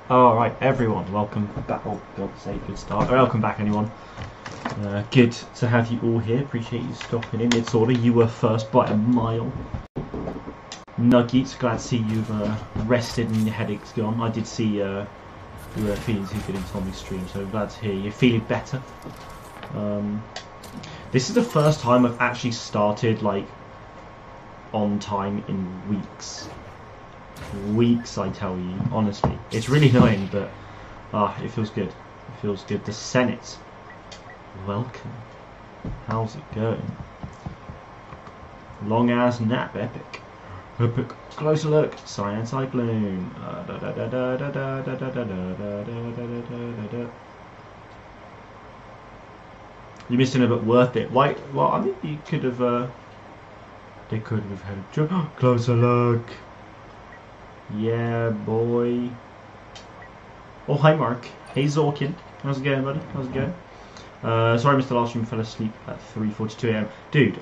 Alright, everyone, welcome back. Oh, God's sake, good start. Welcome back, anyone. Good to have you all here. Appreciate you stopping in. It's order. You were first by a mile. Nuggies, glad to see you've rested and your headache's gone. I did see you were feeling too good in Tommy's stream, so glad to hear you're feeling better. This is the first time I've actually started, like, on time in weeks. Weeks, I tell you, honestly. It's really annoying, but it feels good. It feels good. The Senate, welcome. How's it going? Long ass nap, epic. Epic. Closer look. Cyan Cyclone. You missed it, but worth it. Why? Well, I think you could have. They could have had a joke. Closer look. Yeah, boy. Oh, hi, Mark. Hey, Zorkin. How's it going, buddy? How's it going? Sorry, Mr. Last Stream fell asleep at 3:42 AM. Dude,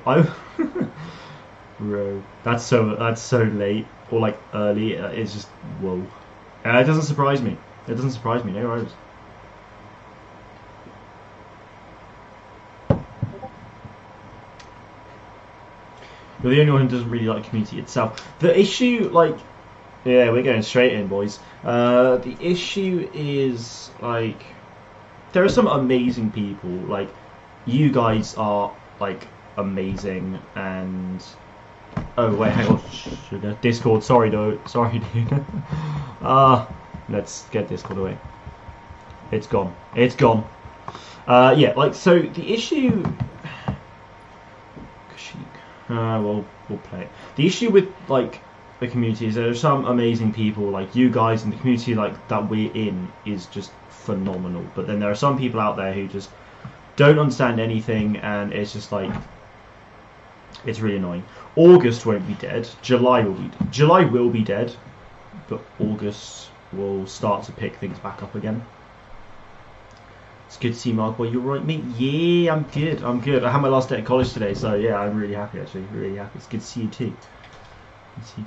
bro, that's so late or like early. It's just whoa. It doesn't surprise me. It doesn't surprise me. No worries. You're the only one who doesn't really like the community itself. The issue, like. Yeah, we're going straight in, boys. The issue is, like, there are some amazing people. Like, you guys are, like, amazing, and... Oh, wait, hang on. Sugar. Discord, sorry, though. Sorry, dude. Let's get Discord away. It's gone. It's gone. Yeah, like, so the issue... we'll play it. The issue with, like... the community is there are some amazing people like you guys, and the community like that we're in is just phenomenal, but then there are some people out there who just don't understand anything, and it's just like it's really annoying. August won't be dead. July will be dead, but August will start to pick things back up again. It's good to see Mark. Boy, you're right, mate. Yeah, I'm good. I had my last day at college today, so yeah, I'm really happy actually. Really happy. It's good to see you too.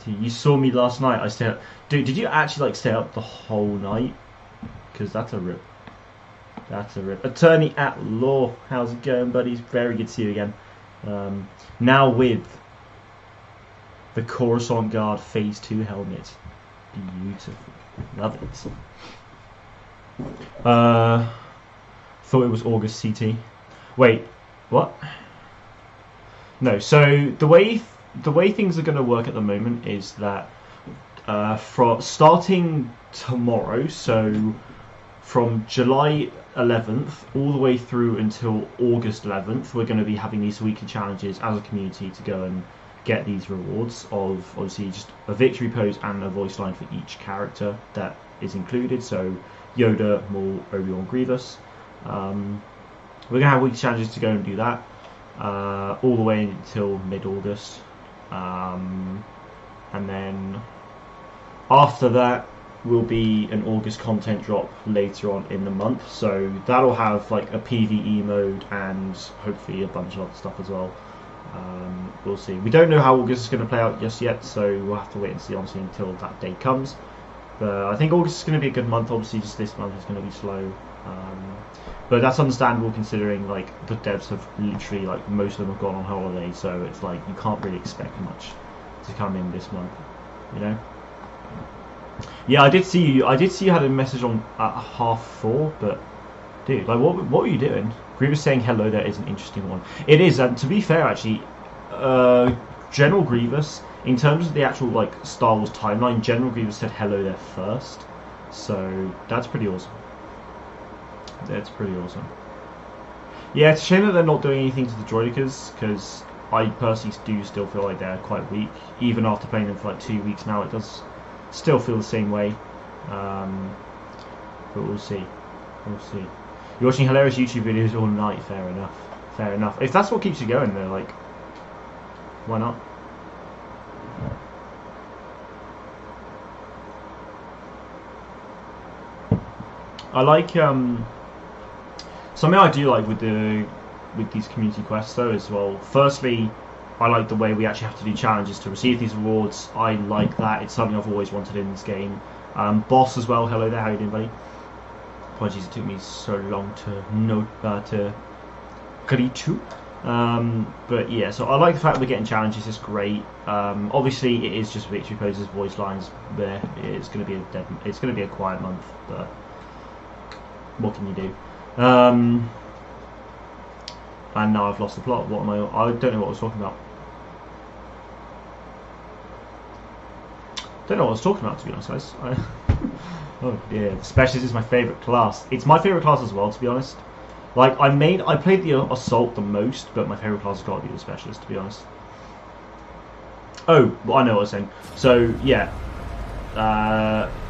You saw me last night. I stayed up. Dude, did you actually like stay up the whole night? Because that's a rip. That's a rip. Attorney at law. How's it going, buddies? Very good to see you again. Now with the Coruscant Guard Phase 2 helmet. Beautiful. Love it. Thought it was August CT. Wait, what? No, so the way things are going to work at the moment is that from starting tomorrow, so from July 11th all the way through until August 11th, we're going to be having these weekly challenges as a community to go and get these rewards of obviously just a victory pose and a voice line for each character that is included. So Yoda, Maul, Obi-Wan, Grievous. We're going to have weekly challenges to go and do that all the way until mid-August. And then after that will be an August content drop later on in the month, so that'll have like a PvE mode and hopefully a bunch of other stuff as well. We'll see. We don't know how August is going to play out just yet, so we'll have to wait and see honestly until that day comes. But I think August is going to be a good month. Obviously just this month is going to be slow, but that's understandable considering like the devs have literally, like, most of them have gone on holiday, so it's like you can't really expect much to come in this month, you know. Yeah, I did see you had a message on at 4:30, but dude, like, what were you doing? Grievous saying hello there is an interesting one. It is, and to be fair actually, General Grievous, in terms of the actual like Star Wars timeline, General Grievous said hello there first, so that's pretty awesome. That's pretty awesome. Yeah, it's a shame that they're not doing anything to the droidekas, because I personally do still feel like they're quite weak. Even after playing them for like 2 weeks now, it does still feel the same way. But we'll see. We'll see. You're watching hilarious YouTube videos all night. Fair enough. Fair enough. If that's what keeps you going, though, like, why not? I like something I do like with these community quests though as well. Firstly, I like the way we actually have to do challenges to receive these rewards. I like that. It's something I've always wanted in this game. Boss as well. Hello there. How you doing, buddy? Apologies, it took me so long to greet you. But yeah, so I like the fact that we're getting challenges. It's great. Obviously, it is just victory poses, voice lines. There, it's going to be a quiet month, but what can you do? And now I've lost the plot. What am I don't know what I was talking about. Don't know what I was talking about, to be honest, guys. Oh yeah, the specialist is my favourite class. It's my favourite class as well, to be honest. Like I played the assault the most, but my favourite class has got to be the specialist, to be honest. Oh, well, I know what I was saying. So yeah,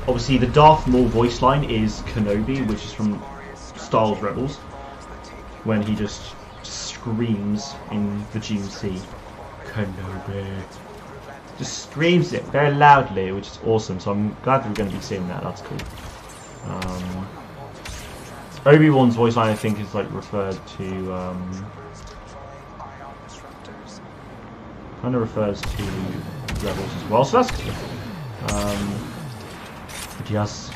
obviously the Darth Maul voice line is Kenobi, which is from Star Wars Rebels, when he just screams in the GMC, Kenobi. Just screams it very loudly, which is awesome. So I'm glad that we're going to be seeing that. That's cool. Obi-Wan's voice line, I think, is like referred to. Kind of refers to Rebels as well. So that's cool. But yes,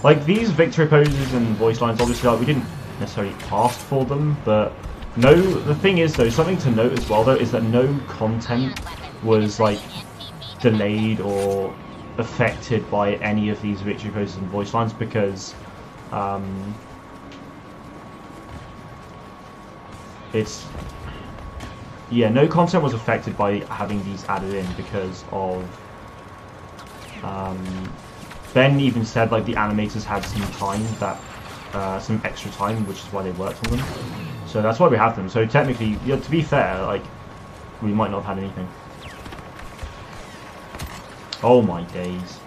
like these victory poses and voice lines, obviously, like we didn't necessarily ask for them, but. No, the thing is though, something to note as well though, is that no content was like delayed or affected by any of these victory poses and voice lines because no content was affected by having these added in because of Ben even said like the animators had some time that some extra time, which is why they worked on them. So that's why we have them. So technically, yeah, to be fair, like we might not have had anything. Oh my days!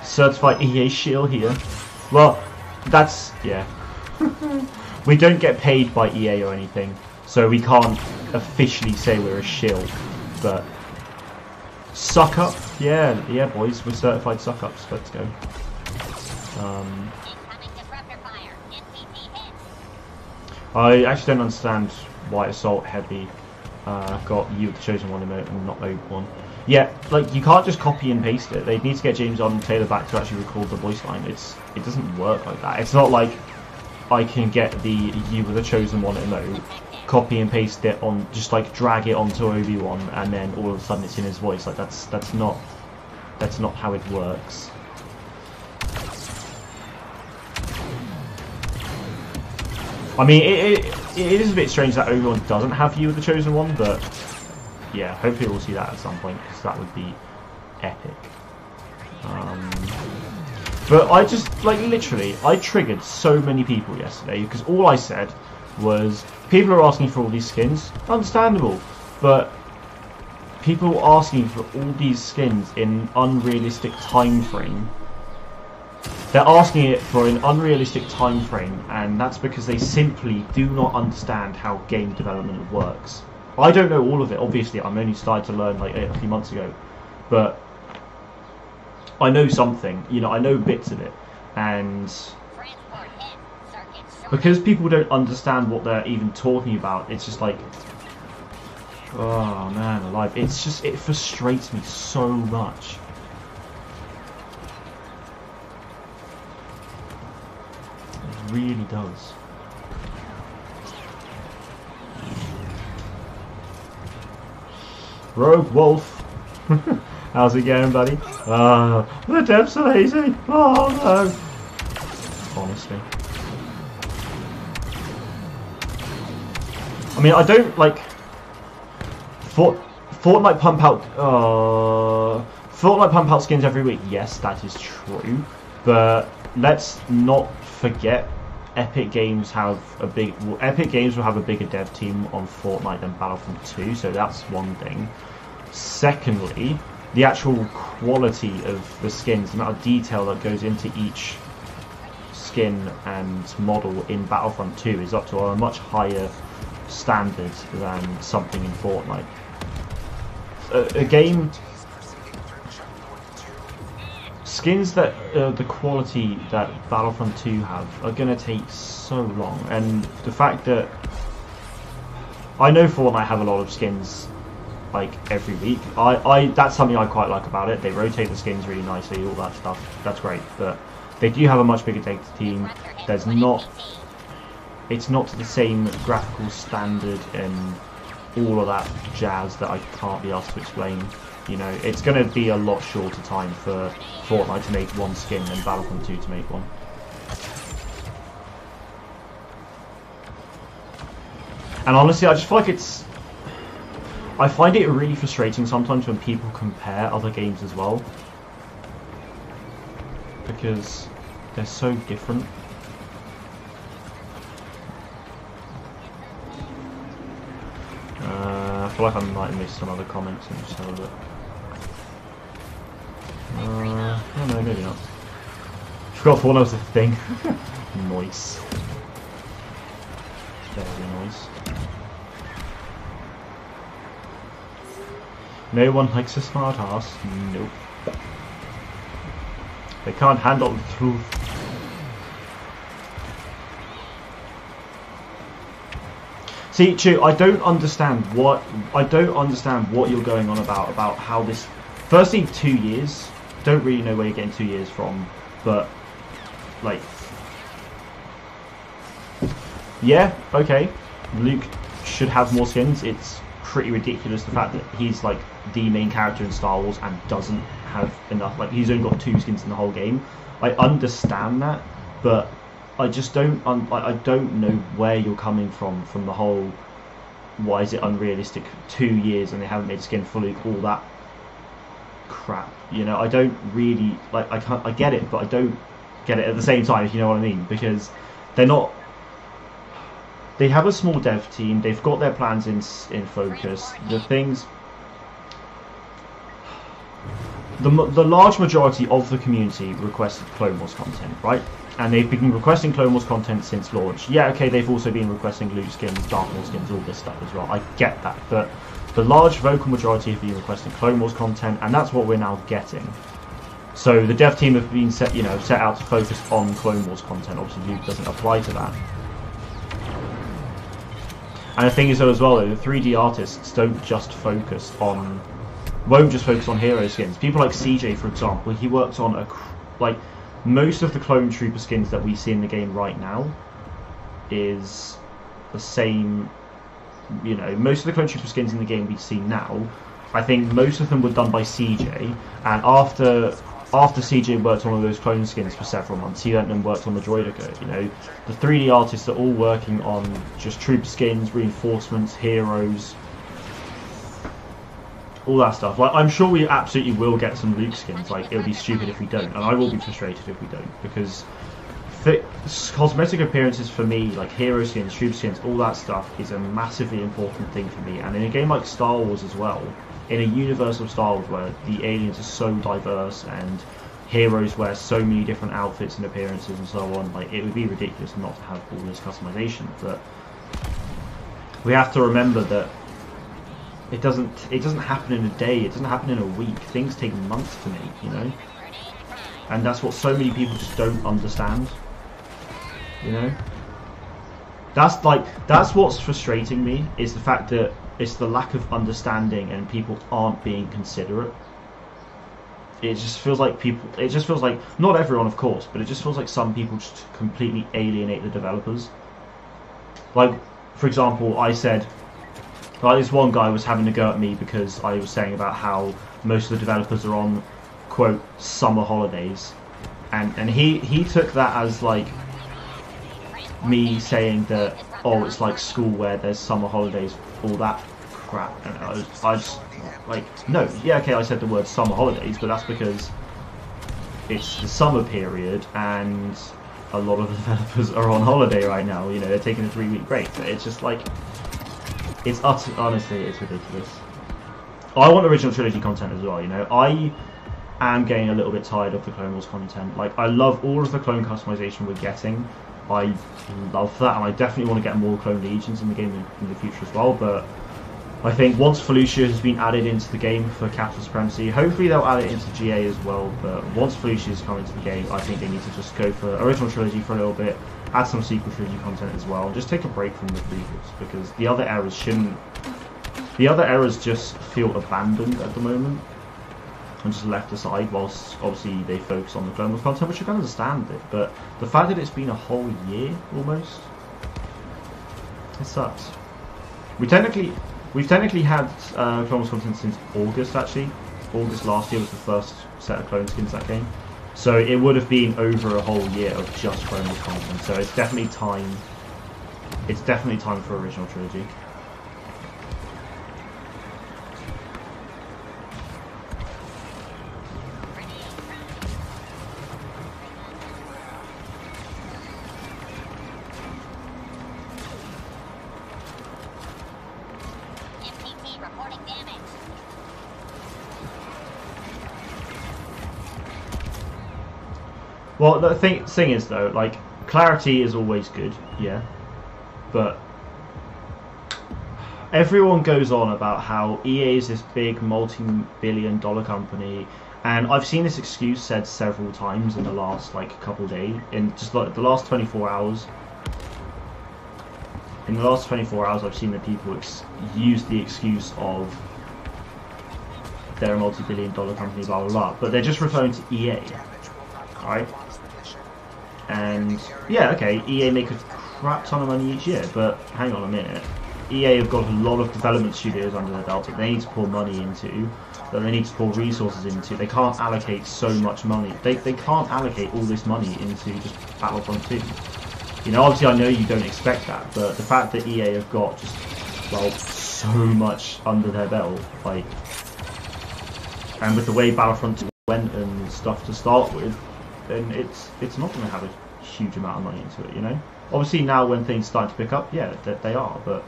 Certified EA shield here. Well, that's yeah. We don't get paid by EA or anything, so we can't officially say we're a shield, but. Suck up, yeah, boys, we're certified suck ups. Let's go. I actually don't understand why Assault Heavy got You the Chosen One emote and not Obi-Wan. Yeah, like you can't just copy and paste it. They need to get James on Taylor back to actually record the voice line. It doesn't work like that. It's not like I can get the You the Chosen One emote, copy and paste it on, just like drag it onto Obi-Wan, and then all of a sudden it's in his voice. Like that's not how it works. I mean, it is a bit strange that Obi-Wan doesn't have You the Chosen One, but yeah, hopefully we'll see that at some point because that would be epic. But I just, like, literally, I triggered so many people yesterday because all I said was, people are asking for all these skins, understandable, but people asking for all these skins in an unrealistic time frame. They're asking it for an unrealistic time frame, and that's because they simply do not understand how game development works. I don't know all of it, obviously, I'm only started to learn like a few months ago, but I know something, you know, I know bits of it, and because people don't understand what they're even talking about, it's just like, oh man alive, it's just, it frustrates me so much. It really does. Rogue Wolf. How's it going, buddy? The devs are lazy. Oh no. Honestly. I mean, I don't like Fortnite pump out Fortnite pump out skins every week. Yes, that is true, but let's not forget Epic Games will have a bigger dev team on Fortnite than Battlefront 2, so that's one thing. Secondly, the actual quality of the skins, the amount of detail that goes into each skin and model in Battlefront 2 is up to a much higher standard than something in Fortnite. A game, skins that the quality that Battlefront 2 have are going to take so long, and the fact that I know Fortnite have a lot of skins like every week, that's something I quite like about it. They rotate the skins really nicely, all that stuff, that's great, but they do have a much bigger data team. It's not to the same graphical standard and all of that jazz that I can't be asked to explain. You know, it's going to be a lot shorter time for Fortnite to make one skin than Battlefront 2 to make one. And honestly, I just feel like I find it really frustrating sometimes when people compare other games as well, because they're so different. I feel like I might have missed some other comments. Let me just have a look. Oh no, maybe not. Forgot Fortnite was a thing. Noise. Very noise. No one likes a smart ass. Nope. They can't handle the truth. See, Chu, I don't understand what you're going on about how this. Firstly, 2 years. Don't really know where you're getting 2 years from, but like, yeah, okay. Luke should have more skins. It's pretty ridiculous the fact that he's like the main character in Star Wars and doesn't have enough. Like, he's only got 2 skins in the whole game. I understand that, but I just don't. I don't know where you're coming from the whole. Why is it unrealistic? 2 years and they haven't made a skin for Luke. All that crap. You know, I don't really like. I get it, but I don't get it at the same time. If you know what I mean, because they're not. They have a small dev team. They've got their plans in focus. The things. The large majority of the community requested Clone Wars content, right? And they've been requesting Clone Wars content since launch. Yeah, okay, they've also been requesting Luke skins, Dark Wars skins, all this stuff as well. I get that, but the large vocal majority have been requesting Clone Wars content, and that's what we're now getting. So the dev team have been set out to focus on Clone Wars content. Obviously, Luke doesn't apply to that. And the thing is, though, as well, the 3D artists won't just focus on hero skins. People like CJ, for example, he works on most of the Clone Trooper skins that we see in the game right now is the same. You know, most of the Clone Trooper skins in the game we see now, I think most of them were done by CJ, and after CJ worked on all those clone skins for several months, he went and worked on the Droidica. You know, the 3D artists are all working on just trooper skins, reinforcements, heroes, all that stuff. Like, I'm sure we absolutely will get some Luke skins. Like, it would be stupid if we don't, and I will be frustrated if we don't, because cosmetic appearances for me, like hero skins, trooper skins, all that stuff is a massively important thing for me. And in a game like Star Wars as well, in a universe of Star Wars where the aliens are so diverse and heroes wear so many different outfits and appearances and so on, like, it would be ridiculous not to have all this customization. But we have to remember that it doesn't happen in a day, it doesn't happen in a week. Things take months to make, you know, and that's what so many people just don't understand. You know, that's what's frustrating me, is the fact that it's the lack of understanding and people aren't being considerate. It just feels like not everyone, of course, but it just feels like some people just completely alienate the developers. Like, for example, I said, like, this one guy was having a go at me because I was saying about how most of the developers are on, quote, summer holidays, and he took that as like me saying that, oh, it's like school where there's summer holidays, all that crap. crap. And I just like, no, yeah, okay, I said the word summer holidays, but that's because it's the summer period and a lot of the developers are on holiday right now. You know, they're taking a 3-week break. But it's just like, it's honestly, it's ridiculous. I want original trilogy content as well. You know, I am getting a little bit tired of the Clone Wars content. Like, I love all of the clone customization we're getting. I love that, and I definitely want to get more clone legions in the game in the future as well. But I think once Felucia has been added into the game for Capital Supremacy, hopefully they'll add it into GA as well, but once Felucia has come into the game, I think they need to just go for original trilogy for a little bit, add some sequel trilogy content as well, and just take a break from the prequels, because the other eras shouldn't... The other eras just feel abandoned at the moment, and just left aside, whilst obviously they focus on the Clone Wars content, which I can understand it, but the fact that it's been a whole year, almost, it sucks. We've technically had Clone Wars content since August, actually. August last year was the first set of clone skins that came. So it would have been over a whole year of just Clone Wars content. So it's definitely time. It's definitely time for original trilogy. Well, the thing is though, like, clarity is always good, yeah, but everyone goes on about how EA is this big multi-billion-dollar company, and I've seen this excuse said several times in the last like couple days, in just like the last 24 hours. In the last 24 hours, I've seen that people use the excuse of they're a multi-billion-dollar company, blah blah blah, but they're just referring to EA, right? And yeah, okay, EA make a crap ton of money each year, but hang on a minute. EA have got a lot of development studios under their belt that they need to pour money into, that they need to pour resources into. They can't allocate so much money. They can't allocate all this money into just Battlefront 2. You know, obviously I know you don't expect that, but the fact that EA have got just, well, so much under their belt, like, and with the way Battlefront 2 went and stuff to start with, then it's not going to have a huge amount of money into it, you know? Obviously now when things start to pick up, yeah, they are, but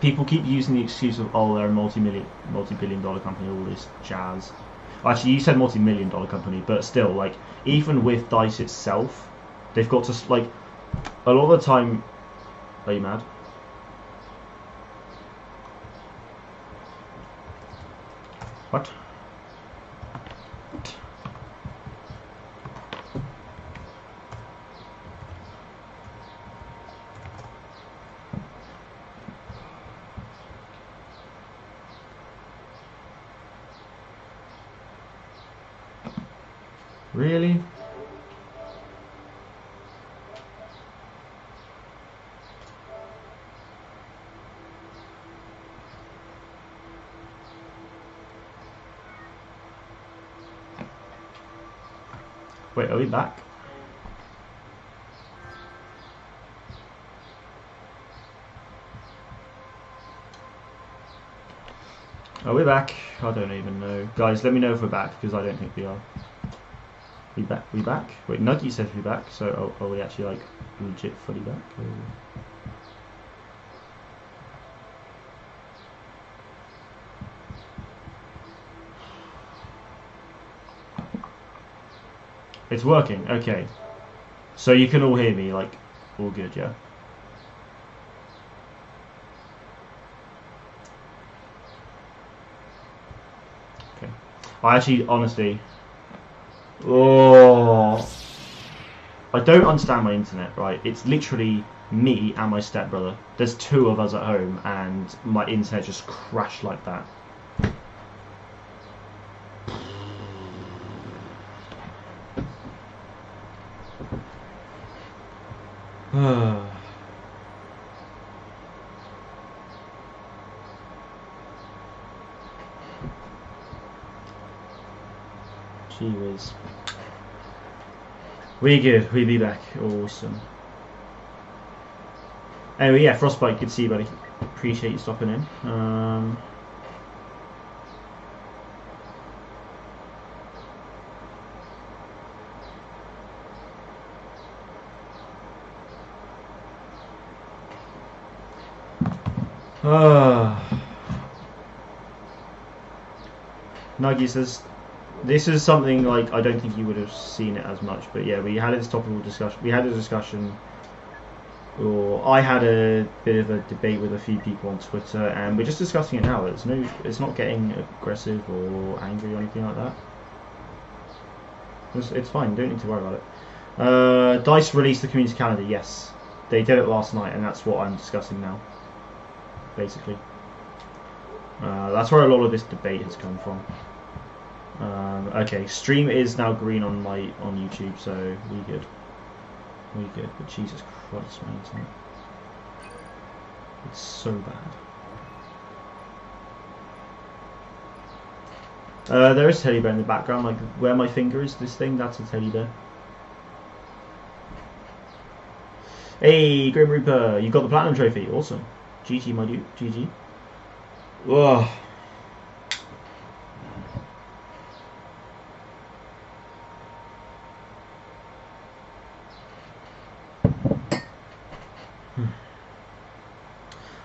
people keep using the excuse of, oh, they're a multi-billion-dollar company, all this jazz. Actually, you said multi-million-dollar company, but still, like, even with DICE itself, they've got to, like, a lot of the time... Are you mad? What? Really? Wait, are we back? Are we back? I don't even know. Guys, let me know if we're back, because I don't think we are. We back? We back? Wait, Nuggy says we're back, so are we actually, like, legit fully back? Or... It's working, okay. So you can all hear me, like, all good, yeah? Okay. I actually, honestly... Oh, I don't understand my internet, right? It's literally me and my stepbrother. There's 2 of us at home, and my internet just crashed like that. Gee whiz. We good, we be back. Awesome. Anyway, yeah, Frostbite, good to see you, buddy. Appreciate you stopping in. Nuggy says, this is something like I don't think you would have seen it as much, but yeah, we had this topical discussion. We had a discussion, or I had a bit of a debate with a few people on Twitter, and we're just discussing it now. It's not getting aggressive or angry or anything like that. It's fine. You don't need to worry about it. DICE released the community calendar. Yes, they did it last night, and that's what I'm discussing now. Basically, that's where a lot of this debate has come from. Okay, stream is now green on YouTube, so we good. But Jesus Christ, man, isn't it? It's so bad. There is a teddy bear in the background, like where my finger is. This thing, that's a teddy bear. Hey, Grim Reaper, you got the platinum trophy. Awesome. GG, my dude. GG. Ugh.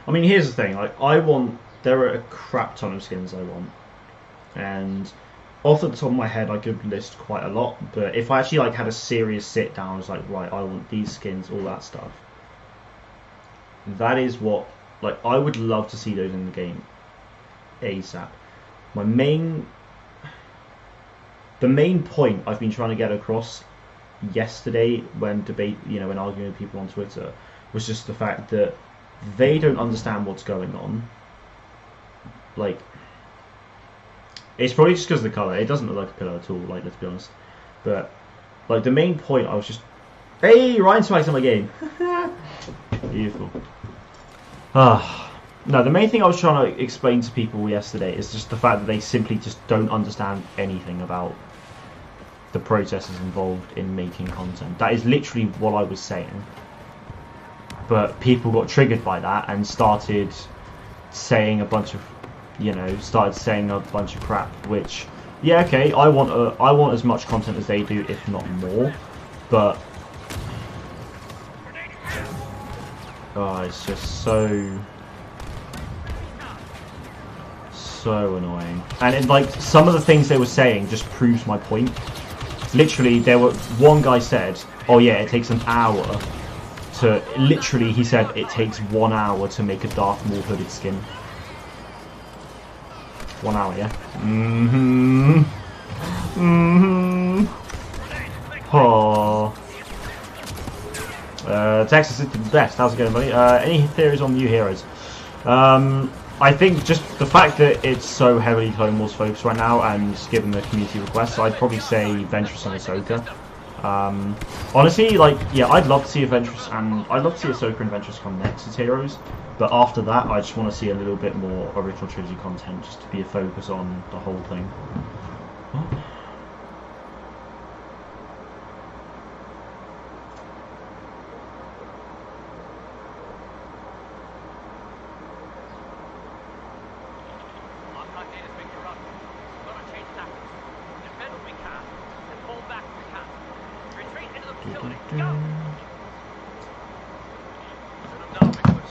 I mean, here's the thing. Like, there are a crap ton of skins I want, and off the top of my head, I could list quite a lot. But if I actually had a serious sit down, I was like, right, I want these skins, all that stuff. That is what. I would love to see those in the game ASAP. The main point I've been trying to get across yesterday when when arguing with people on Twitter was just the fact that they don't understand what's going on. It's probably just because of the colour. It doesn't look like a pillow at all, let's be honest. But the main point I was just, hey, Ryan Swags on my game. Beautiful. No, the main thing I was trying to explain to people yesterday is just the fact that they simply just don't understand anything about the processes involved in making content. That is literally what I was saying. But people got triggered by that and started saying a bunch of, crap. Which, yeah, okay, I want as much content as they do, if not more. But it's just so annoying. And some of the things they were saying just proves my point. Literally, one guy said, "Oh yeah, it takes an hour to." Literally, he said it takes 1 hour to make a Darth Maul hooded skin. 1 hour, yeah. Oh. Texas is the best. How's it going, buddy? Any theories on new heroes? I think just the fact that it's so heavily Clone Wars focused right now, and given the community requests, I'd probably say Ventress and Ahsoka. Honestly, yeah, I'd love to see Ahsoka and Ventress come next as heroes, but after that, I just want to see a little bit more original trilogy content, just to be a focus on the whole thing. What?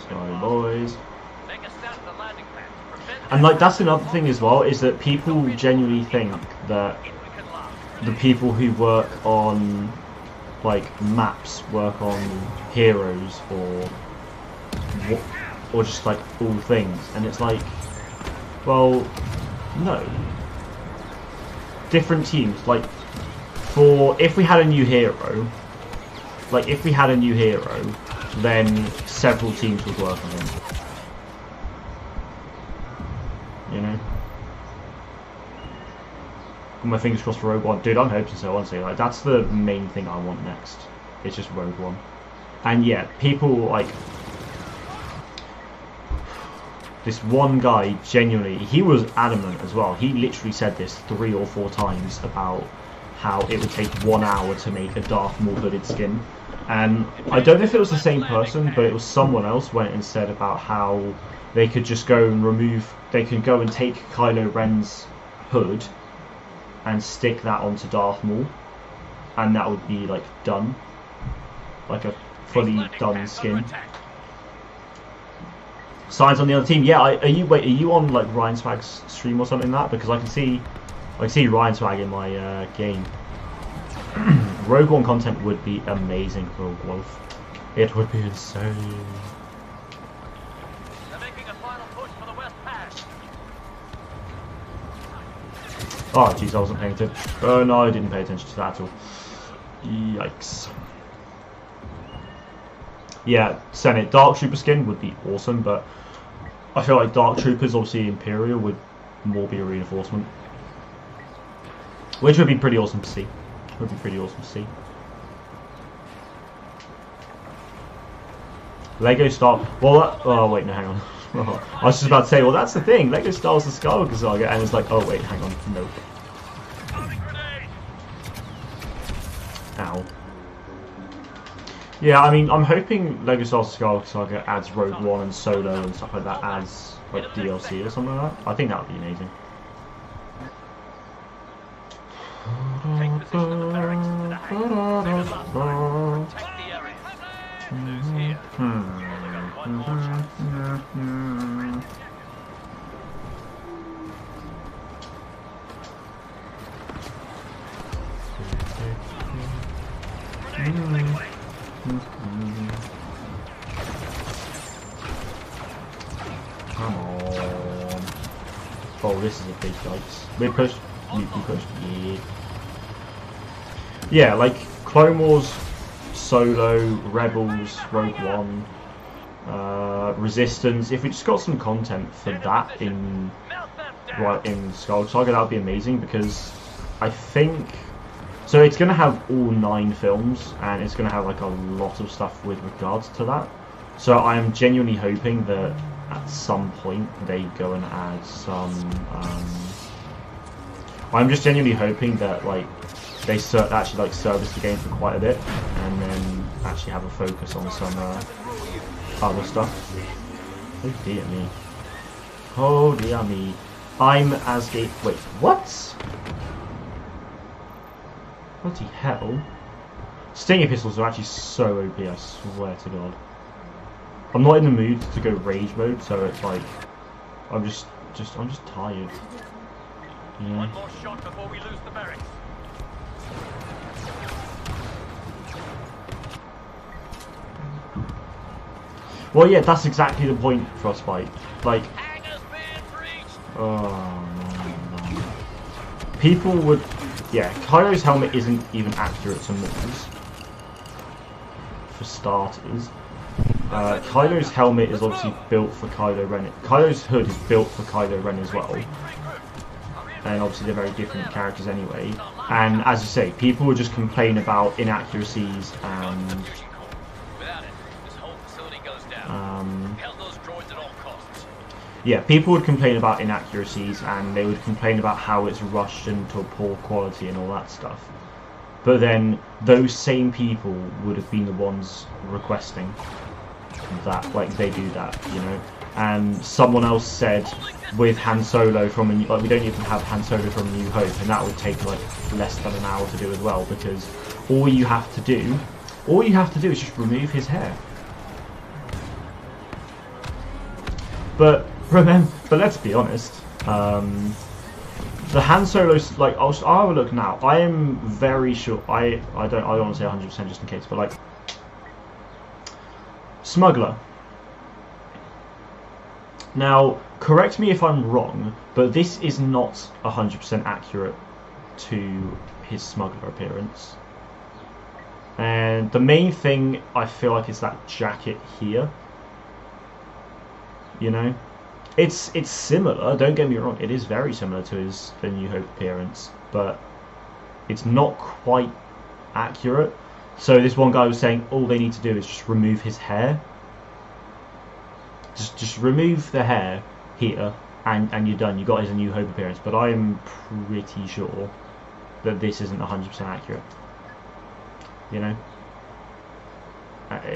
Sorry, boys. And that's another thing as well, is that people genuinely think that the people who work on maps work on heroes or just all things, and it's well, no. Different teams, if we had a new hero, then several teams would work on him. You know? Got my fingers crossed for Rogue One. Dude, I'm hoping so, honestly. That's the main thing I want next. It's just Rogue One. And yeah, people this one guy, genuinely, he was adamant as well. He literally said this 3 or 4 times about how it would take 1 hour to make a Darth Maul hooded skin. And I don't know if it was the same person, but it was someone else went and said about how they could just go and they could go and take Kylo Ren's hood and stick that onto Darth Maul, and that would be like done, like a fully done skin. Signs on the other team. Yeah, are you on like Ryan Swag's stream or something like that? Because I can see Ryan Swag in my game. Rogue One content would be amazing for Rogue Wolf. It would be insane. They're making a final push for the West Pass. Oh jeez, I wasn't paying attention. Oh no, I didn't pay attention to that at all. Yikes. Yeah, Senate Dark Trooper skin would be awesome, but I feel like Dark Troopers, obviously Imperial, would more be a reinforcement, which would be pretty awesome to see. Would be pretty awesome to see. Lego Star. Well, oh wait, no, hang on. I was just about to say, well, that's the thing. Lego Star Wars: The Skywalker Saga, and it's like, oh wait, hang on, nope. Ow. Yeah, I mean, I'm hoping Lego Star Wars: The Skywalker Saga adds Rogue One and Solo and stuff like that as like DLC or something like that. I think that would be amazing. Take position at the barracks. The hangar. They will last time. Protect the area. Who's here? They got one more chance. Come on. Oh, this is a big dice. We pushed. We pushed. Yeah. Yeah, like Clone Wars, Solo, Rebels, Rogue One, Resistance. If we just got some content for that in Skywalker Saga, that would be amazing, because I think so. It's going to have all 9 films, and it's going to have like a lot of stuff with regards to that. So I am genuinely hoping that at some point they go and add some. I'm just genuinely hoping that like they actually like service the game for quite a bit, and then actually have a focus on some other stuff. Oh dear me. Oh dear me. I'm as gay. Wait, what? Bloody hell. Stinger pistols are actually so OP, I swear to God. I'm not in the mood to go rage mode, so it's like I'm just tired. Yeah. One more shot before we lose the barracks. Well, yeah, that's exactly the point, Frostbite. Like, oh no. People would, yeah. Kylo's helmet isn't even accurate to Maul's. For starters, Kylo's helmet is obviously built for Kylo Ren. Kylo's hood is built for Kylo Ren as well. And obviously they're very different characters anyway. And as you say, people would just complain about inaccuracies and yeah, people would complain about inaccuracies, and they would complain about how it's rushed and to poor quality and all that stuff. But then those same people would have been the ones requesting that, like they do that, you know. And someone else said with Han Solo from like we don't even have Han Solo from A New Hope, and that would take like less than an hour to do as well, because all you have to do is just remove his hair. But let's be honest. The Han Solo's like I'll have a look now. I am very sure. I don't want to say 100% just in case, but like Smuggler. Now, correct me if I'm wrong, but this is not 100% accurate to his Smuggler appearance. And the main thing I feel like is that jacket here. You know, it's similar. Don't get me wrong; it is very similar to his A New Hope appearance, but it's not quite accurate. So this one guy was saying all they need to do is just remove his hair. Just remove the hair here, and you're done. You got his A New Hope appearance. But I am pretty sure that this isn't 100% accurate. You know.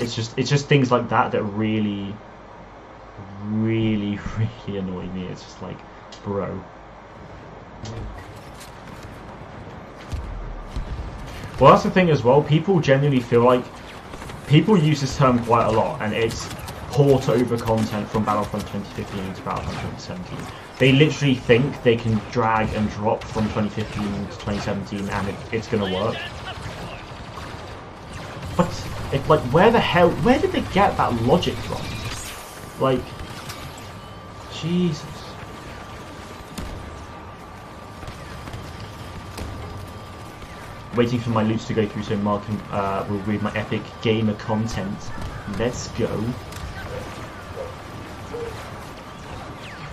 it's just things like that that really annoy me. It's just like, bro. Well, that's the thing as well. People genuinely feel like people use this term quite a lot, and it's port over content from Battlefront 2015 to Battlefront 2017. They literally think they can drag and drop from 2015 to 2017, and it's gonna work. But it's like, where did they get that logic from? Like, Jesus. Waiting for my loots to go through so Mark will read my epic gamer content. Let's go.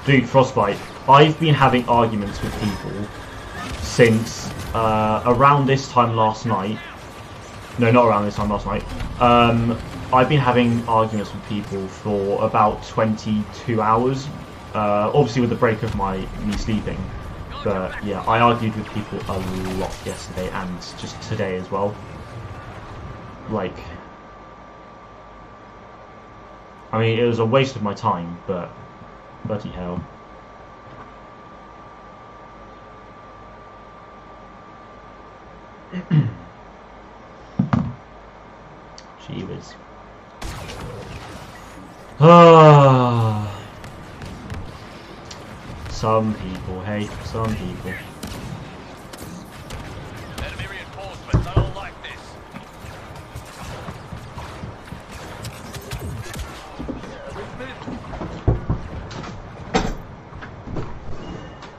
Dude, Frostbite, I've been having arguments with people since around this time last night. No, not around this time last night. I've been having arguments with people for about 22 hours. Obviously with the break of me sleeping. But yeah, I argued with people a lot yesterday and just today as well. Like, I mean, it was a waste of my time, but bloody hell. Gee whiz. Ah. Some people, hey, some people. Enemy reinforcements, I don't like this.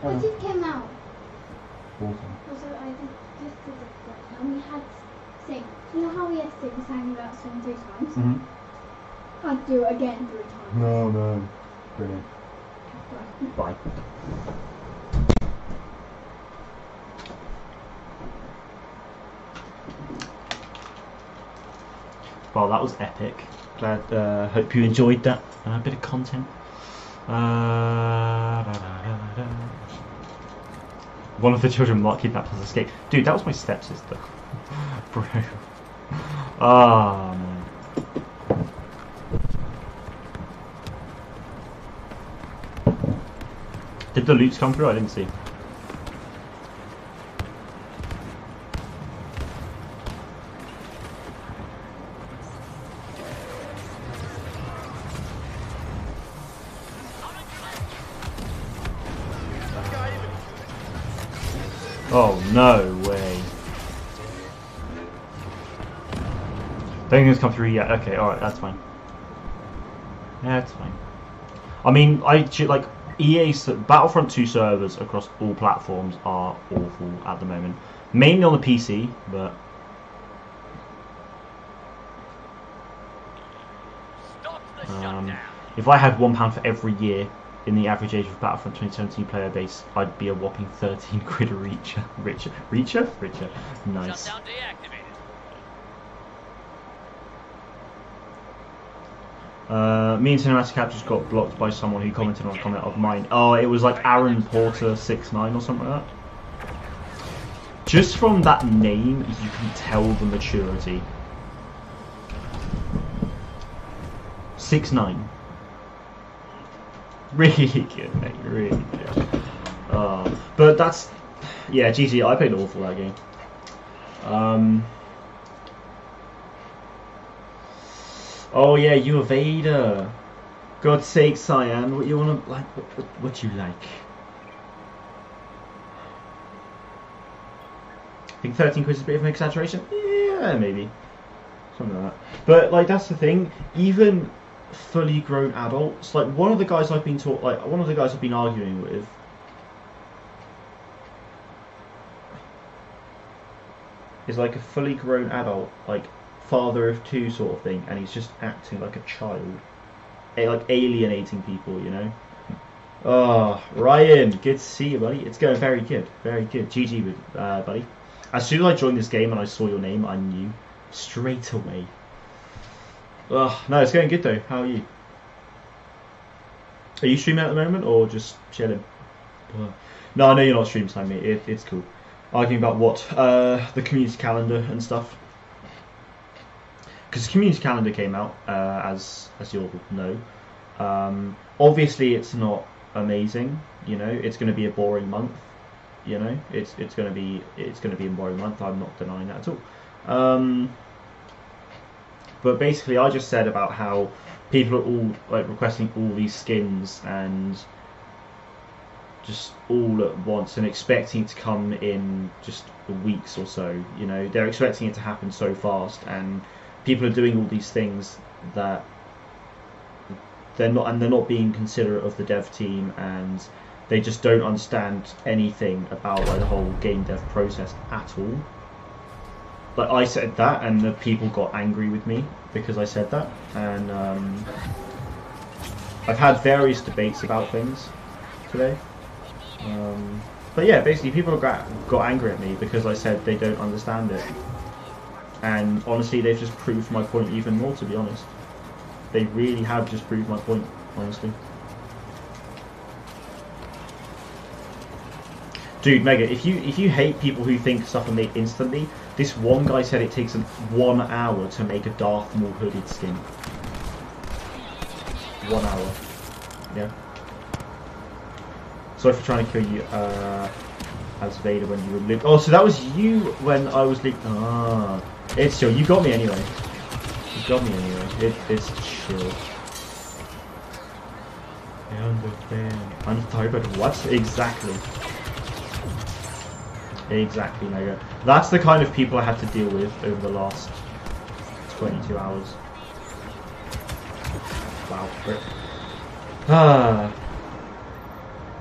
What just came out? Awesome. Also, I just did it, and we had sing. You know how we yesterday we sang that song 3 times? Mm-hmm. I'd do it again 3 times. No. Brilliant. Bye. Well, that was epic. Glad. Hope you enjoyed that bit of content. One of the children Mark kidnapped has escaped. Dude, that was my stepsister. Bro. Ah, man. Did the loots come through? I didn't see. Oh, no way. Don't think it's come through yet. Okay, alright, that's fine. Yeah, that's fine. I mean, like, Battlefront 2 servers across all platforms are awful at the moment. Mainly on the PC, but... if I had £1 for every year in the average age of Battlefront 2017 player base, I'd be a whopping 13 quid a richer. Richer? Nice. Shutdown deactivated. Me and Cinematic Cap just got blocked by someone who commented on a comment of mine. Oh, it was like Aaron Porter 69 or something like that. Just from that name, you can tell the maturity. 6'9". Really good, mate. Really good. But that's... Yeah, GG. I played awful that game. Oh yeah, you a Vader. God's sake, Cyan. What you wanna like? What you like? I think 13 quid is a bit of an exaggeration. Yeah, maybe something like that. But like, that's the thing. Even fully grown adults, like one of the guys I've been arguing with. Is like a fully grown adult, like father of 2 sort of thing, and he's just acting like a child, like alienating people, you know. Oh, Ryan, good to see you, buddy. It's going very good, very good. GG, buddy. As soon as I joined this game and I saw your name, I knew straight away. Oh, no, it's going good though. How are you? Are you streaming at the moment or just chilling? No, I know you're not stream time, mate. It's cool. Arguing about what? The community calendar and stuff. because the community calendar came out, as you'll know. Obviously, it's not amazing. You know, it's going to be a boring month. You know, it's going to be a boring month. I'm not denying that at all. But basically, I just said about how people are all like requesting all these skins and just all at once and expecting it to come in just weeks or so. You know, they're expecting it to happen so fast, and people are doing all these things that they're not being considerate of the dev team, and they just don't understand anything about like the whole game dev process at all. Like, I said that, and the people got angry with me because I said that, and I've had various debates about things today. But yeah, basically people got angry at me because I said they don't understand it, and honestly they've just proved my point even more, to be honest. They really have just proved my point, honestly. Dude, Mega, if you hate people who think stuff are made instantly, this one guy said it takes 1 hour to make a Darth Maul hooded skin. 1 hour. Yeah. Sorry for trying to kill you as Vader when you were Luke. Oh, so that was you when I was Luke. Ah, it's chill. You got me anyway. You got me anyway. It's chill. I understand. Untied, but what? Exactly. Exactly, Mega. That's the kind of people I had to deal with over the last 22 hours. Wow.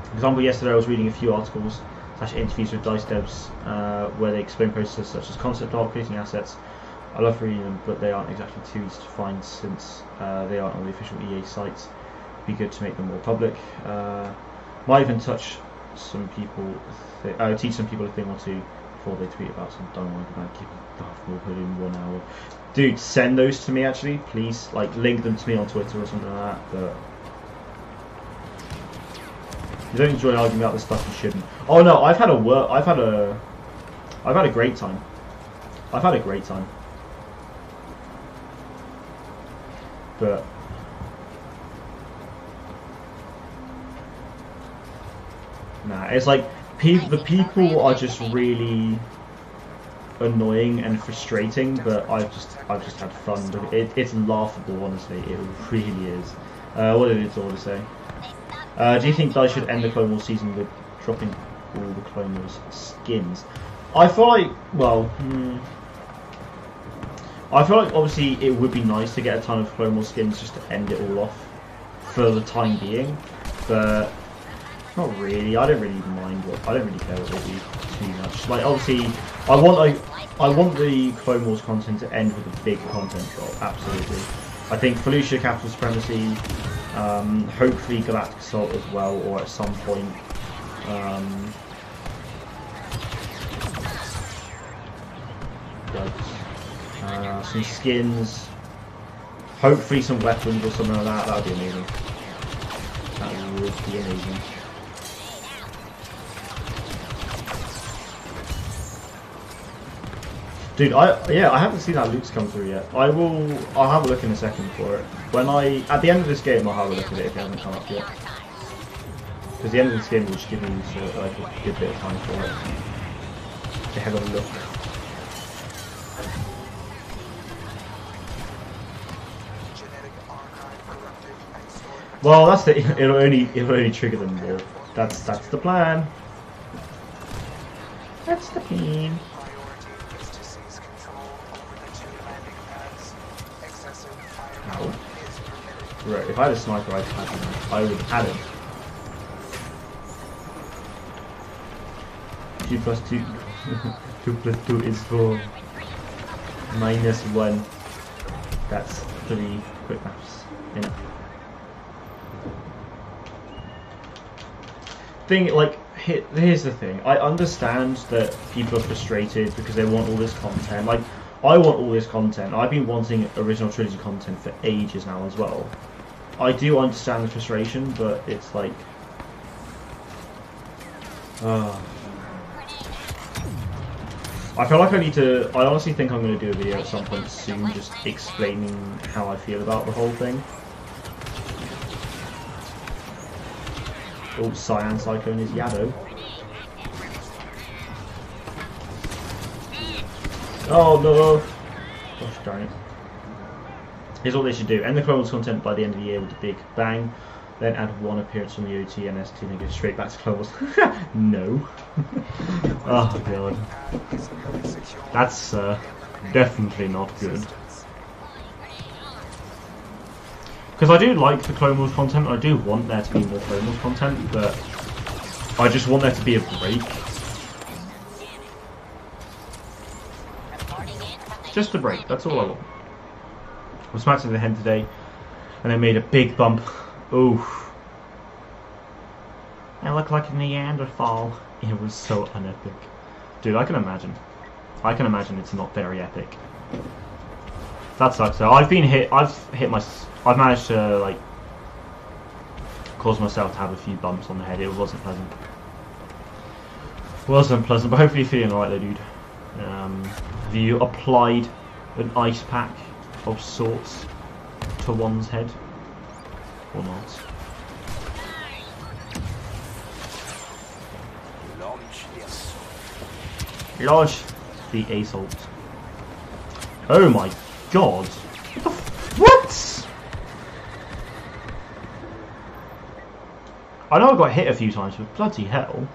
For example, yesterday I was reading a few articles / interviews with DICE devs where they explain processes such as concept art, creating assets. I love reading them, but they aren't exactly too easy to find since they aren't on the official EA sites. Be good to make them more public. Might even teach some people a thing or two before they tweet about some dumb one about keeping Darth Maul hood in 1 hour. Dude, send those to me actually, please. Like, link them to me on Twitter or something like that. But if you don't enjoy arguing about this stuff, you shouldn't. Oh no, I've had a great time. I've had a great time. But nah, it's like the people are just really annoying and frustrating. But I've just had fun. It's laughable, honestly. It really is. What did it all to say? Do you think DICE should end the Clone Wars season with dropping all the Clone Wars skins? I feel like, well, I feel like obviously it would be nice to get a ton of Clone Wars skins just to end it all off for the time being, but not really. I don't really mind I don't really care what they do too much. Like, obviously, I want the Clone Wars content to end with a big content drop. Absolutely. I think Felucia, Capital Supremacy, hopefully Galactic Assault as well, or at some point. Some skins, hopefully some weapons or something like that. That would be amazing. That would be amazing. Dude, I haven't seen that loot's come through yet. I'll have a look in a second for it. At the end of this game, I'll have a look at it if it hasn't come up yet. Because the end of this game will just give me like a good bit of time for it to have a look. Well, that's it'll only trigger them more. That's the plan. That's the plan. Ow. Right, if I had a sniper, I would add it. 2 plus 2. 2 plus 2 is 4. Minus 1. That's 3 quick maths. Enough. Here's the thing. I understand that people are frustrated because they want all this content. Like, I want all this content. I've been wanting original trilogy content for ages now as well. I do understand the frustration, but it's like, I feel like I need to. I honestly think I'm going to do a video at some point soon, just explaining how I feel about the whole thing. Oh, Cyan Cyclone is Yado. Oh no! Gosh darn it. Here's what they should do. End the Clone Wars content by the end of the year with a big bang. Then add one appearance from the OT and ST and then go straight back to Clone Wars. No. Oh god. That's definitely not good. Because I do like the Clone Wars content. I do want there to be more Clone Wars content, but I just want there to be a break. Just a break, that's all I want. I was smashing the hen today, and I made a big bump. Oof. I look like a Neanderthal. It was so unepic. Dude, I can imagine. I can imagine it's not very epic. That sucks though. I've managed to, like, cause myself to have a few bumps on the head. It wasn't pleasant. Wasn't pleasant, but hopefully you're feeling alright though, dude. Have you applied an ice pack of sorts to one's head? Or not? Launch the assault. Oh my god! What the what? I know I got hit a few times, but bloody hell.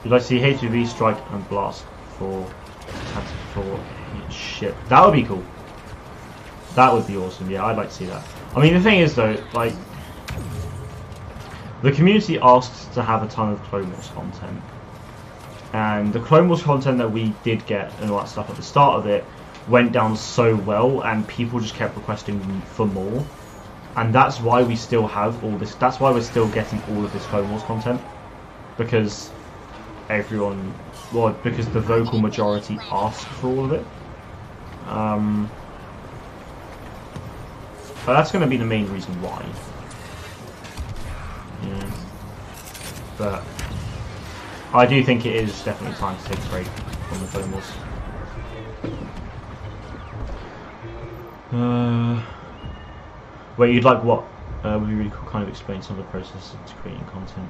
You'd like to see HV strike and blast for ship. That would be cool. That would be awesome. Yeah, I'd like to see that. I mean, the thing is though, like, the community asked to have a ton of Clone Wars content, and the Clone Wars content that we did get and all that stuff at the start of it went down so well, and people just kept requesting for more, and that's why we still have all this. That's why we're still getting all of this Clone Wars content, because everyone, well, because the vocal majority asked for all of it. But that's going to be the main reason why. Yeah. But I do think it is definitely time to take a break from the Clone Wars. Wait, you'd like what? Would be really cool, kind of explain some of the process into creating content.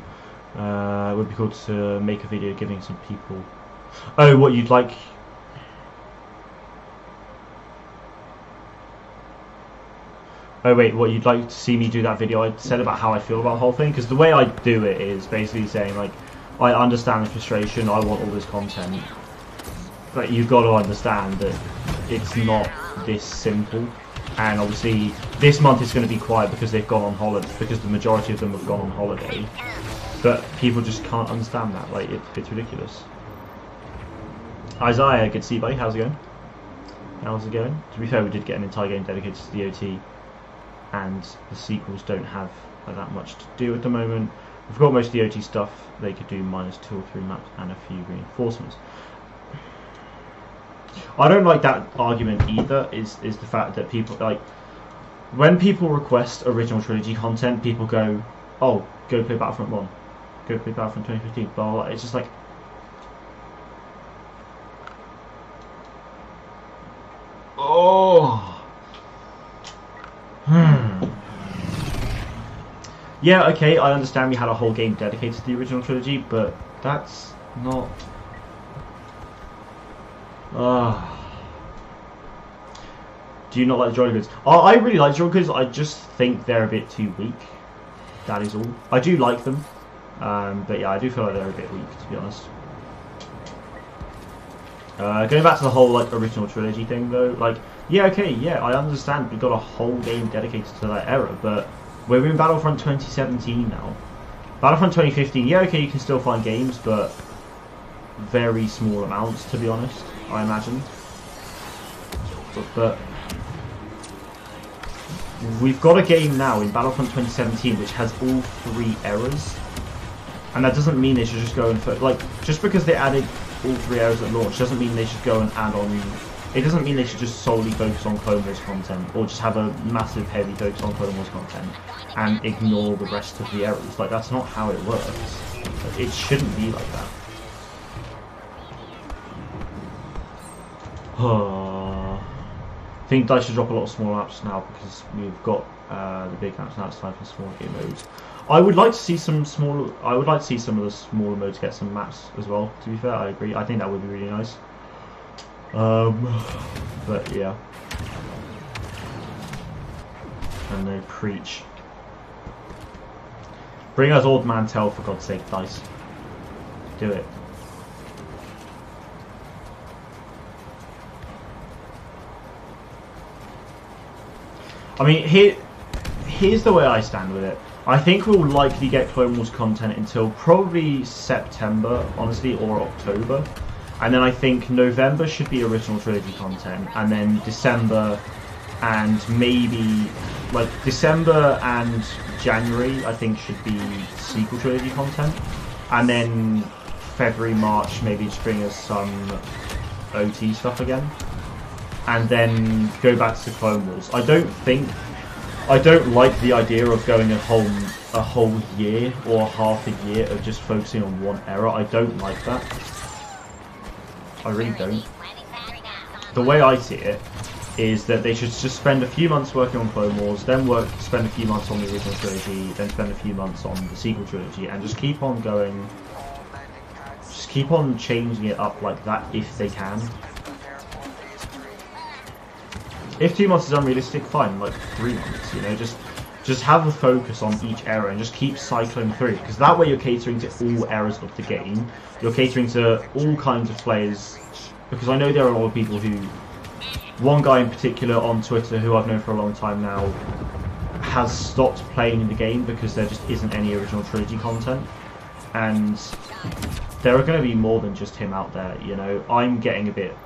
It would be cool to make a video giving some people. Oh, what you'd like? Oh wait, what you'd like to see me do that video I said about how I feel about the whole thing? Because the way I do it is basically saying, like, I understand the frustration, I want all this content, but you've got to understand that it's not this simple. And obviously this month is going to be quiet because they've gone on holiday, because the majority of them have gone on holiday. But people just can't understand that. Like, it's ridiculous. Isaiah, good to see you, buddy. How's it going? How's it going? To be fair, we did get an entire game dedicated to the OT, and the sequels don't have that much to do at the moment. We've got most of the OT stuff. They could do minus 2 or 3 maps and a few reinforcements. I don't like that argument either, is the fact that people, like, when people request original trilogy content, people go, oh, go play Battlefront 1. Go play Battlefront 2015, blah, blah, blah. It's just like, oh, yeah, okay, I understand we had a whole game dedicated to the original trilogy, but that's not. Do you not like the droid goods? I really like droid goods. I just think they're a bit too weak. That is all. I do like them, but yeah, I do feel like they're a bit weak, to be honest. Going back to the whole, like, original trilogy thing though, like, yeah, okay, yeah, I understand we've got a whole game dedicated to that era, but we're in Battlefront 2017 now. Battlefront 2015, yeah, okay, you can still find games, but very small amounts, to be honest, I imagine. But we've got a game now in Battlefront 2017 which has all 3 errors, and that doesn't mean they should just go and like, just because they added all 3 errors at launch doesn't mean they should go and add on. It doesn't mean they should just solely focus on Clone Wars content, or just have a massive heavy focus on Clone Wars content and ignore the rest of the errors. Like, that's not how it works. It shouldn't be like that. I think DICE should drop a lot of smaller maps now, because we've got the big maps now. It's time for smaller game modes. I would like to see some smaller. I would like to see some of the smaller modes get some maps as well. To be fair, I agree. I think that would be really nice. But yeah. And they preach. Bring us Old Man Tell, for God's sake, DICE. Do it. I mean, here's the way I stand with it. I think we'll likely get Clone Wars content until probably September, honestly, or October. And then I think November should be original trilogy content, and then December and maybe, like, December and January I think should be sequel trilogy content, and then February, March maybe just bring us some OT stuff again, and then go back to Clone Wars. I don't like the idea of going a whole year or half a year of just focusing on one era. I don't like that. I really don't. The way I see it is that they should just spend a few months working on Clone Wars, then spend a few months on the original trilogy, then spend a few months on the sequel trilogy, and just keep on going. Just keep on changing it up like that if they can. If 2 months is unrealistic, fine, like 3 months, you know, just have a focus on each era and just keep cycling through, because that way you're catering to all eras of the game. You're catering to all kinds of players, because I know there are a lot of people who, one guy in particular on Twitter who I've known for a long time now, has stopped playing the game because there just isn't any original trilogy content, and there are going to be more than just him out there, you know. I'm getting a bit...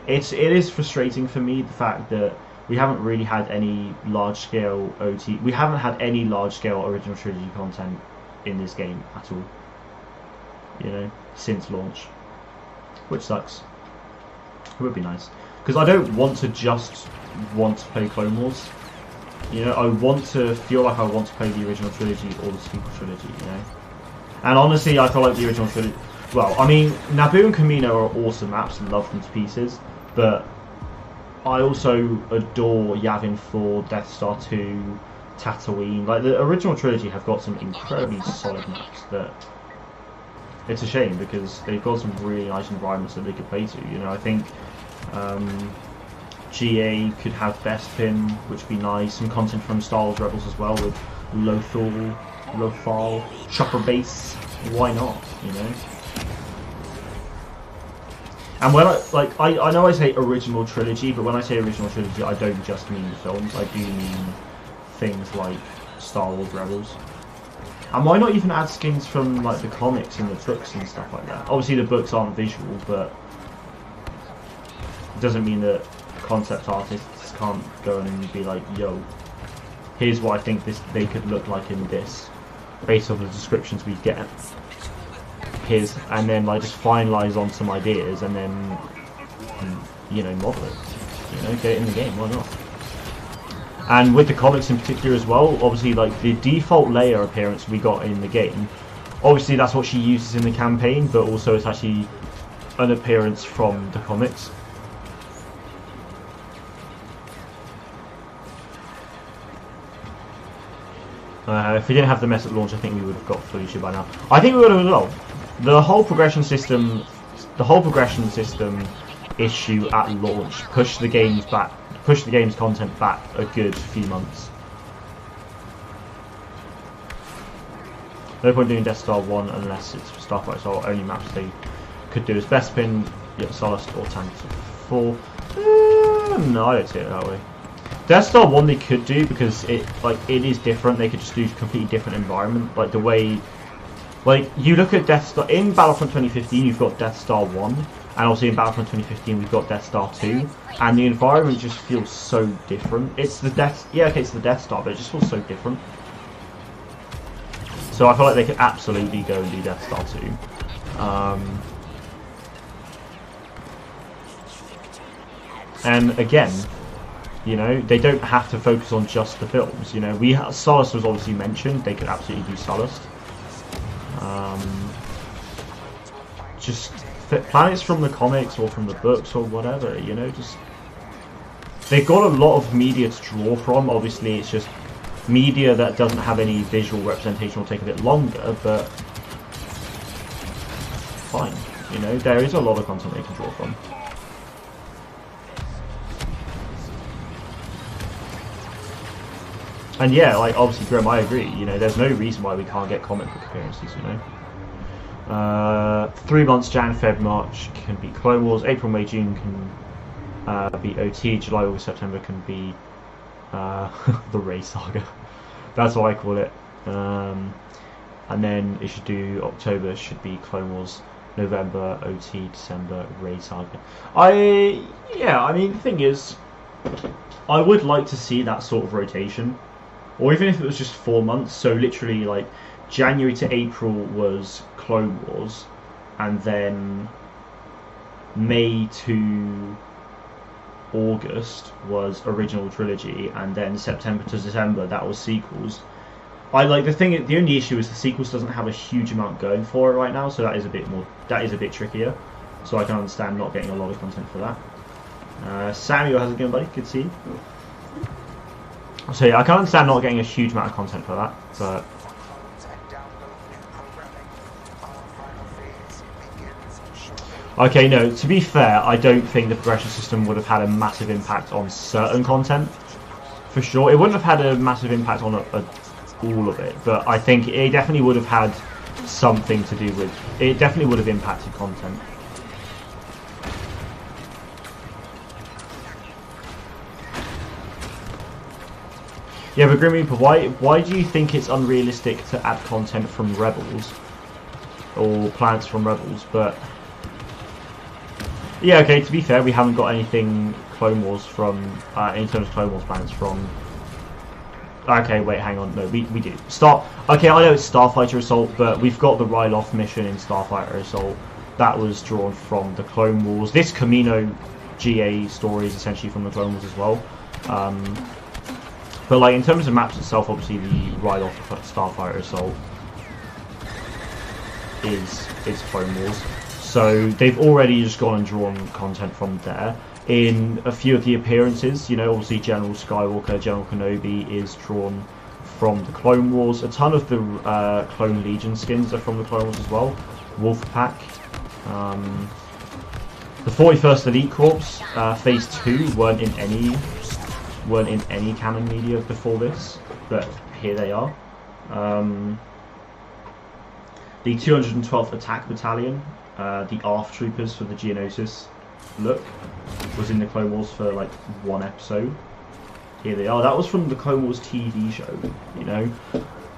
It is frustrating for me, the fact that we haven't really had any large-scale OT. We haven't had any large-scale original trilogy content in this game at all, you know, since launch, which sucks. It would be nice, because I don't want to play Clone Wars. You know, I want to feel like I want to play the original trilogy or the sequel trilogy, you know. And honestly, I feel like the original trilogy... Well, I mean, Naboo and Kamino are awesome maps and love them to pieces, but I also adore Yavin 4, Death Star 2, Tatooine. Like, the original trilogy have got some incredibly solid maps that... It's a shame, because they've got some really nice environments that they could play to, you know. I think GA could have Bespin, which would be nice. Some content from Star Wars Rebels as well, with Lothal, Chopper Base. Why not, you know? And when I know I say original trilogy, but when I say original trilogy, I don't just mean the films. I do mean things like Star Wars Rebels. And why not even add skins from, like, the comics and the books and stuff like that? Obviously the books aren't visual, but it doesn't mean that concept artists can't go in and be like, yo, here's what I think they could look like in this, based on the descriptions we get. And then, like, just finalise on some ideas, and then, you know, model it. You know, get it in the game, why not? And with the comics in particular as well, obviously, like, the default Leia appearance we got in the game, obviously that's what she uses in the campaign, but also it's actually an appearance from the comics. If we didn't have the mess at launch, I think we would have got Felicia by now. I think we would have as well. The whole progression system issue at launch pushed the game's content back a good few months. No point doing Death Star 1 unless it's Starfighter, so only maps they could do is Bespin, Solist, or Tank 4. No, I don't see it that way. Death Star 1 they could do, because it is different. They could just do a completely different environment. Like, the way, like, you look at Death Star in Battlefront 2015, you've got Death Star 1, and obviously in Battlefront 2015 we've got Death Star 2, and the environment just feels so different. It's the it's the Death Star, but it just feels so different. So I feel like they could absolutely go and do Death Star 2. And again, you know, they don't have to focus on just the films. You know, Sullust was obviously mentioned. They could absolutely do Sullust. Just planets from the comics or from the books or whatever. You know, just they've got a lot of media to draw from. Obviously, it's just media that doesn't have any visual representation will take a bit longer, but fine. You know, there is a lot of content they can draw from. And yeah, like obviously Grim, I agree, you know, there's no reason why we can't get comic book appearances, you know. 3 months, Jan, Feb, March can be Clone Wars, April, May, June can be OT, July, August, September can be the Rey Saga. That's what I call it. And then it should do, October should be Clone Wars, November, OT, December, Rey Saga. I mean, the thing is, I would like to see that sort of rotation. Or even if it was just 4 months, so literally like January to April was Clone Wars, and then May to August was original trilogy, and then September to December that was sequels. The only issue is the sequels doesn't have a huge amount going for it right now, so that is a bit trickier. So I can understand not getting a lot of content for that. Samuel, how's it going, buddy? Good to see you. So yeah, I can understand not getting a huge amount of content for that, but okay, no, to be fair, I don't think the progression system would have had a massive impact on certain content, for sure. It wouldn't have had a massive impact on all of it, but I think it definitely would have had something to do with, it definitely would have impacted content. Yeah, but Grim Reaper, why do you think it's unrealistic to add content from Rebels or planets from Rebels? But yeah, okay. To be fair, we haven't got anything Clone Wars from in terms of Clone Wars planets from. Okay, wait, hang on. No, we do. Okay, I know it's Starfighter Assault, but we've got the Ryloth mission in Starfighter Assault. That was drawn from the Clone Wars. This Camino GA story is essentially from the Clone Wars as well. But like in terms of maps itself, obviously the Ryloth Starfighter Assault is Clone Wars. So they've already just gone and drawn content from there. In a few of the appearances, you know, obviously General Skywalker, General Kenobi is drawn from the Clone Wars. A ton of the Clone Legion skins are from the Clone Wars as well. Wolfpack. The 41st Elite Corps, Phase 2 weren't in any canon media before this, but here they are. The 212th Attack Battalion, the ARF Troopers for the Geonosis look, was in the Clone Wars for like 1 episode. Here they are. That was from the Clone Wars TV show, you know.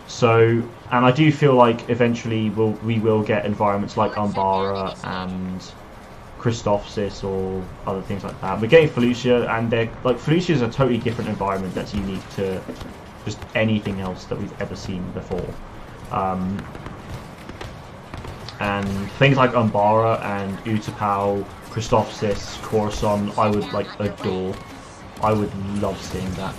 So, and I do feel like eventually we will get environments like Umbara and Christophsis or other things like that. We're getting Felucia, and Felucia is a totally different environment that's unique to just anything else that we've ever seen before. And things like Umbara and Utapau, Christophsis, Coruscant, I would adore. I would love seeing that.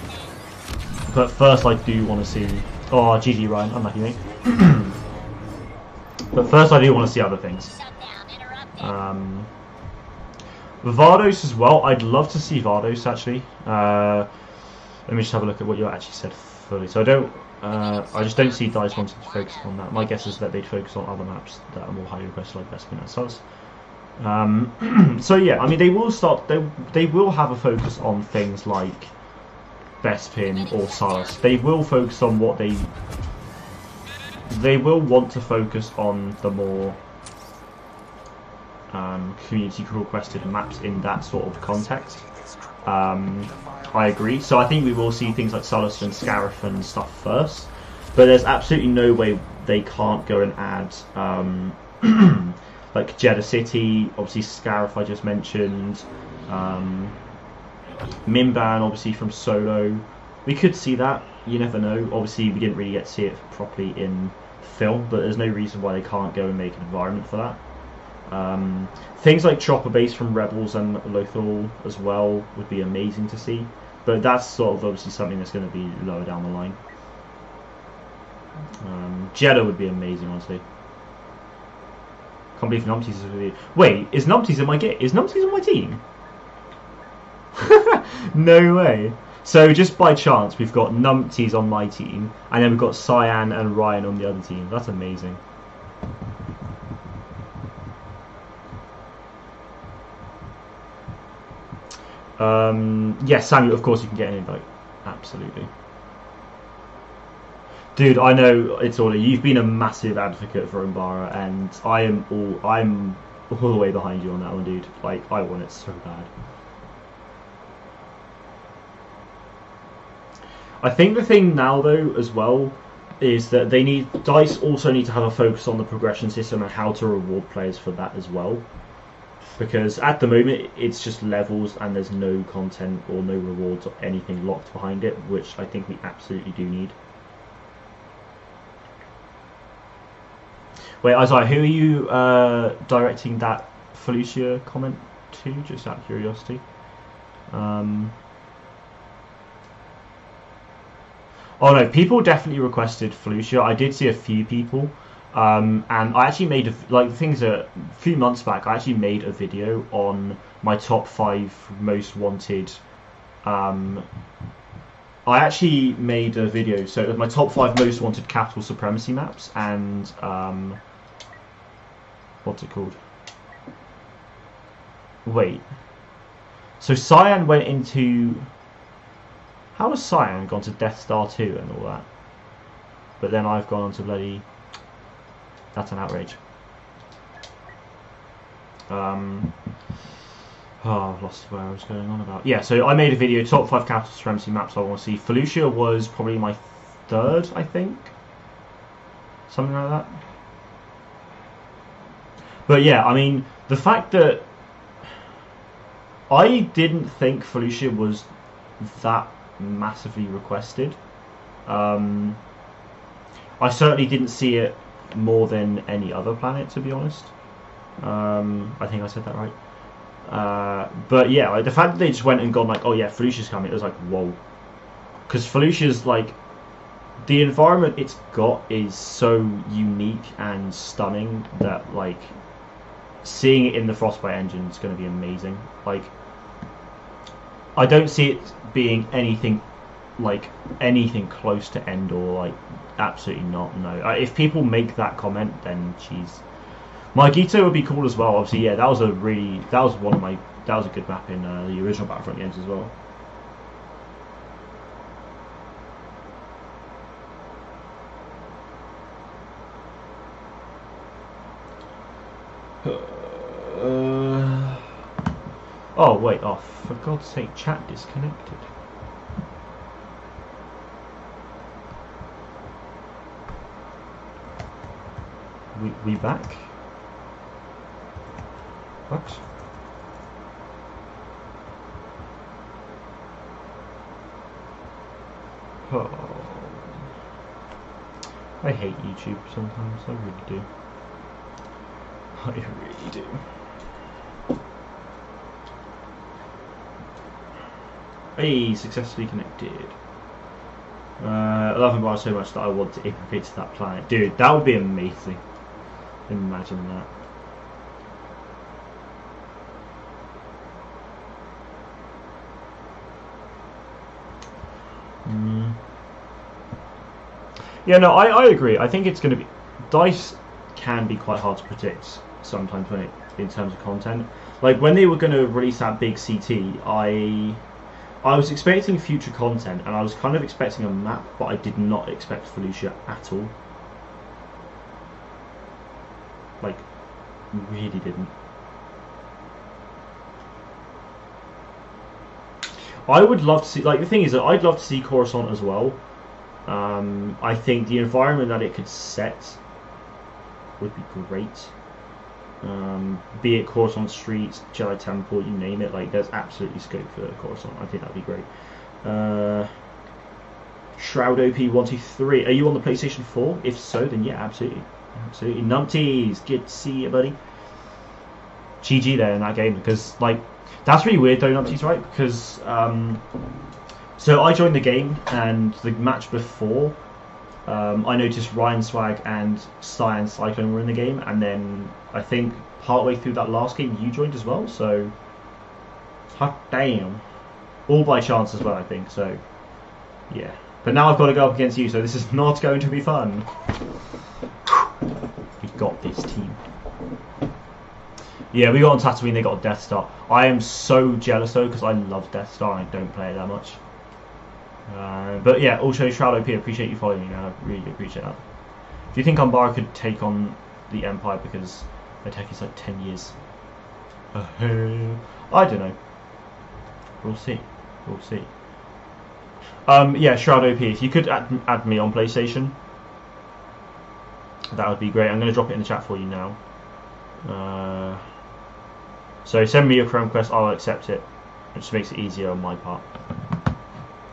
But first, I do want to see. Oh, GG Ryan, unlucky mate. But first, I do want to see other things. Vardos as well. I'd love to see Vardos actually. Let me just have a look at what you actually said fully. So I just don't see DICE wanting to focus on that. My guess is that they'd focus on other maps that are more highly requested, like Bespin and Suns. So yeah, I mean they will have a focus on things like Bespin or Sullust. They will focus on what they will want to focus on the more community requested maps in that sort of context. I agree. So I think we will see things like Sullust and Scarif and stuff first, but there's absolutely no way they can't go and add like Jeddah City, obviously Scarif I just mentioned, Mimban obviously from Solo. We could see that, you never know. Obviously we didn't really get to see it properly in film, but there's no reason why they can't go and make an environment for that. Things like Chopper Base from Rebels and Lothal as well would be amazing to see, but that's sort of obviously something that's going to be lower down the line. Jeddah would be amazing, honestly. Can't believe Numpties is really... Wait, is Numpties in my game? Is Numpties on my team? No way. So just by chance, we've got Numpties on my team, and then we've got Cyan and Ryan on the other team. That's amazing. Yes, Samuel, of course you can get an invite. Absolutely. Dude, I know it's all you've been a massive advocate for Umbara, and I'm all the way behind you on that one, dude. Like, I want it so bad. I think the thing now though as well is that DICE also need to have a focus on the progression system and how to reward players for that as well. Because at the moment it's just levels and there's no content or no rewards or anything locked behind it, which I think we absolutely do need. Wait, Isaiah, who are you directing that Felicia comment to, just out of curiosity? Oh no, people definitely requested Felicia. I did see a few people. And I actually made a few months back. I actually made a video on my top 5 most wanted. I actually made a video, so it was my top 5 most wanted capital supremacy maps, and what's it called? Wait. So Cyan went into. How has Cyan gone to Death Star 2 and all that? But then I've gone on to bloody. That's an outrage. Oh, I've lost where I was going on about. Yeah, so I made a video, top 5 capital supremacy maps I want to see. Felucia was probably my 3rd, I think. Something like that. But yeah, I mean, the fact that I didn't think Felucia was that massively requested. I certainly didn't see it more than any other planet, to be honest. I think I said that right. But yeah, like, the fact that they just went and gone like, oh yeah, Felicia's coming, it was like, whoa. Because Felicia's like, the environment it's got is so unique and stunning that like, seeing it in the Frostbite engine is going to be amazing. Like, I don't see it being anything close to Endor, like, absolutely not, no. If people make that comment, then jeez. Margito would be cool as well, obviously. Yeah, that was a good map in the original Battlefront games as well. Oh wait, oh for God's sake, chat disconnected. We back? What? Oh. I hate YouTube sometimes, I really do. I really do. Hey, successfully connected. I love Umbara so much that I want to immigrate to that planet. Dude, that would be amazing. Imagine that. Yeah, no, I agree. I think it's going to be... DICE can be quite hard to predict sometimes in terms of content. Like, when they were going to release that big CT, I was expecting future content, and I was kind of expecting a map, but I did not expect Felicia at all. Like, really didn't. I would love to see, like, the thing is that I'd love to see Coruscant as well. I think the environment that it could set would be great. Be it Coruscant Streets, Jedi Temple, you name it. Like, there's absolutely scope for Coruscant. I think that'd be great. Shroud OP 123. Are you on the PlayStation 4? If so, then yeah, absolutely, absolutely. Numpties, good to see you, buddy. GG there in that game, because like that's really weird though, Numpties, right? Because so I joined the game, and the match before, I noticed Ryan Swag and Cyan Cyclone were in the game, and then I think partway through that last game you joined as well. So hot damn, all by chance as well, I think. So yeah. But now I've got to go up against you, so this is not going to be fun. We got this team. Yeah, we got on Tatooine, they got a Death Star. I am so jealous though, because I love Death Star and I don't play it that much. But yeah, also Shroud OP, I appreciate you following me, man. I really do appreciate that. Do you think Umbara could take on the Empire, because their tech is like 10 years? I don't know. We'll see. We'll see. Yeah, Shroud OP, if you could add me on PlayStation, that would be great. I'm going to drop it in the chat for you now. So send me your Chrome quest, I'll accept it. It just makes it easier on my part.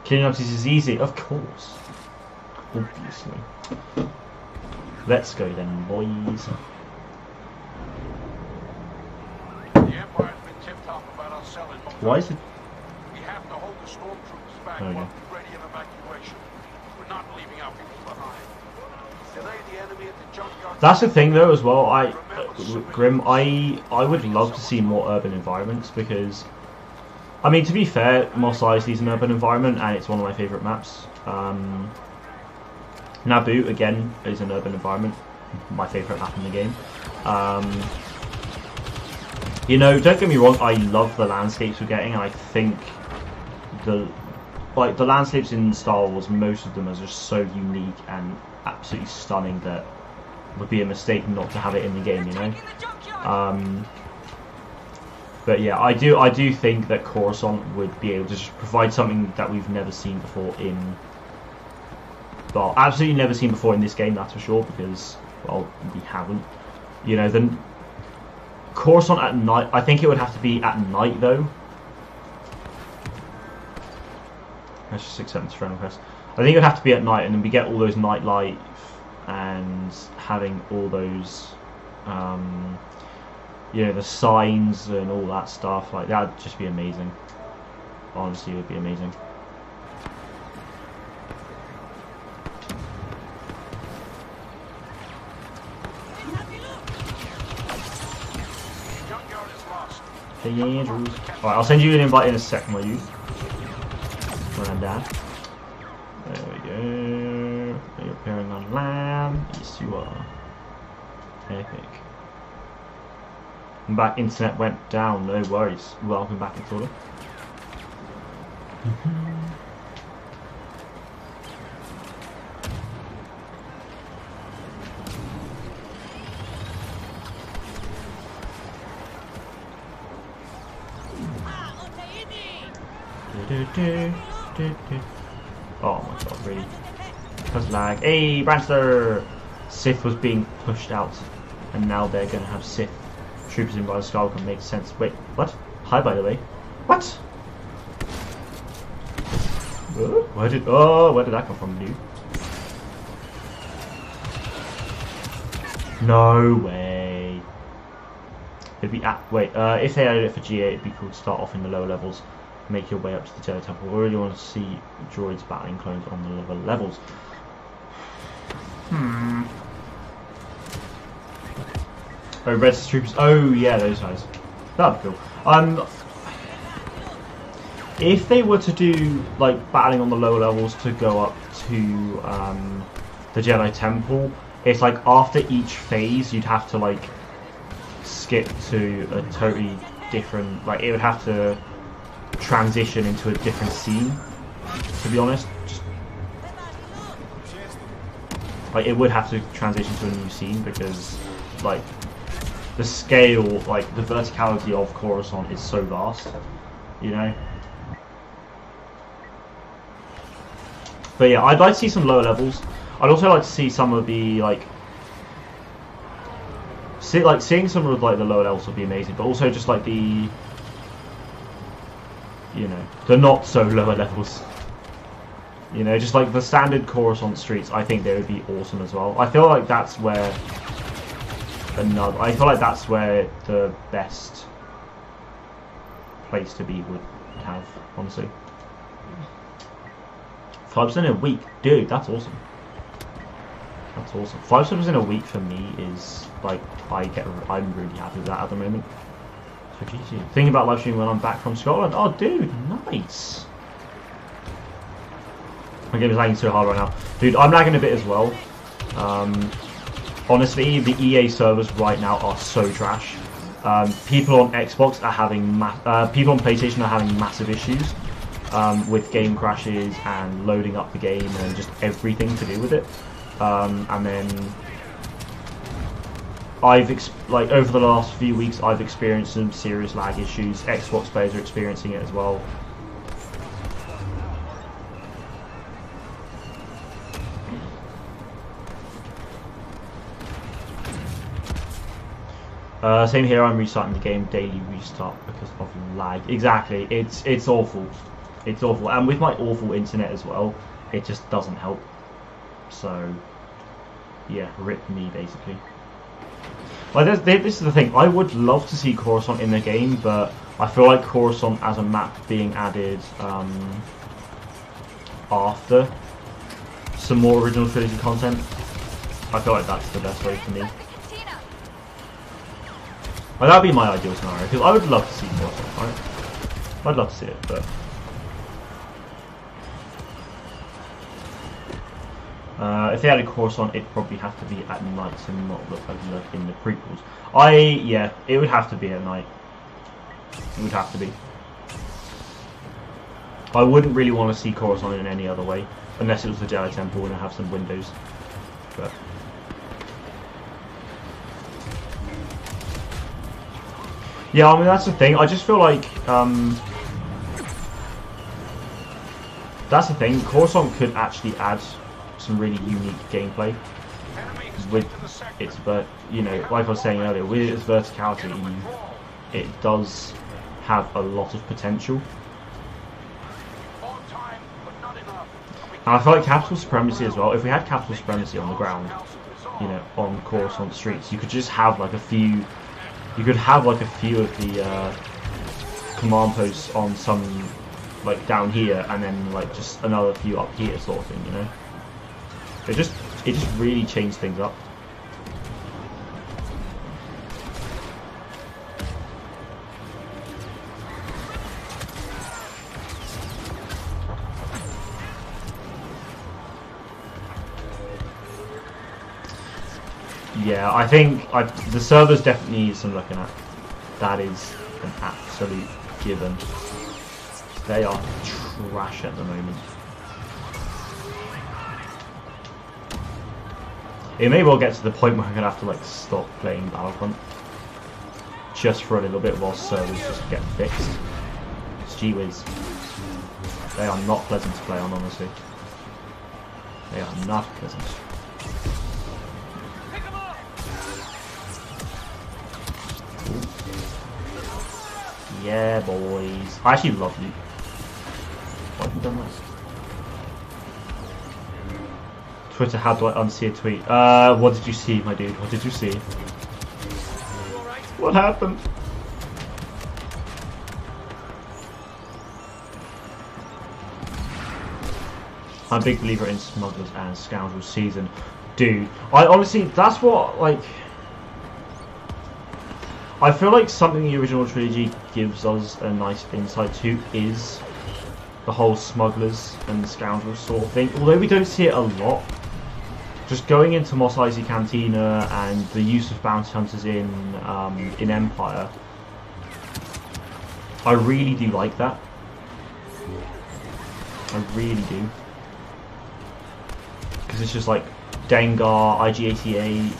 Killing Nazis is easy, of course. Obviously. Let's go then, boys. The Empire's been tipped off about us selling. Why is it? We have to hold the stormtroopers back Oh, yeah. while we ready an evacuation. We're not leaving our people behind. Delay the enemy at the junkyard. That's the thing though as well, Grim, I would love to see more urban environments, because I mean, to be fair, Mos Eisley is an urban environment and it's one of my favourite maps. Naboo again is an urban environment, my favourite map in the game. You know, don't get me wrong, I love the landscapes we're getting, and I think the landscapes in Star Wars, most of them are just so unique and absolutely stunning that it would be a mistake not to have it in the game, you know. But yeah, I do think that Coruscant would be able to just provide something that we've never seen before in, well, absolutely never seen before in this game, that's for sure, because, well, we haven't. You know, the Coruscant at night, I think it would have to be at night though. Let's just accept this friend request. I think it would have to be at night, and then we get all those nightlife and having all those, you know, the signs and all that stuff. Like, that would just be amazing. Honestly, it would be amazing. Hey, Andrews. Alright, I'll send you an invite in a second, will you? Granddad. There we go. You're appearing on land. Yes, you are. Epic. I'm back. Internet went down. No worries. Welcome back, it's all. Oh my god, really? Because lag. Hey, Branster! Sith was being pushed out, and now they're going to have Sith troopers in by the Skywalker. Makes sense. Wait, what? Hi, by the way. What? Where did that come from, dude? No way. It'd be if they added it for GA, it'd be cool to start off in the lower levels. Make your way up to the Jedi Temple. I really want to see droids battling clones on the lower levels. Oh, Red Troopers. Oh, yeah, those guys. That'd be cool. If they were to do like battling on the lower levels to go up to the Jedi Temple, it's like after each phase you'd have to like skip to a totally different. Like, it would have to transition into a different scene, to be honest. Like, it would have to transition to a new scene, because like the scale, like the verticality of Coruscant is so vast, you know. But yeah, I'd like to see some lower levels. I'd also like to see some of the like seeing some of like the lower levels would be amazing, but also just like the, you know, the not so lower levels. You know, just like the standard Coruscant streets, I think they would be awesome as well. I feel like that's where the best place to be would have, honestly. 5% in a week, dude, that's awesome. That's awesome. 5% in a week for me is like I'm really happy with that at the moment. So GG. Thinking about live streaming when I'm back from Scotland. Oh, dude, nice. My game is lagging so hard right now, dude. I'm lagging a bit as well. Honestly, the EA servers right now are so trash. People on Xbox are having people on PlayStation are having massive issues with game crashes and loading up the game and just everything to do with it. And then over the last few weeks, I've experienced some serious lag issues. Xbox players are experiencing it as well. Same here. I'm restarting the game daily restart because of lag. Exactly. It's awful. It's awful, and with my awful internet as well, it just doesn't help. So, yeah, rip me basically. Like this is the thing. I would love to see Coruscant in the game, but I feel like Coruscant as a map being added after some more original trilogy content. I feel like that's the best way for me. Like, that'd be my ideal scenario, because I would love to see Coruscant, right? I'd love to see it, but if they added Coruscant, it'd probably have to be at night and not look like in the prequels. Yeah, it would have to be at night. It would have to be. I wouldn't really want to see Coruscant in any other way, unless it was the Jedi Temple and it have some windows. But yeah, I mean that's the thing. I just feel like that's the thing. Coruscant could actually add some really unique gameplay with its like I was saying earlier, with its verticality. It does have a lot of potential. And I feel like capital supremacy as well. If we had capital supremacy on the ground, you know, on Coruscant streets, you could just have like a few. You could have like a few of the command posts on some, like down here, and then like just another few up here, sort of thing. You know, it just really changed things up. Yeah, I think the servers definitely need some looking at. That is an absolute given. They are trash at the moment. It may well get to the point where I'm going to have to like stop playing Battlefront just for a little bit while servers just get fixed. Gee whiz. They are not pleasant to play on, honestly. They are not pleasant. Yeah, boys. I actually love you. Why have you done this? Twitter, how do I unsee a tweet? What did you see, my dude? What did you see? What happened? I'm a big believer in Smugglers and Scoundrels season. Dude, I honestly, that's what, like, I feel like something the original trilogy gives us a nice insight to is the whole Smugglers and Scoundrels sort of thing. Although we don't see it a lot, just going into Mos Eisley Cantina and the use of bounty hunters in Empire, I really do like that. I really do. Because it's just like Dengar, IG-88,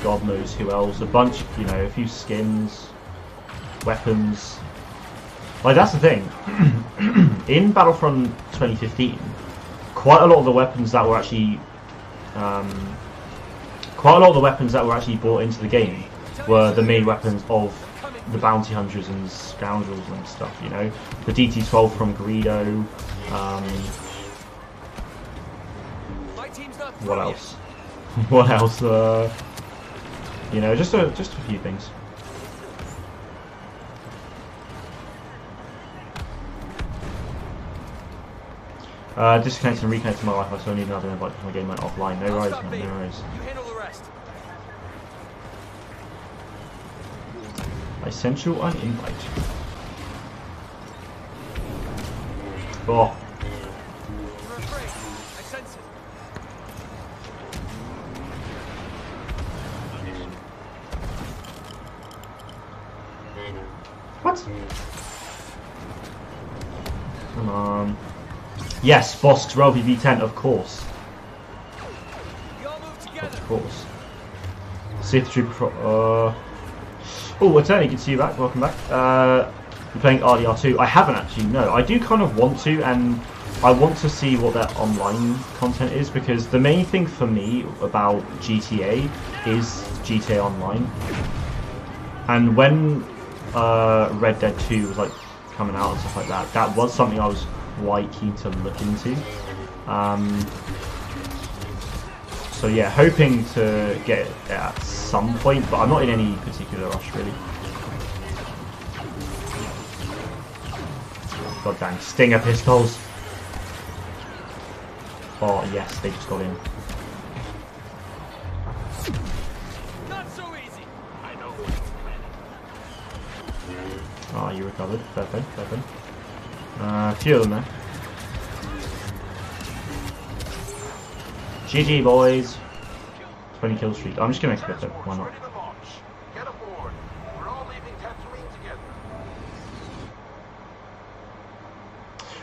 God knows who else, a bunch, you know, a few skins, weapons. Like, that's the thing. In Battlefront 2015, quite a lot of the weapons that were actually quite a lot of the weapons that were actually brought into the game were the main weapons of the bounty hunters and scoundrels and stuff, you know. The DT-12 from Greedo, what else? What else? You know, just a few things. Disconnected and reconnected my Wi-Fi, so I need another invite because my game went offline. No worries, man, no worries. I sent you an invite. Oh. What? Come on. Yes, Bosk's Roby V10, of course. Of course. Sith Trooper. Oh, Attorney, good to see you back. Welcome back. You're playing RDR2. I haven't actually, no. I do kind of want to, and I want to see what their online content is, because the main thing for me about GTA is GTA Online. And when Red Dead 2 was like coming out and stuff like that, that was something I was quite keen to look into. So yeah, hoping to get it at some point, but I'm not in any particular rush really. God dang, Stinger pistols! Oh yes, they just got in. Not so easy. I know. Oh, you recovered. Fair play, fair play. A few of them there. GG boys! 20 kill streak. I'm just gonna expect it, why not?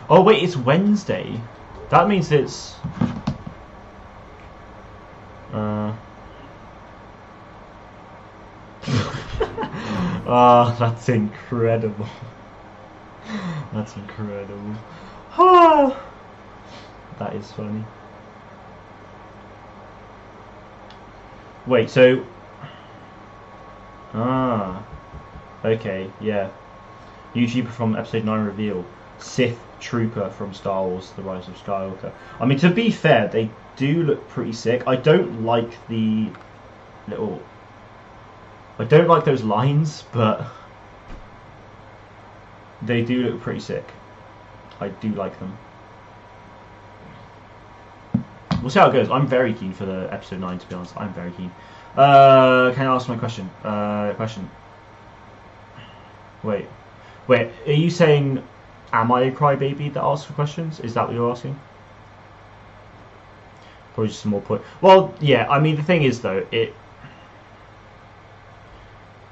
Oh wait, it's Wednesday. That means it's oh, that's incredible. That's incredible. Ah, that is funny. Wait, so okay, yeah. YouTuber from episode 9 reveal. Sith Trooper from Star Wars: The Rise of Skywalker. I mean, to be fair, they do look pretty sick. I don't like the little... I don't like those lines, but they do look pretty sick. I do like them. We'll see how it goes. I'm very keen for the episode 9, to be honest. I'm very keen. Can I ask my question? Wait, are you saying, am I a crybaby that asks for questions? Is that what you're asking? Probably just some more point. Well, yeah, I mean, the thing is, though,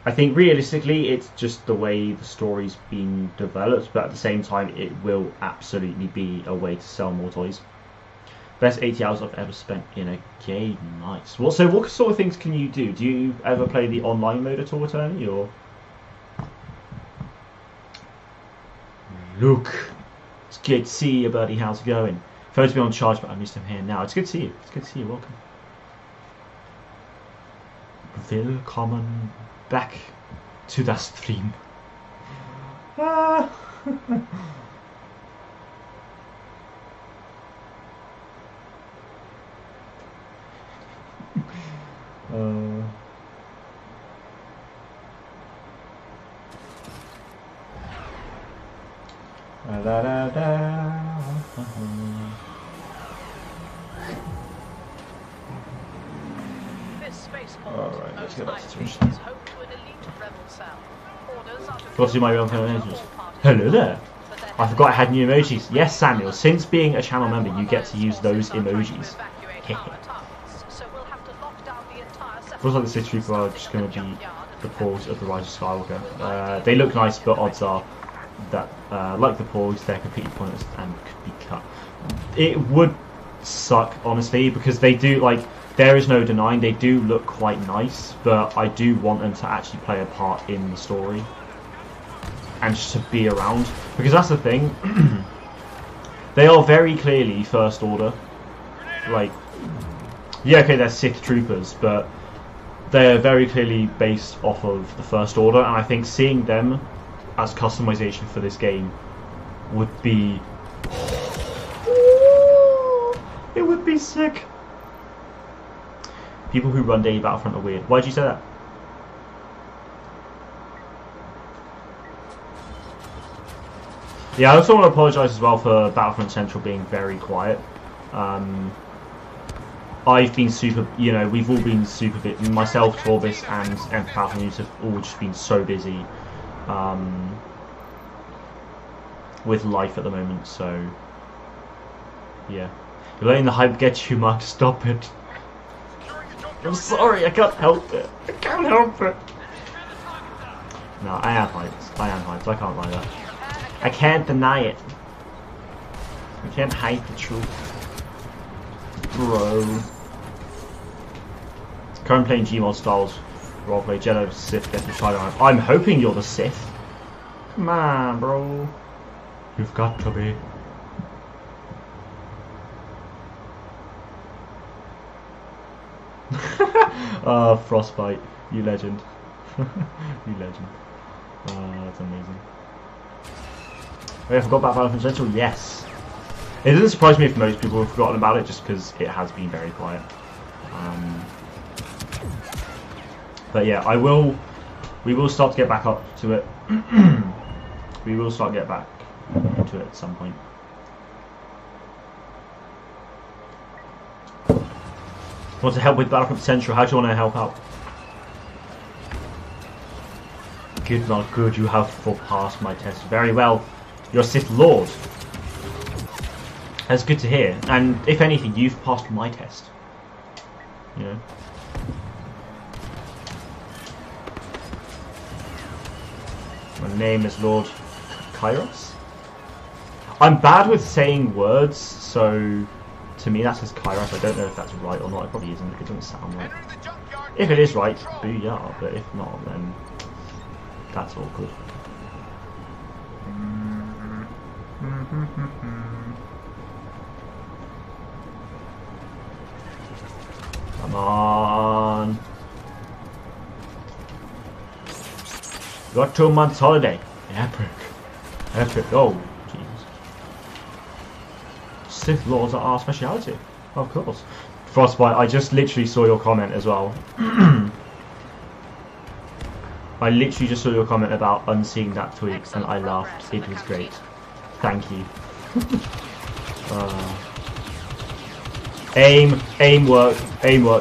I think realistically, it's just the way the story's been developed, but at the same time, it will absolutely be a way to sell more toys. Best 80 hours I've ever spent in a game. Nice. Well, so what sort of things can you do? Do you ever play the online mode at all, Attorney, or? Luke, it's good to see you, buddy. How's it going? Phone to be on charge, but I missed him here now. It's good to see you. It's good to see you. Welcome. Willkommen back to the stream. Ah. Alright, let's get back to mission. Got to do my own emojis. Hello there. I forgot I had new emojis. Yes, Samuel, since being a channel member, you get to use those emojis. Feels like the Sith Trooper are just going to be the paws of the Rise of Skywalker. They look nice, but odds are that, like the paws, they're completely pointless and could be cut. It would suck, honestly, because they do, like, there is no denying, they do look quite nice, but I do want them to actually play a part in the story. And just to be around. Because that's the thing. They are very clearly First Order. Like, yeah, okay, they're Sith Troopers, but they're very clearly based off of the First Order, and I think seeing them as customization for this game would be... it would be sick. People who run daily Battlefront are weird. Why'd you say that? Yeah, I also want to apologise as well for Battlefront Central being very quiet. I've been super, you know, we've all been super busy. Myself, Torbis, and Battlefront News have all just been so busy with life at the moment, so yeah. You're letting the hype get you, Mark. Stop it. I'm sorry, I can't help it. I can't help it. No, I am hyped. I am hyped. I can't lie that. I can't deny it. I can't hide the truth. Bro. Currently playing Gmod styles. Roleplay, Jedi, Sith, get the Shadow. I'm hoping you're the Sith. Come on, bro. You've got to be. Frostbite, you legend. You legend. That's amazing. Oh, yeah, I forgot about Battlefront Central. Yes. It doesn't surprise me if most people have forgotten about it, just because it has been very quiet. But yeah, we will start to get back up to it. We will start to get back into it at some point. Want to help with Battlefront Central? How do you want to help out? Good, not good. You have passed my test very well. You're Sith Lord. That's good to hear. And if anything, you've passed my test. You know. My name is Lord Kairos. I'm bad with saying words, so to me that says Kairos. I don't know if that's right or not. It probably isn't. It doesn't sound right. If it is right, booyah. But if not, then that's all good. Come on. Got 2 months holiday. Epic. Epic. Oh, Jesus. Sith Lords are our speciality. Of course. Frostbite, I just literally saw your comment as well. I literally just saw your comment about unseeing that tweet and I laughed. It was great. Thank you. Aim work,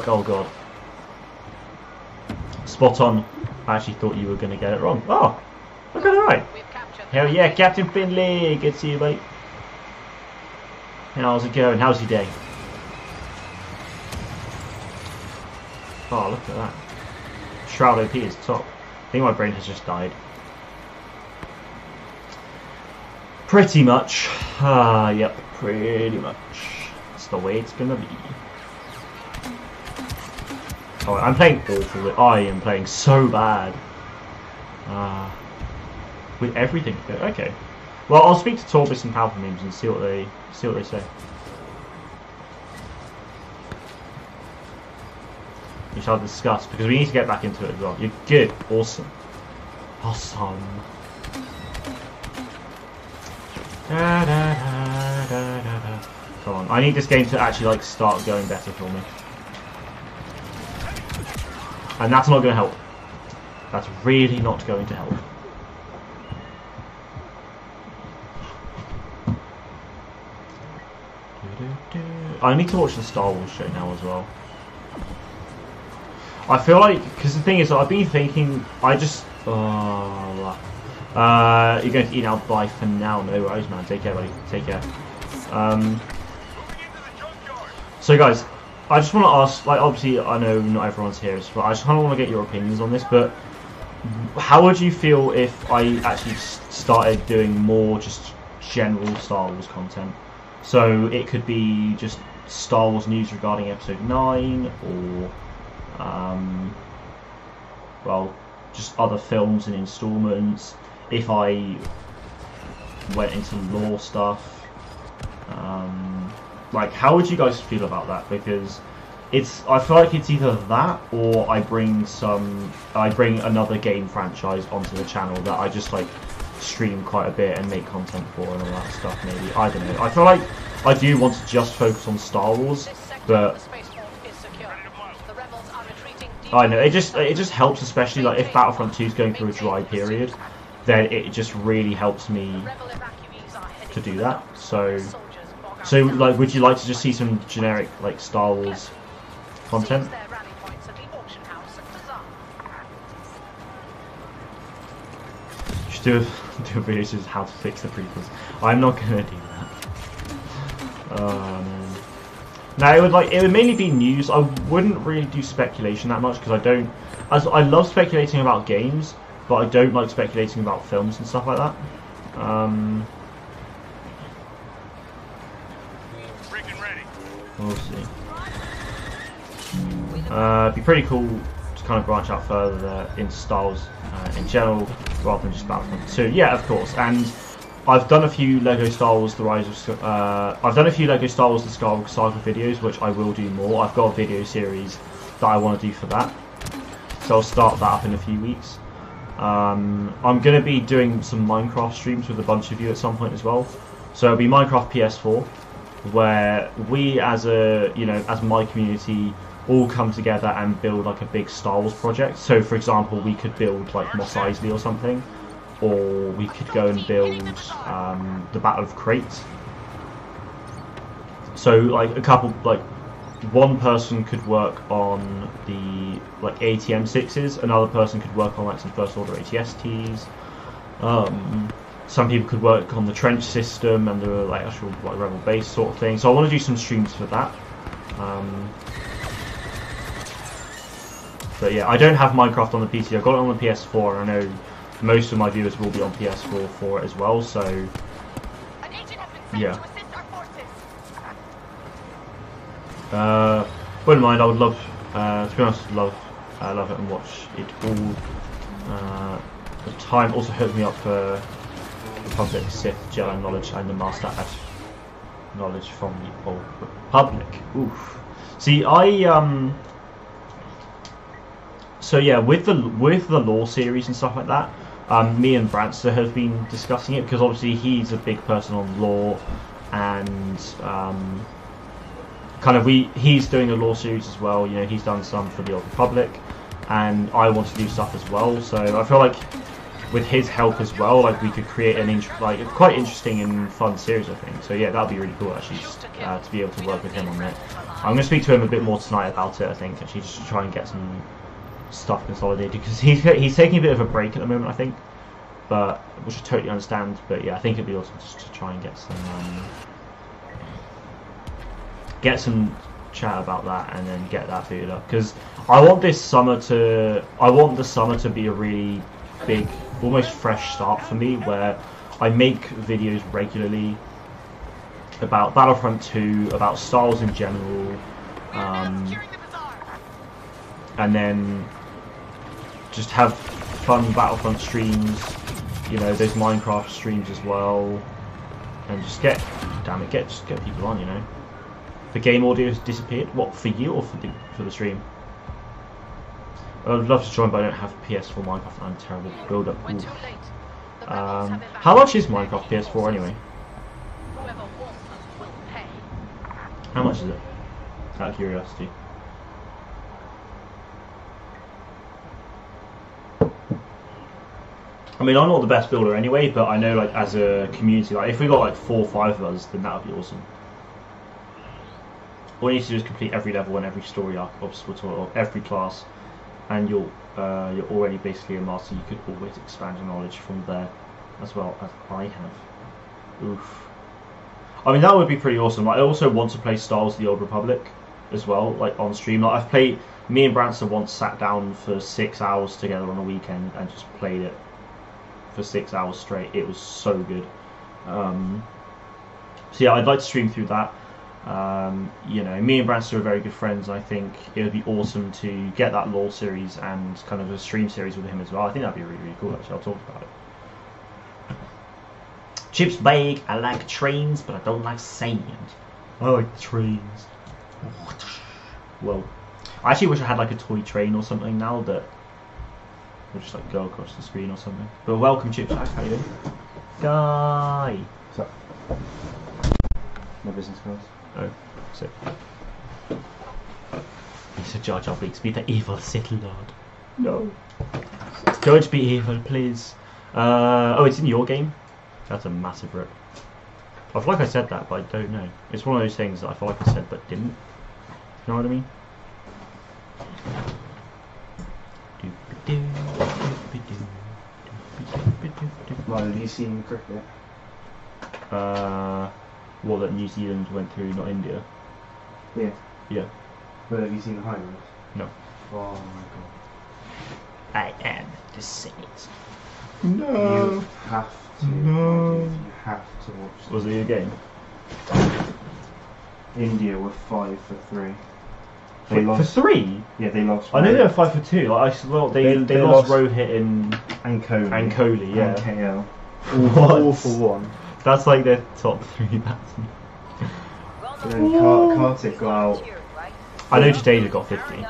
oh god. Spot on. I actually thought you were going to get it wrong. Oh, I got it right. Hell yeah, Captain Finley. Good to see you, mate. How's it going? How's your day? Oh, look at that. Shroud OP is top. I think my brain has just died. Pretty much. Yep, pretty much. That's the way it's gonna be. Oh, I'm playing awful. I am playing so bad. With everything. Okay. Well, I'll speak to Torbis and Powerful Memes and see what they say. We shall discuss because we need to get back into it as well. You're good. Awesome. Awesome. Da, da, da, da, da, da. Come on. I need this game to actually like start going better for me. And that's not going to help. That's really not going to help. I need to watch the Star Wars show now as well. I feel like, because the thing is, I've been thinking, I just... you're going to eat out. Bye for now. No worries, man. Take care, buddy. Take care. So, guys, I just want to ask, like, obviously, I know not everyone's here, but I just kind of want to get your opinions on this, but how would you feel if I actually started doing more just general Star Wars content? So, it could be just Star Wars news regarding Episode 9, or... well, just other films and installments. If I went into lore stuff, like, how would you guys feel about that? Because I feel like it's either that or I bring another game franchise onto the channel that I just like stream quite a bit and make content for and all that stuff. Maybe, I don't know. I feel like I do want to just focus on Star Wars, but I know it just helps, especially like if Battlefront 2 is going through a dry period, then it just really helps me to do that. So like, would you like to just see some generic like Star Wars content? Just do a video just how to fix the prequels. I'm not gonna do that. No, it would mainly be news. I wouldn't really do speculation that much because I love speculating about games, but I don't like speculating about films and stuff like that. We'll see. It'd be pretty cool to kind of branch out further into Star Wars in general, rather than just Battlefront. So yeah, of course. And I've done a few Lego Star Wars: The Rise of. I've done a few Lego Star Wars: The Skywalker Saga videos, which I will do more. I've got a video series that I want to do for that, so I'll start that up in a few weeks. I'm going to be doing some Minecraft streams with a bunch of you at some point as well. So it'll be Minecraft PS4, where we as my community all come together and build like a big Star Wars project. So for example, we could build like Mos Eisley or something, or we could go and build the Battle of Crate. So like one person could work on the like ATM-6s, another person could work on like some First Order ATSTs. Some people could work on the trench system and the like actual like rebel base sort of thing. So I want to do some streams for that. But yeah, I don't have Minecraft on the PC. I've got it on the PS4, and I know most of my viewers will be on PS4 for it as well. So yeah. Wouldn't mind. I would love, to be honest, love it and watch it all the time. Also hook me up for Republic, Sith, Jedi knowledge, and the Master knowledge from the Old Republic. Oof. See, so yeah, with the lore series and stuff like that, me and Branster have been discussing it because obviously he's a big person on lore, and he's doing a lore series as well. You know, he's done some for the Old Republic, and I want to do stuff as well. So I feel like with his help as well, like we could create a quite interesting and fun series, I think. So yeah, that'd be really cool actually, to be able to work with him on it. I'm going to speak to him a bit more tonight about it, I think, actually, just to try and get some stuff consolidated, because he's taking a bit of a break at the moment, I think, but which I totally understand. But yeah, I think it'd be awesome just to try and get some chat about that and then get that figured up, because I want the summer to be a really big, almost fresh start for me, where I make videos regularly about Battlefront 2, about Star Wars in general, and then just have fun Battlefront streams, you know, those Minecraft streams as well, and just get people on, you know. The game audio has disappeared. What, for you or for the stream? I'd love to join, but I don't have PS4 Minecraft and I'm terrible build up. How much is Minecraft PS4 anyway? How much is it? Out of curiosity. I mean, I'm not the best builder anyway, but I know, like, as a community, like, if we got like 4 or 5 of us, then that would be awesome. All you need to do is complete every level and every story arc, obstacle tutorial, every class, and you're already basically a master. You could always expand your knowledge from there, as well as I have. Oof. I mean, that would be pretty awesome. I also want to play Star Wars: The Old Republic as well, like on stream. Like me and Branson once sat down for 6 hours together on a weekend and just played it for 6 hours straight. It was so good. So yeah, I'd like to stream through that. You know, me and Branson are very good friends. I think it would be awesome to get that lore series and kind of a stream series with him as well. I think that'd be really, really cool. Actually, I'll talk about it. Chips bag. I like trains, but I don't like sand. I like trains. Well, I actually wish I had like a toy train or something now that would just like go across the screen or something. But welcome, Chips. How you doing? Guy. What's up? My business cards. Oh, sick. He's a Jar Jar Binks. Be the evil Sith Lord. No. Don't be evil, please. Oh, it's in your game? That's a massive rip. I feel like I said that, but I don't know. It's one of those things that I feel like I said but didn't. You know what I mean? Well, have you seen cricket? What, that New Zealand went through, not India? Yeah. Yeah. But have you seen the highlights? No. Oh my I am the Senate. god. No. You have to. No. You have to watch. Was it your game? India were 5 for 3. They Wait, lost. for 3? Yeah, they lost. I know they were 5 for 2. Like, they lost Rohit and Kohli. and Kohli, yeah. And KL. What? All for 1. That's like their top 3 batsmen. But then Kartik got out. I know Jadeja got 50.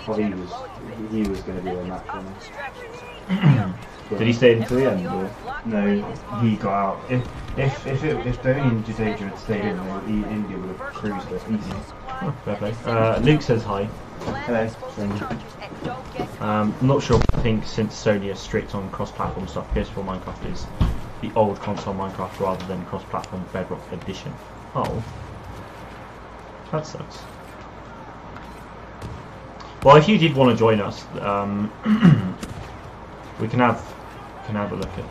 Well, he was going to be on that corner. Did he stay into the end? Or? No, he got out. If Dhoni and Jadeja had stayed in, India would have cruised it easy. Oh, fair play. Luke says hi. Hello. Not sure. I think since Sony is strict on cross-platform stuff, PS4 Minecraft is the old console Minecraft rather than cross-platform Bedrock Edition. Oh, that sucks. Well, if you did want to join us, we can have a look at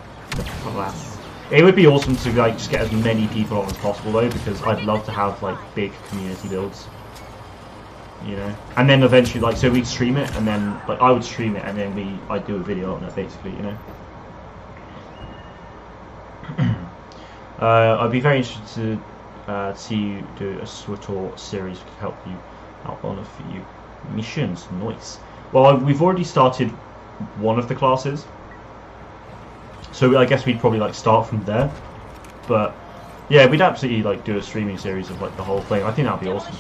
that. It would be awesome to like just get as many people on as possible though, because I'd love to have like big community builds. You know, and then eventually, like, so we'd stream it, and then like I would stream it, and then I'd do a video on it, basically, you know. I'd be very interested to see you do a SWTOR series to help you out on a few missions. Nice. Well, we've already started one of the classes, so I guess we'd probably like start from there. But yeah, we'd absolutely like do a streaming series of like the whole thing. I think that'd be awesome.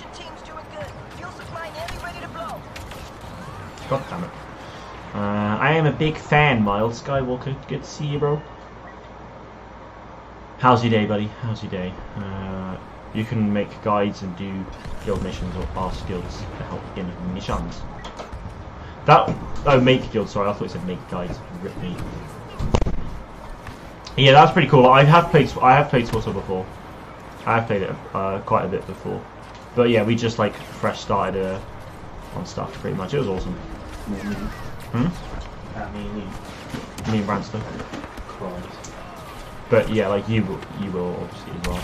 God damn it. I am a big fan, Miles Skywalker. Good to see you, bro. How's your day, buddy? How's your day? You can make guides and do guild missions or ask guilds to help in missions. Make guilds, sorry, I thought it said make guides. Rip me. Yeah, that's pretty cool. I have played SWTOR before. I have played it quite a bit before. But yeah, we just like fresh started on stuff pretty much. It was awesome. Me and Branster. But yeah, like you will obviously as well.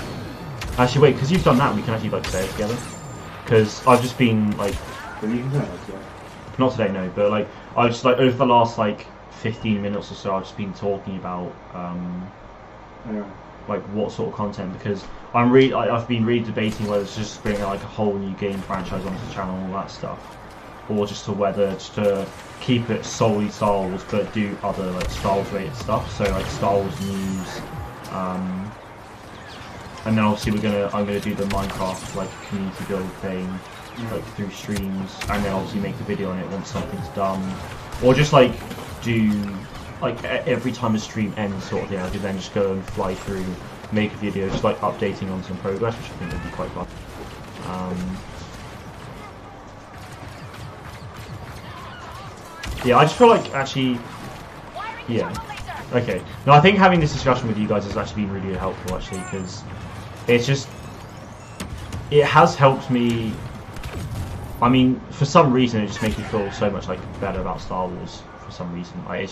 Actually, wait, because you've done that, we can actually like play it together. Because I've just been like, not today, no, but like I've just like over the last like 15 minutes or so, I've just been talking about like what sort of content, because I've been really debating whether it's just bring like a whole new game franchise onto the channel and all that stuff, or just to keep it solely Star Wars but do other like Star Wars related stuff, so like Star Wars news, and then obviously I'm gonna do the Minecraft like community build thing, like through streams, and then obviously make a video on it once something's done, or just like do like every time a stream ends sort of thing. I could then just go and fly through, make a video just like updating on some progress, which I think would be quite fun. Yeah, I just feel like actually, yeah, okay. No, I think having this discussion with you guys has actually been really helpful actually, because it has helped me. I mean, for some reason, it just makes me feel so much like better about Star Wars. For some reason, like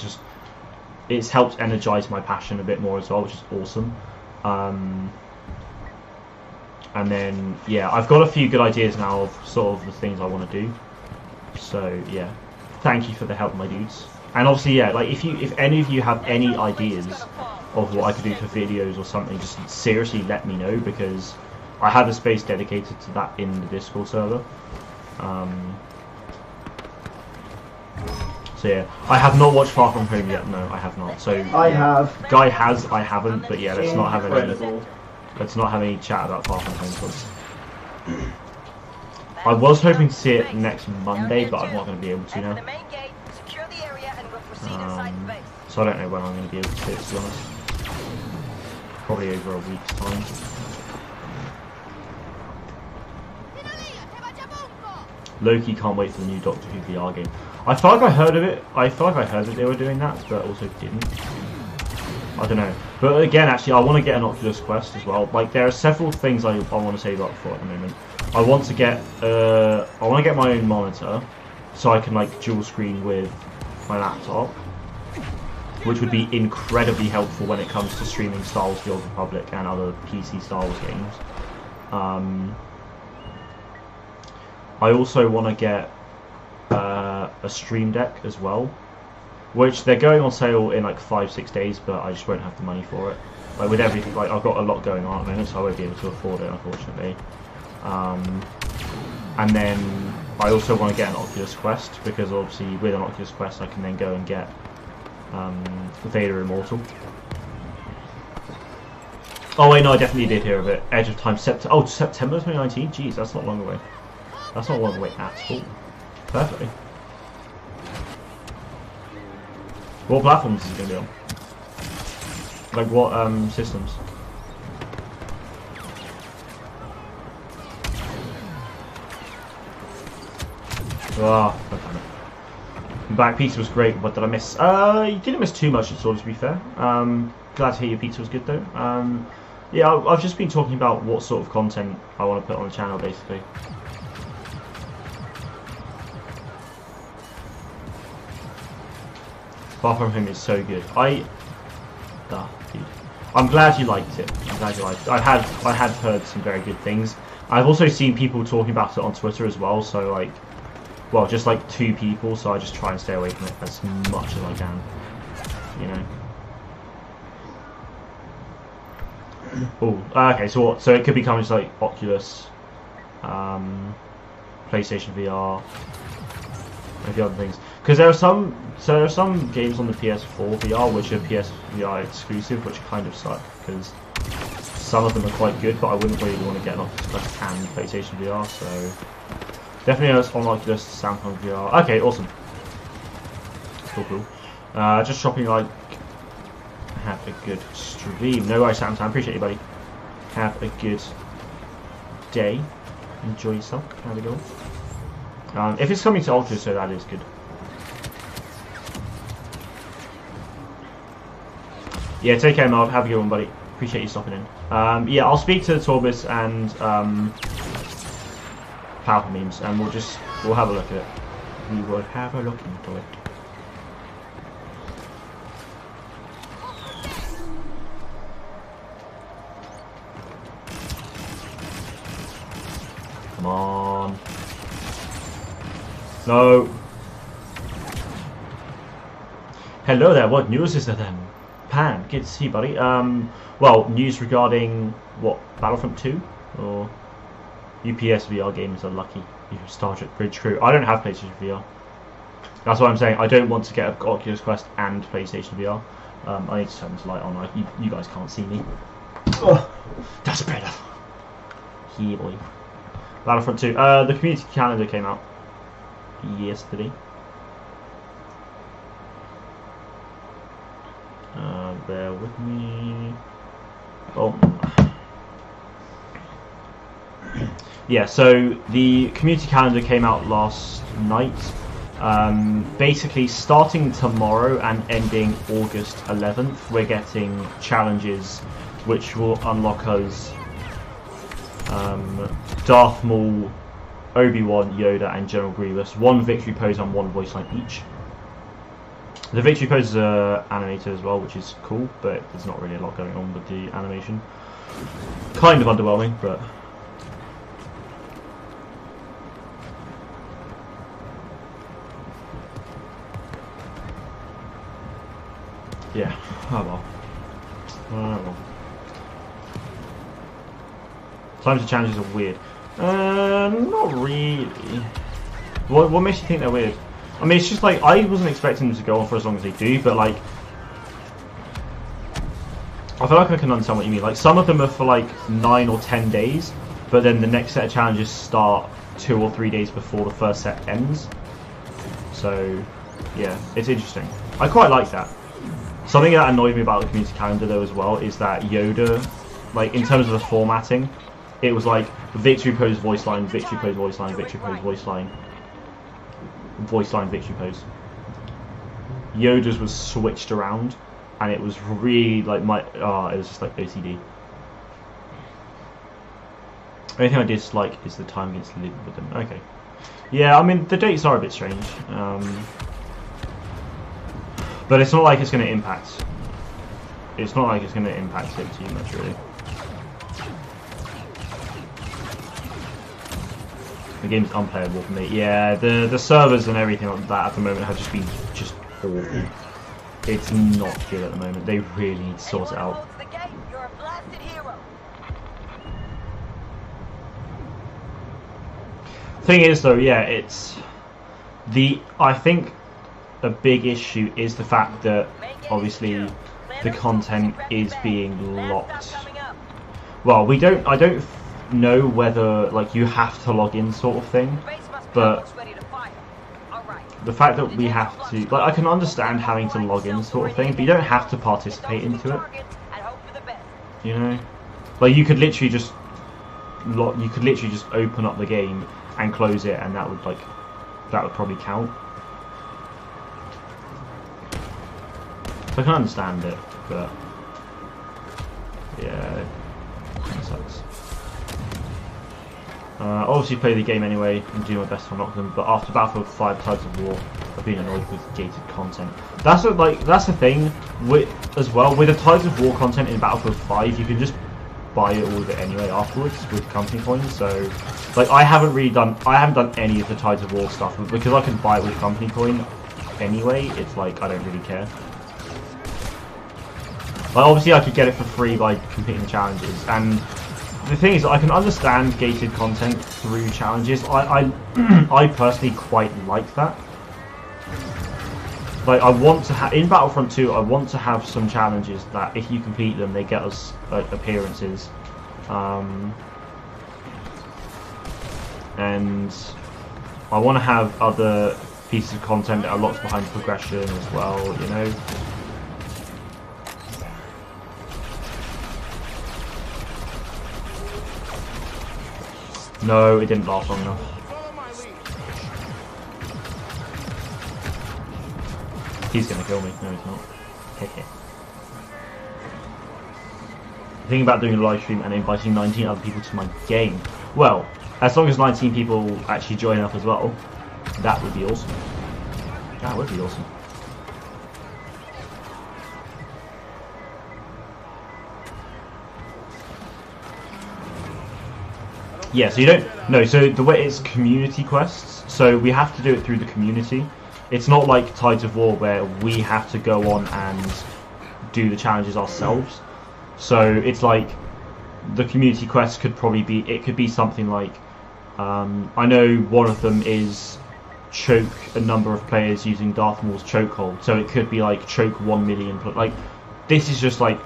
it's helped energize my passion a bit more as well, which is awesome. And then yeah, I've got a few good ideas now of sort of the things I want to do. So yeah. Thank you for the help, my dudes. And obviously, yeah, like if any of you have any ideas of what I could do for videos or something, just seriously let me know, because I have a space dedicated to that in the Discord server. So yeah, I have not watched Far From Home yet. No, I have not. So I have. Guy has, I haven't. But yeah, let's not have any chat about Far From Home, please. I was hoping to see it next Monday, but I'm not going to be able to now. So I don't know when I'm going to be able to see it, to be honest. Probably over a week's time. Loki can't wait for the new Doctor Who VR game. I felt like I heard of it. I felt like I heard that they were doing that, but also didn't. I don't know. But again, actually, I want to get an Oculus Quest as well. Like, there are several things I want to save up for at the moment. I want to get my own monitor, so I can like dual screen with my laptop, which would be incredibly helpful when it comes to streaming Star Wars: The Old Republic and other PC Star Wars games. I also want to get a Stream Deck as well, which they're going on sale in like 5-6 days, but I just won't have the money for it. Like with everything, like I've got a lot going on at the moment, so I won't be able to afford it, unfortunately. And then I also want to get an Oculus Quest, because obviously with an Oculus Quest I can then go and get Vader Immortal. Oh wait, no, I definitely did hear of it. Edge of Time, September 2019? Jeez, that's not long away. That's not long away at all. Perfectly. What platforms is it going to be on? Like what systems? Ah, okay. Back pizza was great. What did I miss? You didn't miss too much at all, to be fair. Glad to hear your pizza was good though. Yeah, I've just been talking about what sort of content I want to put on the channel, basically. Far From Home is so good. Dude. I'm glad you liked it. I'm glad you liked it. I had heard some very good things. I've also seen people talking about it on Twitter as well. So like, well, just like 2 people. So I just try and stay away from it as much as I can. You know. Oh, okay. So what? So it could be coming to like Oculus, PlayStation VR, and a few other things. Because there are some games on the PS4 VR which are PSVR exclusive, which kind of suck because some of them are quite good, but I wouldn't really want to get an Oculus Quest and PlayStation VR. So definitely on Oculus, Samsung VR. Okay, awesome. Cool. Just shopping like. Have a good stream. No worries, Sam. Appreciate you, buddy. Have a good day. Enjoy yourself. Have a go. If it's coming to Ultra, so that is good. Yeah, take care, Marv. Have a good one, buddy. Appreciate you stopping in. Yeah, I'll speak to Torbis and Power Memes, and we'll have a look at it. We will have a look into it. Come on. No. Hello there, what news is there then? Pan, good to see you, buddy. Well, news regarding what, Battlefront 2? Or UPS VR games are lucky. You Star Trek Bridge Crew. I don't have PlayStation VR. That's what I'm saying. I don't want to get an Oculus Quest and PlayStation VR. I need to turn this light on. Like, you guys can't see me. Oh, that's better. Yeah, boy. Battlefront 2. The community calendar came out yesterday. Bear with me. Oh. Yeah, so the community calendar came out last night. Basically, starting tomorrow and ending August 11th, we're getting challenges which will unlock us Darth Maul, Obi-Wan, Yoda and General Grievous. 1 victory pose and 1 voice line each. The victory poses are animated as well, which is cool, but there's not really a lot going on with the animation. Kind of underwhelming, but... yeah, oh well. Sometimes the challenges are weird. Not really. What makes you think they're weird? I mean, it's just like, I wasn't expecting them to go on for as long as they do, but like, I feel like I can understand what you mean. Like, some of them are for like 9 or 10 days, but then the next set of challenges start 2 or 3 days before the first set ends. So yeah, it's interesting. I quite like that. Something that annoyed me about the community calendar though as well is that Yoda, like in terms of the formatting, it was like victory pose, voice line, victory pose, voice line, victory pose, voice line, voice line, victory pose. Yoda's was switched around, and it was really like it was just like OCD. The only thing I dislike is the time against living with them. Okay. Yeah, I mean, the dates are a bit strange. But it's not like it's going to impact. It's not like it's going to impact it too much, really. The game's unplayable for me. Yeah, the servers and everything like that at the moment have just been awful. It's not good at the moment. They really need to sort it out. Thing is though, yeah, I think a big issue is the fact that obviously the content is being locked. Well, I don't know whether like you have to log in sort of thing, but the fact that we have to, like, I can understand having to log in sort of thing, but you don't have to participate into it. You know, like you could literally just open up the game and close it, and that would probably count. So I can understand it, but yeah, it sucks. Obviously play the game anyway and do my best to unlock them, but after Battlefield 5 Tides of War, I've been annoyed with gated content. That's the thing with the Tides of War content in Battlefield 5, you can just buy all of it anyway afterwards with company coins. So like I haven't done any of the Tides of War stuff, but because I can buy it with company coin anyway, it's like I don't really care. Like obviously I could get it for free by completing the challenges, and the thing is I can understand gated content through challenges. I personally quite like that. Like I want to have in Battlefront 2, I want to have some challenges that if you complete them, they get us like appearances, and I want to have other pieces of content that are locked behind progression as well. You know. No, it didn't last long enough. He's gonna kill me. No, he's not. Okay. Thinking about doing a live stream and inviting 19 other people to my game. Well, as long as 19 people actually join up as well, that would be awesome. That would be awesome. Yeah, so you don't... No, so the way it's community quests, so we have to do it through the community. It's not like Tides of War where we have to go on and do the challenges ourselves. So it's like the community quest could probably be... It could be something like... I know one of them is choke a number of players using Darth Maul's chokehold. So it could be like choke 1 million... Like, this is just like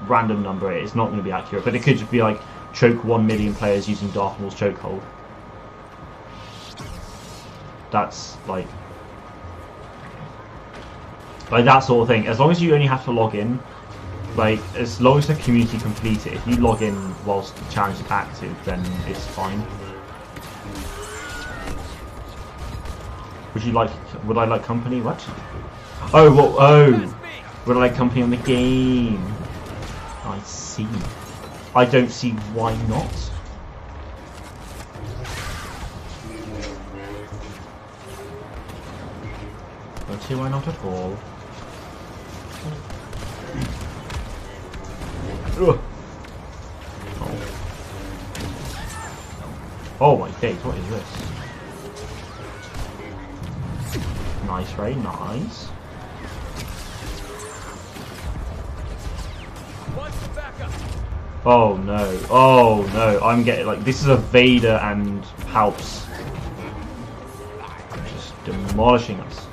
random number. It's not going to be accurate. But it could just be like... choke 1 million players using Darth Maul's chokehold. That's like that sort of thing. As long as you only have to log in, like as long as the community complete it, if you log in whilst the challenge is active, then it's fine. Would I like company? What? Oh, well, oh! Would I like company on the game? I see. I don't see why not. Don't see why not at all. Ugh. Oh my days, what is this? Nice, very nice. Oh no, oh no, I'm getting like, this is a Vader and Palps. Just demolishing us.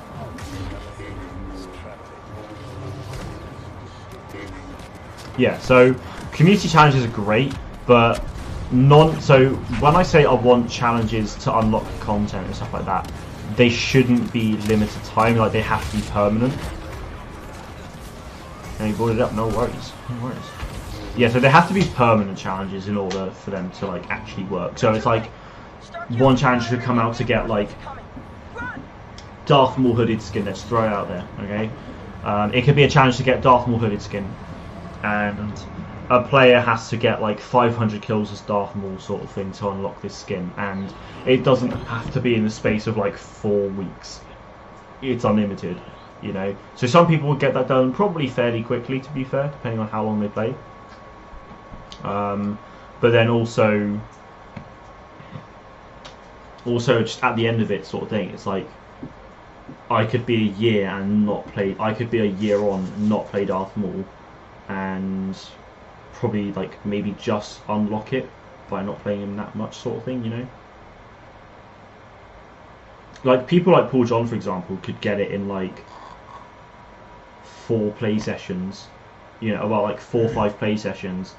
Yeah, so community challenges are great, but So when I say I want challenges to unlock content and stuff like that, they shouldn't be limited time. Like they have to be permanent. And you brought it up. No worries. No worries. Yeah, so they have to be permanent challenges in order for them to like actually work. So it's like one challenge could come out to get like Darth Maul hooded skin. Let's throw it out there. Okay. It could be a challenge to get Darth Maul hooded skin, and a player has to get like 500 kills as Darth Maul sort of thing to unlock this skin, and it doesn't have to be in the space of like 4 weeks. It's unlimited, you know. So some people will get that done probably fairly quickly, to be fair, depending on how long they play. But then also just at the end of it sort of thing, it's like I could be a year and not play. I could be a year on and not play Darth Maul, and probably like maybe just unlock it by not playing him that much sort of thing, you know. Like people like Paul John, for example, could get it in like 4 play sessions, you know, about like 4 or 5 play sessions.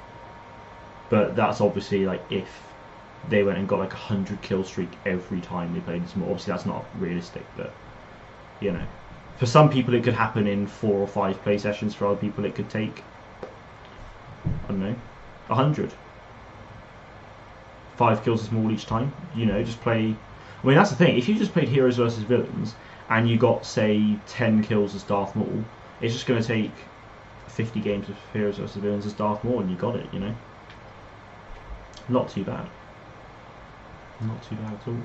But that's obviously like if they went and got like 100 kill streak every time they played this. Obviously that's not realistic, but you know, for some people it could happen in 4 or 5 play sessions. For other people it could take, I don't know, 100. 5 kills as Maul each time, you know, just play. I mean, that's the thing, if you just played heroes versus villains and you got, say, 10 kills as Darth Maul, it's just going to take 50 games of heroes versus villains as Darth Maul and you got it, you know. Not too bad. Not too bad at all.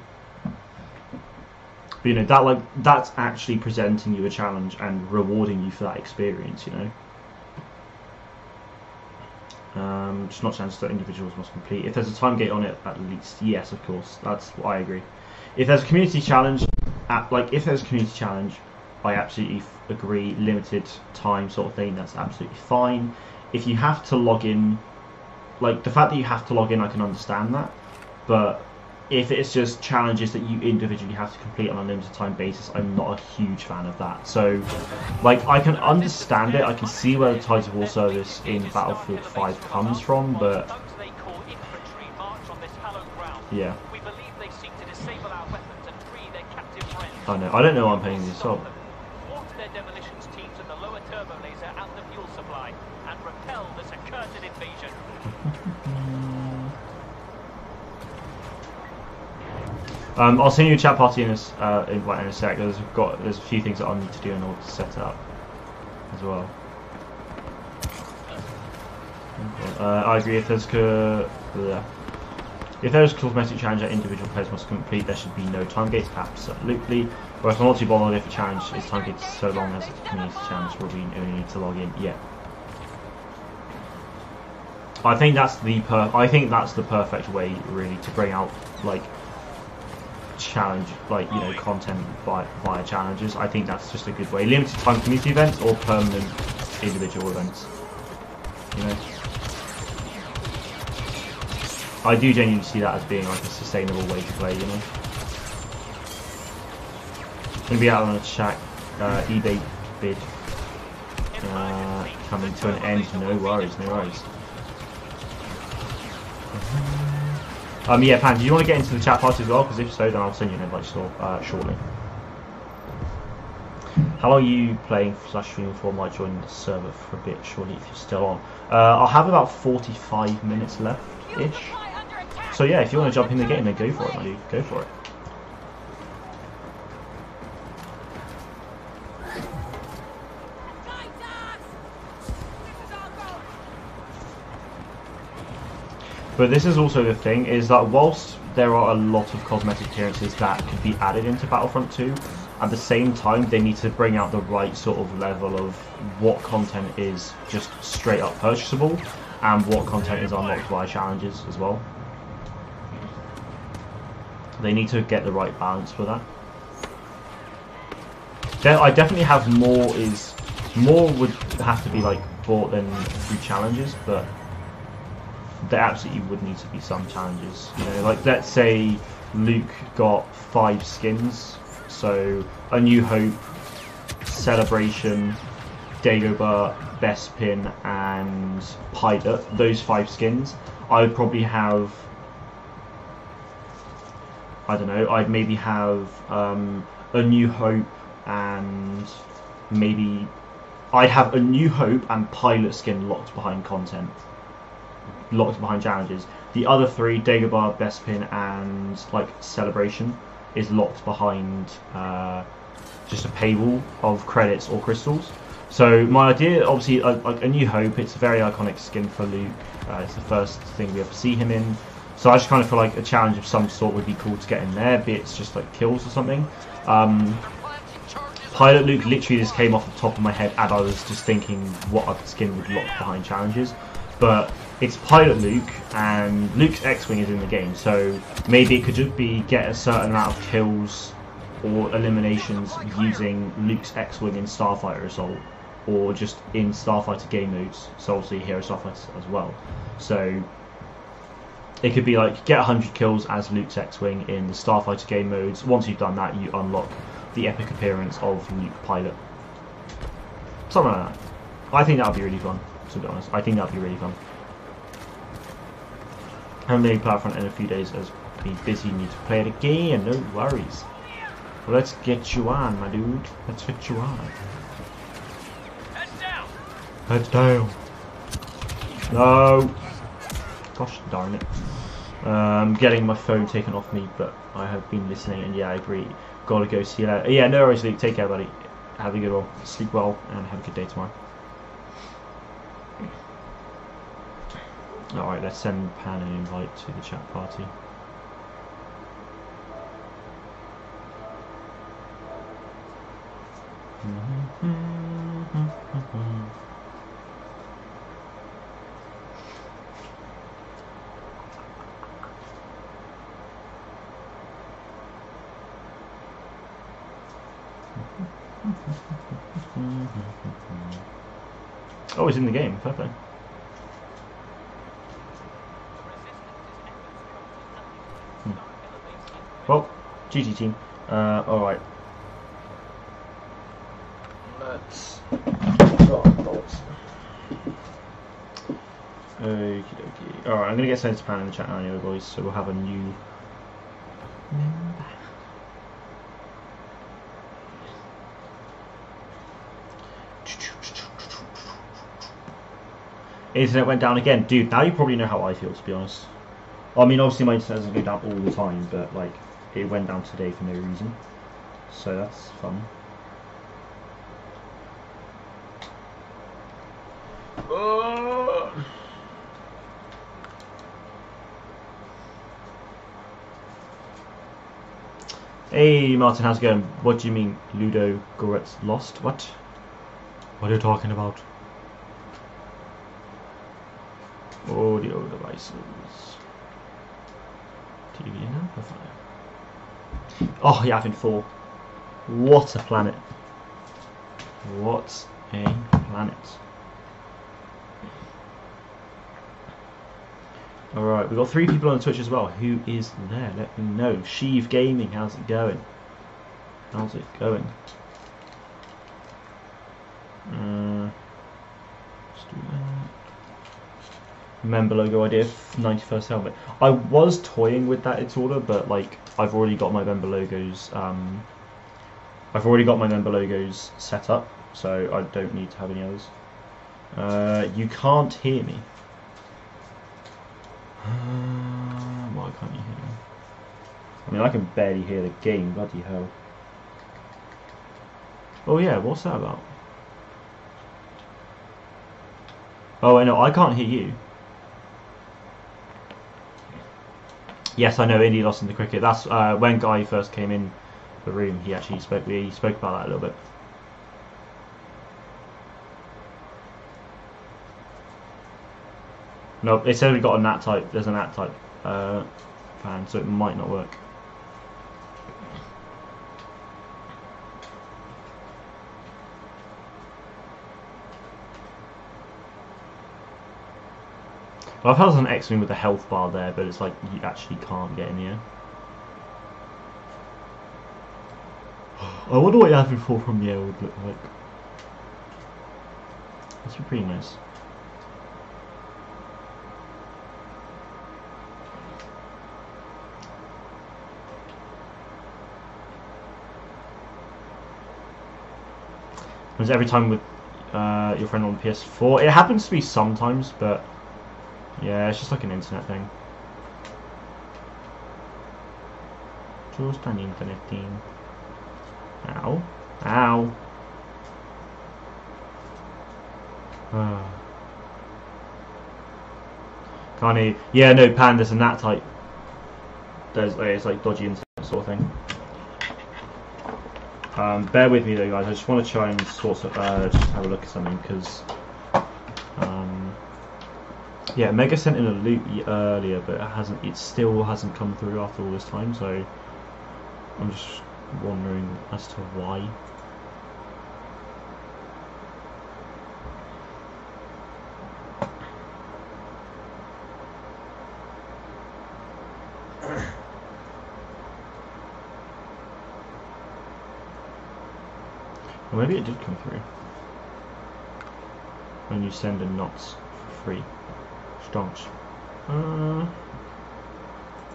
But, you know, that's actually presenting you a challenge and rewarding you for that experience, you know. Just not challenges that individuals must complete. If there's a time gate on it, at least, yes, of course, that's what I agree. If there's a community challenge, I absolutely agree. Limited time sort of thing, that's absolutely fine. If you have to log in, like the fact that you have to log in, I can understand that. But if it's just challenges that you individually have to complete on a limited time basis, I'm not a huge fan of that. So, like, I can understand it. I can see where the Titan War service in Battlefield 5 comes from, but yeah. I know. I don't know why I'm paying the assault. Their demolitions teams in the lower turbo laser and the fuel supply and repel this accursed invasion. I'll send you a chat party in a sec. There's a few things that I'll need to do in order to set it up as well. I agree. If there's cosmetic challenge that individual players must complete, there should be no time gates. Absolutely. Whereas I'm not too bothered if a challenge is time gated so long as it's a community challenge where we only need to log in. Yeah. I think that's the perfect way really to bring out like challenge, like, you know, content via challenges. I think that's just a good way. Limited time community events or permanent individual events, you know. I do genuinely see that as being like a sustainable way to play, you know. Gonna be out on a chat eBay bid coming to an end. No worries, no worries. Yeah, Pan, do you want to get into the chat party as well? Because if so, then I'll send you an invite shortly. How long are you playing / streaming for? Might join the server for a bit, surely, if you're still on. I'll have about 45 minutes left-ish. So yeah, if you want to jump in the game, then go for it, my dude. Go for it. But this is also the thing, is that whilst there are a lot of cosmetic appearances that could be added into Battlefront 2, at the same time they need to bring out the right sort of level of what content is just straight up purchasable and what content is unlocked via challenges as well. They need to get the right balance for that. I definitely have more would have to be like bought than through challenges, but there absolutely would need to be some challenges. You know, like let's say Luke got 5 skins, so A New Hope, Celebration, Dagobah, Bespin, and Pilot. Those 5 skins, I would probably have I don't know. I'd maybe have A New Hope and maybe I'd have A New Hope and Pilot Skin locked behind content, locked behind challenges. The other three, Dagobah, Bespin, and like Celebration, is locked behind just a paywall of credits or crystals. So my idea, obviously, like A New Hope, it's a very iconic skin for Luke. It's the first thing we ever see him in. So I just kind of feel like a challenge of some sort would be cool to get in there, be it's just like kills or something. Pilot Luke literally just came off the top of my head as I was just thinking what other skin would lock behind challenges. But it's Pilot Luke, and Luke's X-Wing is in the game, so maybe it could just be get a certain amount of kills or eliminations using Luke's X-Wing in Starfighter Assault, or just in Starfighter game modes, so obviously Hero Starfighter as well. So it could be like get 100 kills as Luke's X-Wing in the Starfighter game modes. Once you've done that, you unlock the epic appearance of Luke Pilot. Something like that. I think that would be really fun, to be honest. I think that would be really fun. I haven't played Battlefront in a few days as been busy, need to play it again, no worries. Well, let's get you on, my dude. Let's get you on. Heads down. Heads down. No. Gosh darn it. I'm getting my phone taken off me, but I have been listening, and yeah, I agree. Gotta go, see you later. Yeah, no worries, Luke. Take care, buddy. Have a good one. Sleep well, and have a good day tomorrow. Alright, let's send Pan an invite to the chat party. Oh, he's in the game. Fair play. Well, GG team. Alright. Let's start bolts. Okie dokie. Alright, I'm gonna get sent to Pan in the chat now anyway, boys, so we'll have a new member. Internet went down again. Dude, now you probably know how I feel, to be honest. I mean, obviously my internet doesn't go down all the time, but like, it went down today for no reason. So that's fun. Hey Martin, how's it going? What do you mean Ludo Goretz lost? What? What are you talking about? Audio devices. TV and amplifier. Oh, yeah, Yavin 4. What a planet. What a planet. Alright, we've got 3 people on Twitch as well. Who is there? Let me know. Sheev Gaming, how's it going? How's it going? Let's do that. Member logo idea, 91st helmet. I was toying with that Itorda, but like I've already got my member logos. I've already got my member logos set up, so I don't need to have any others. You can't hear me. Why can't you hear me? I mean, I can barely hear the game. Bloody hell. Oh yeah, what's that about? Oh, no, I can't hear you. Yes, I know Indy lost in the cricket. That's when Guy first came in the room. He actually spoke. He spoke about that a little bit. No, it said we got a NAT type. There's a NAT type fan, so it might not work. Well, I've had an X-Wing with a health bar there, but it's like you actually can't get in the air. I wonder what Yavin 4 from the air would look like. That's pretty nice. Happens every time with your friend on PS4. It happens to me sometimes, but yeah, it's just like an internet thing. Just an internet thing. Ow. Ow. Can't he? Yeah, no, Pan, there's a NAT type. It's like dodgy internet sort of thing. Bear with me though, guys. I just want to try and just have a look at something because, yeah, Mega sent in a loot earlier, but it still hasn't come through after all this time. So I'm just wondering as to why. Or maybe it did come through. When you send in knots for free. Stonks.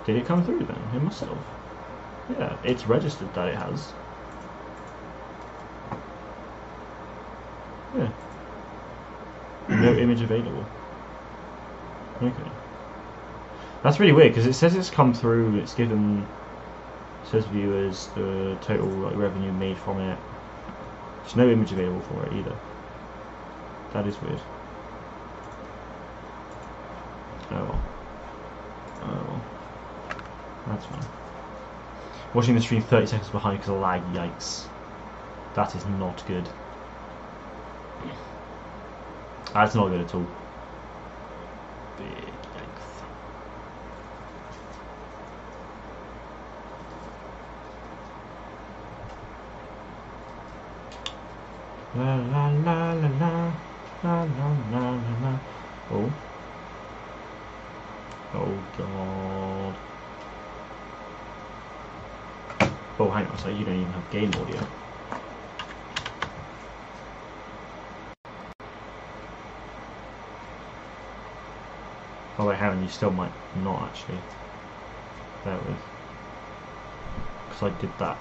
Did it come through then? It must have. Yeah, it's registered that it has. Yeah. No image available. Okay. That's really weird because it says it's come through, it says viewers, the total revenue made from it. There's no image available for it either. That is weird. Oh well. Oh well. That's fine. Watching the stream 30 seconds behind because of lag, yikes. That is not good. That's not good at all. Big yikes. La la la la la la la la la. Oh. Oh god. Oh, hang on, so you don't even have game audio. Oh wait, hang on, you still might not actually. Bear with. Because I did that.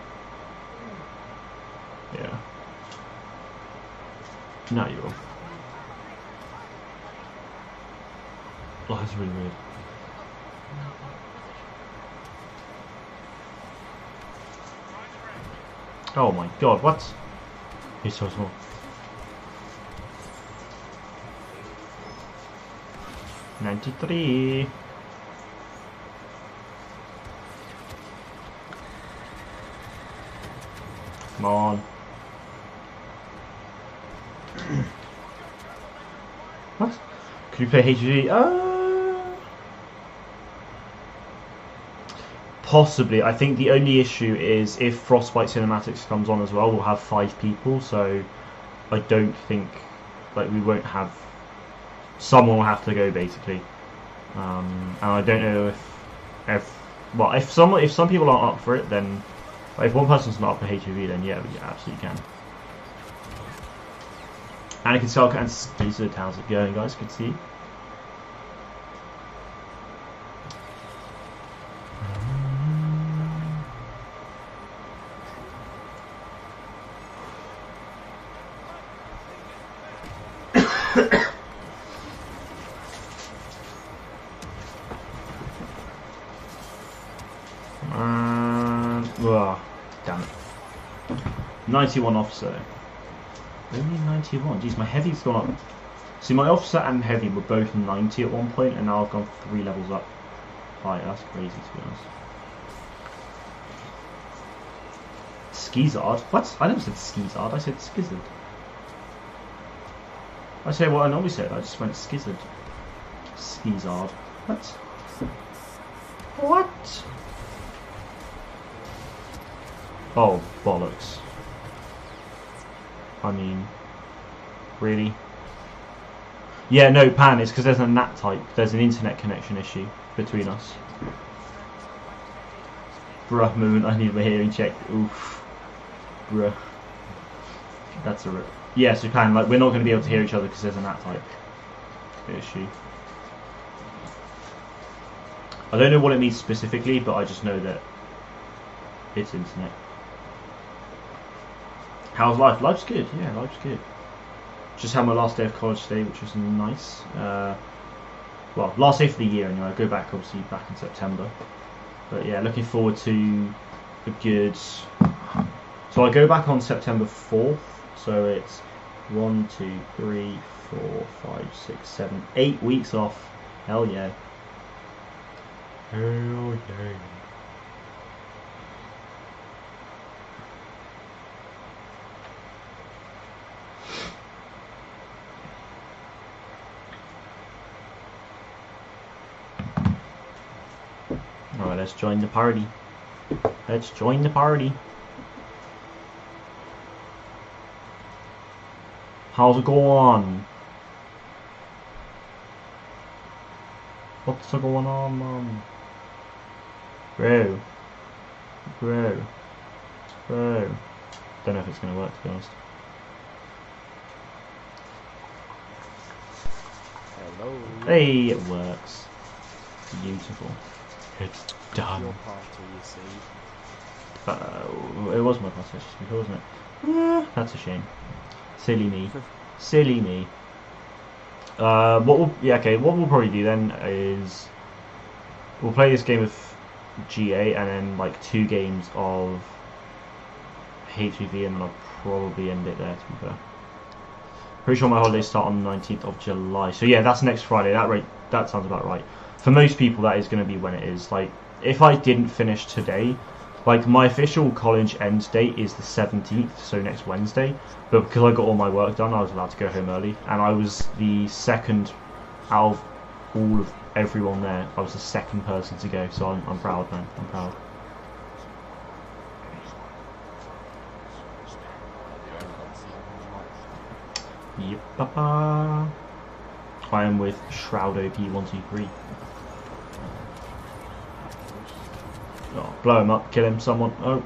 Yeah. Now you will. Oh, that's really weird. Oh my god, what? He's so small. $93. Come on. What? Could you play HG? Possibly. I think the only issue is if Frostbite Cinematics comes on as well, we'll have 5 people, so I don't think, like, we won't have, someone will have to go basically, and I don't know if some people aren't up for it, then if one person's not up for HOV, then yeah, we absolutely can. Anakin Skywalker and Skizard, how's it going, guys? Good to see you. Damn it. 91 officer. Only 91. Jeez, my heavy's gone up. See, my officer and heavy were both 90 at one point, and now I've gone 3 levels up. Right, that's crazy to be honest. Skizard? What? I never said Skizard, I said Skizard. I say what I normally said, I just went Skizard. Skizard. What? What? Oh, bollocks. I mean, really? Yeah, no, Pan, it's because there's a NAT type. There's an internet connection issue between us. Bruh, moment, I need my hearing checked. Oof. Bruh. That's a rip. Yeah, so Pan, like, we're not going to be able to hear each other because there's a NAT type issue. I don't know what it means specifically, but I just know that it's internet. How's life? Life's good. Yeah, life's good. Just had my last day of college today, which was nice. Well, last day for the year anyway. I go back obviously back in September. But yeah, looking forward to a good. So I go back on September 4th. So it's 1, 2, 3, 4, 5, 6, 7, 8 weeks off. Hell yeah. Hell yeah. Alright, let's join the party. Let's join the party. How's it going? What's going on, Mum? Bro. Bro. Bro. Don't know if it's going to work, to be honest. Hello. Hey, it works. Beautiful. It's done. Your party, you see. It was my party before, wasn't it? Yeah, that's a shame. Silly me. Silly me. What we'll probably do then is we'll play this game of GA and then like 2 games of HVV and then I'll probably end it there, to be fair. Pretty sure my holidays start on the 19th of July. So yeah, that's next Friday. That sounds about right. For most people, that is going to be when it is. Like, if I didn't finish today, like, my official college end date is the 17th, so next Wednesday. But because I got all my work done, I was allowed to go home early. And I was the second out of all of everyone there. I was the second person to go, so I'm proud, man. I'm proud. Yep, papa. I am with Shroud OP123. Oh, blow him up, kill him, someone. Oh,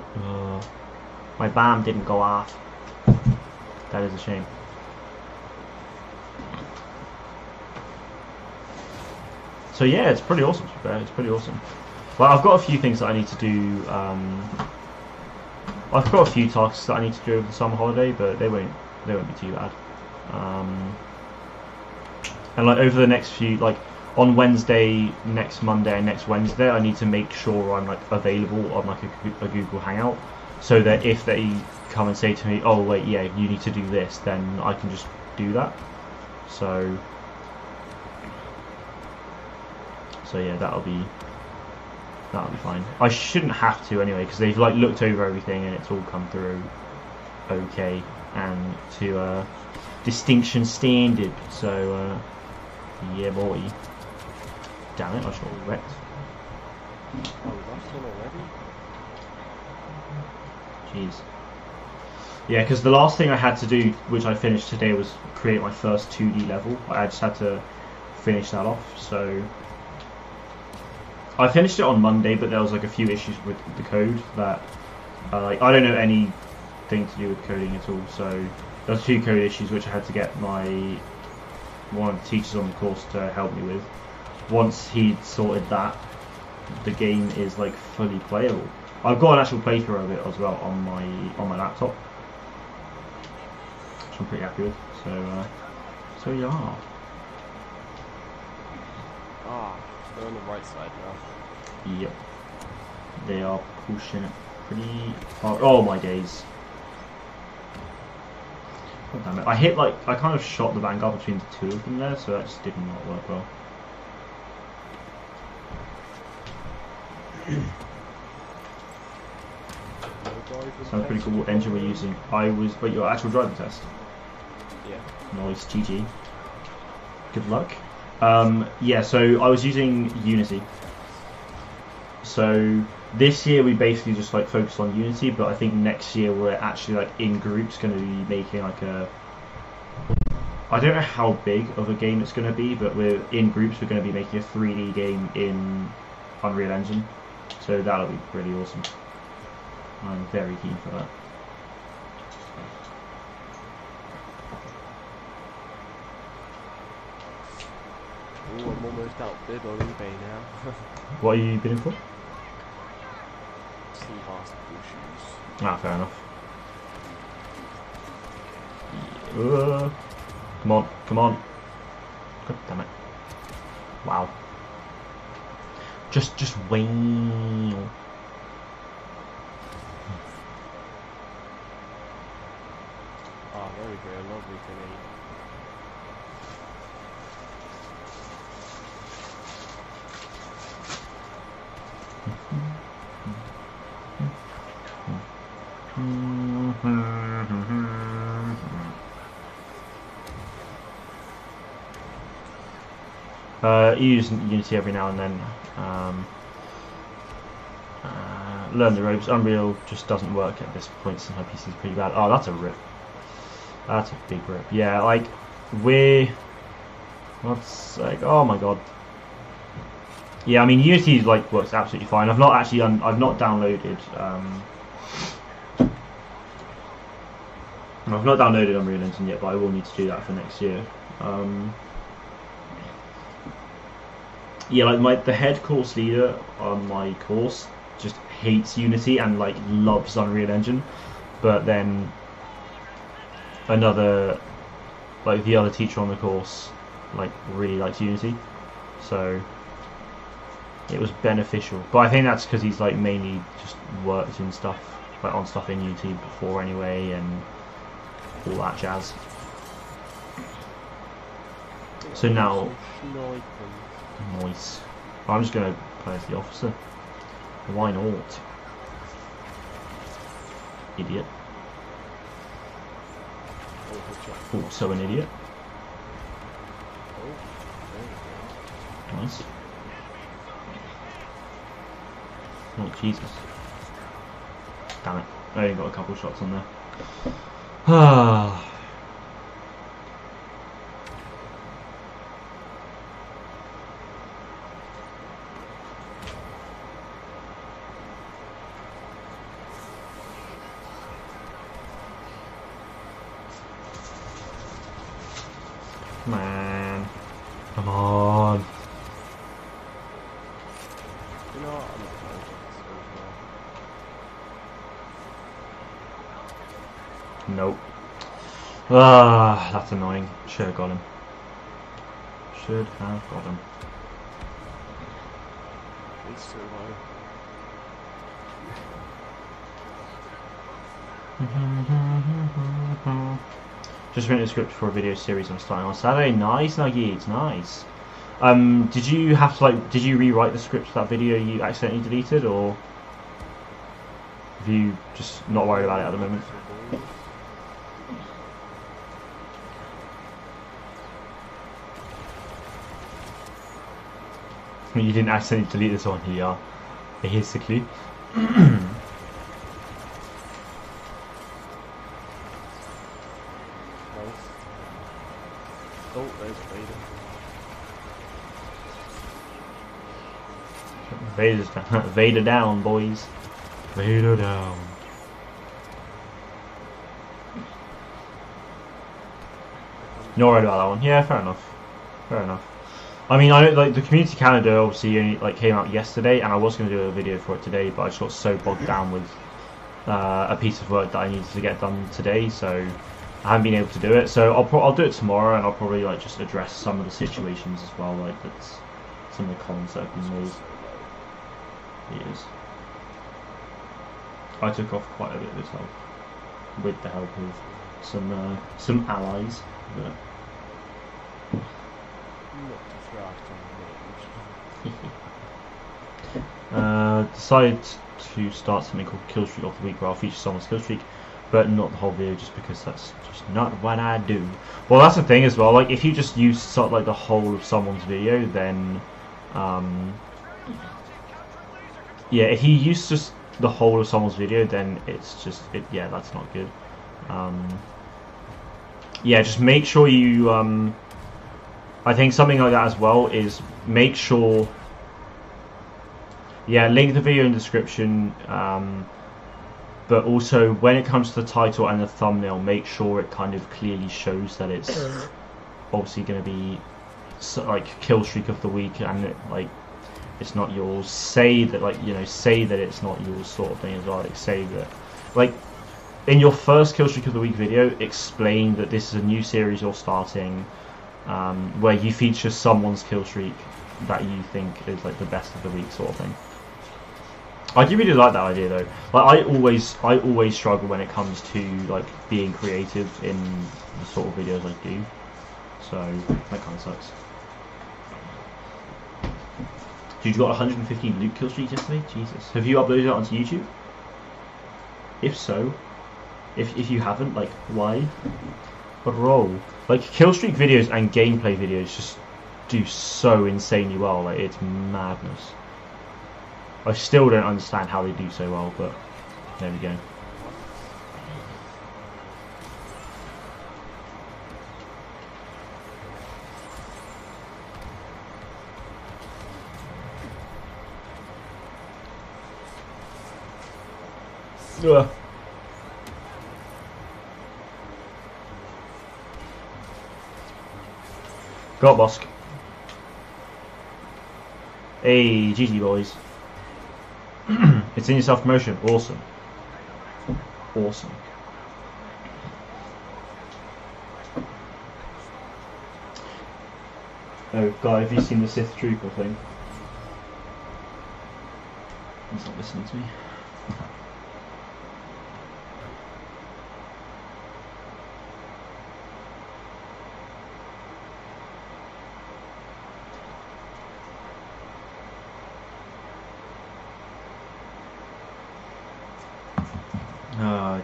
my BAM didn't go off. That is a shame. So yeah, it's pretty awesome, to be fair. It's pretty awesome. Well, I've got a few things that I need to do. I've got a few tasks that I need to do over the summer holiday, but they won't be too bad. And like over the next few, like on Wednesday, next Monday, and next Wednesday, I need to make sure I'm like available on like a Google Hangout, so that if they come and say to me, "Oh wait, yeah, you need to do this," then I can just do that. So yeah, that'll be fine. I shouldn't have to anyway, because they've like looked over everything and it's all come through okay and to distinction standard. So yeah, boy. Damn it, I just got wrecked. Oh, that's done already? Jeez. Yeah, because the last thing I had to do, which I finished today, was create my first 2D level. I just had to finish that off, so I finished it on Monday, but there was like a few issues with the code that like I don't know anything to do with coding at all, so there's a few code issues which I had to get one of the teachers on the course to help me with. Once he'd sorted that, the game is like fully playable. I've got an actual playthrough of it as well on my laptop, which I'm pretty happy with. So yeah. Ah, they're on the right side now. Yep. They are pushing it pretty hard. Oh my days. God damn it. I kind of shot the Vanguard between the two of them there, so that just did not work well. Sounds pretty cool. What engine we're using? Wait, your actual driving test? Yeah. Nice, GG. Good luck. Yeah, so I was using Unity. So this year we basically just like focused on Unity, but I think next year we're actually like in groups going to be making like I don't know how big of a game it's going to be, but we're in groups. We're going to be making a 3D game in Unreal Engine, so that'll be pretty awesome. I'm very keen for that. Oh, I'm almost outbid on eBay now. What are you bidding for? Some basketball shoes. Ah, fair enough. Come on, come on. God damn it. Wow. Just wait. Oh, very, very lovely grenade. Use Unity every now and then. Learn the ropes. Unreal just doesn't work at this point since my PC is pretty bad. Oh, that's a rip. That's a big rip. Yeah, like what's like? Oh my god. Yeah, I mean Unity like works absolutely fine. I've not actually I've not downloaded I've not downloaded Unreal Engine yet, but I will need to do that for next year. Yeah, like the head course leader on my course just hates Unity and like loves Unreal Engine, but then the other teacher on the course like really likes Unity, so it was beneficial. But I think that's because he's like mainly just worked in stuff like on stuff in Unity before anyway, and all that jazz. So now, nice. I'm just gonna play as the officer. Why not? Idiot. Also an idiot. Nice. Oh Jesus. Damn it. I only got a couple shots on there. Ah. Man. Come on. You know what? I'm not trying to this Nope. Ah, that's annoying. Should have got him. Should have got him. It's so low. Just written a script for a video series I'm starting on Saturday. Nice, Nuggies, nice. Did you have to did you rewrite the script for that video you accidentally deleted, or have you just not worried about it at the moment? You didn't accidentally delete this one here, basically. Oh, there's Vader. Vader's down. Vader down, boys. Vader down. Not worried about that one. Yeah, fair enough. Fair enough. I mean, I know, like the Community Canada obviously only came out yesterday, and I was going to do a video for it today, but I just got so bogged down with a piece of work that I needed to get done today, so I haven't been able to do it. So I'll do it tomorrow, and I'll probably just address some of the situations as well, that's some of the comments that have been made. Yes. I took off quite a bit this help, with the help of some allies. But decided to start something called Kill Streak of the Week, where I'll feature someone's kill streak, but not the whole video, just because that's just not what I do. Well, that's the thing as well. If you just use the whole of someone's video, then yeah, if you use just the whole of someone's video, then it's just yeah, that's not good. Yeah, just make sure you I think something like that as well is make sure, yeah, link the video in the description, but also when it comes to the title and the thumbnail, make sure it kind of clearly shows that it's obviously going to be kill streak of the week, and it's not yours. Say that say that it's not yours, sort of thing as well. Say that in your first kill streak of the week video, explain that this is a new series you're starting, where you feature someone's kill streak that you think is like the best of the week, sort of thing. I do really like that idea though. Like I always struggle when it comes to like being creative in the sort of videos I do. So that kind of sucks. Dude, you got 150 loot kill streaks yesterday? Jesus. Have you uploaded it onto YouTube? If so, if you haven't, like, why? Bro, like kill streak videos and gameplay videos just do so insanely well. Like it's madness. I still don't understand how they do so well, but there we go. Ugh. Go up, Bosk. Hey, GG boys. It's in your self-promotion. Awesome. Awesome. Oh, guy, have you seen the Sith Trooper thing? He's not listening to me.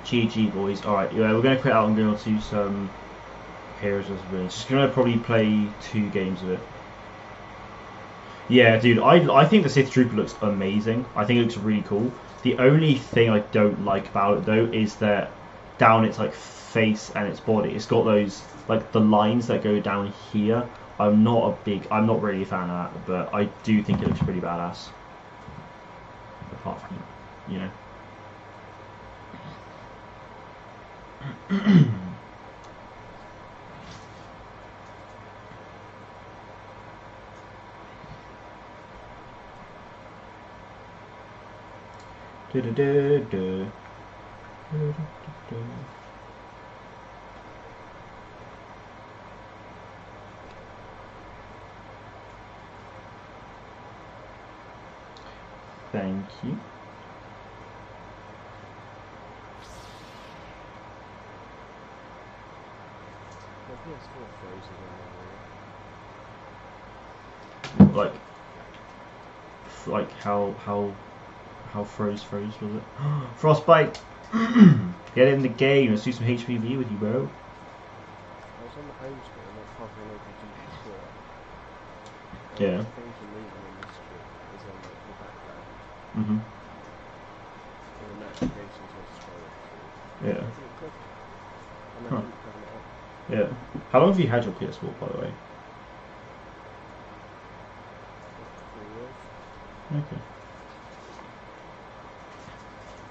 GG boys. Alright, yeah, we're going to quit out and go on to some Heroes of the Just going to probably play 2 games of it. Yeah, dude, I think the Sith Trooper looks amazing. I think it looks really cool. The only thing I don't like about it though is that down its like face and its body, it's got those like the lines that go down here. I'm not really a fan of that, but I do think it looks pretty badass. Apart from, you know. Thank you. Like how froze was it? Frostbite! Get in the game, let's do some HPV with you, bro. I was on the home screen, like covering over GP4. Yeah. The things you're moving in this screen is on like the background. Mm-hmm. And the notifications are scrolling through. Yeah. And then keep turning it on. Yeah. How long have you had your PS4, by the way? 3 years. Okay.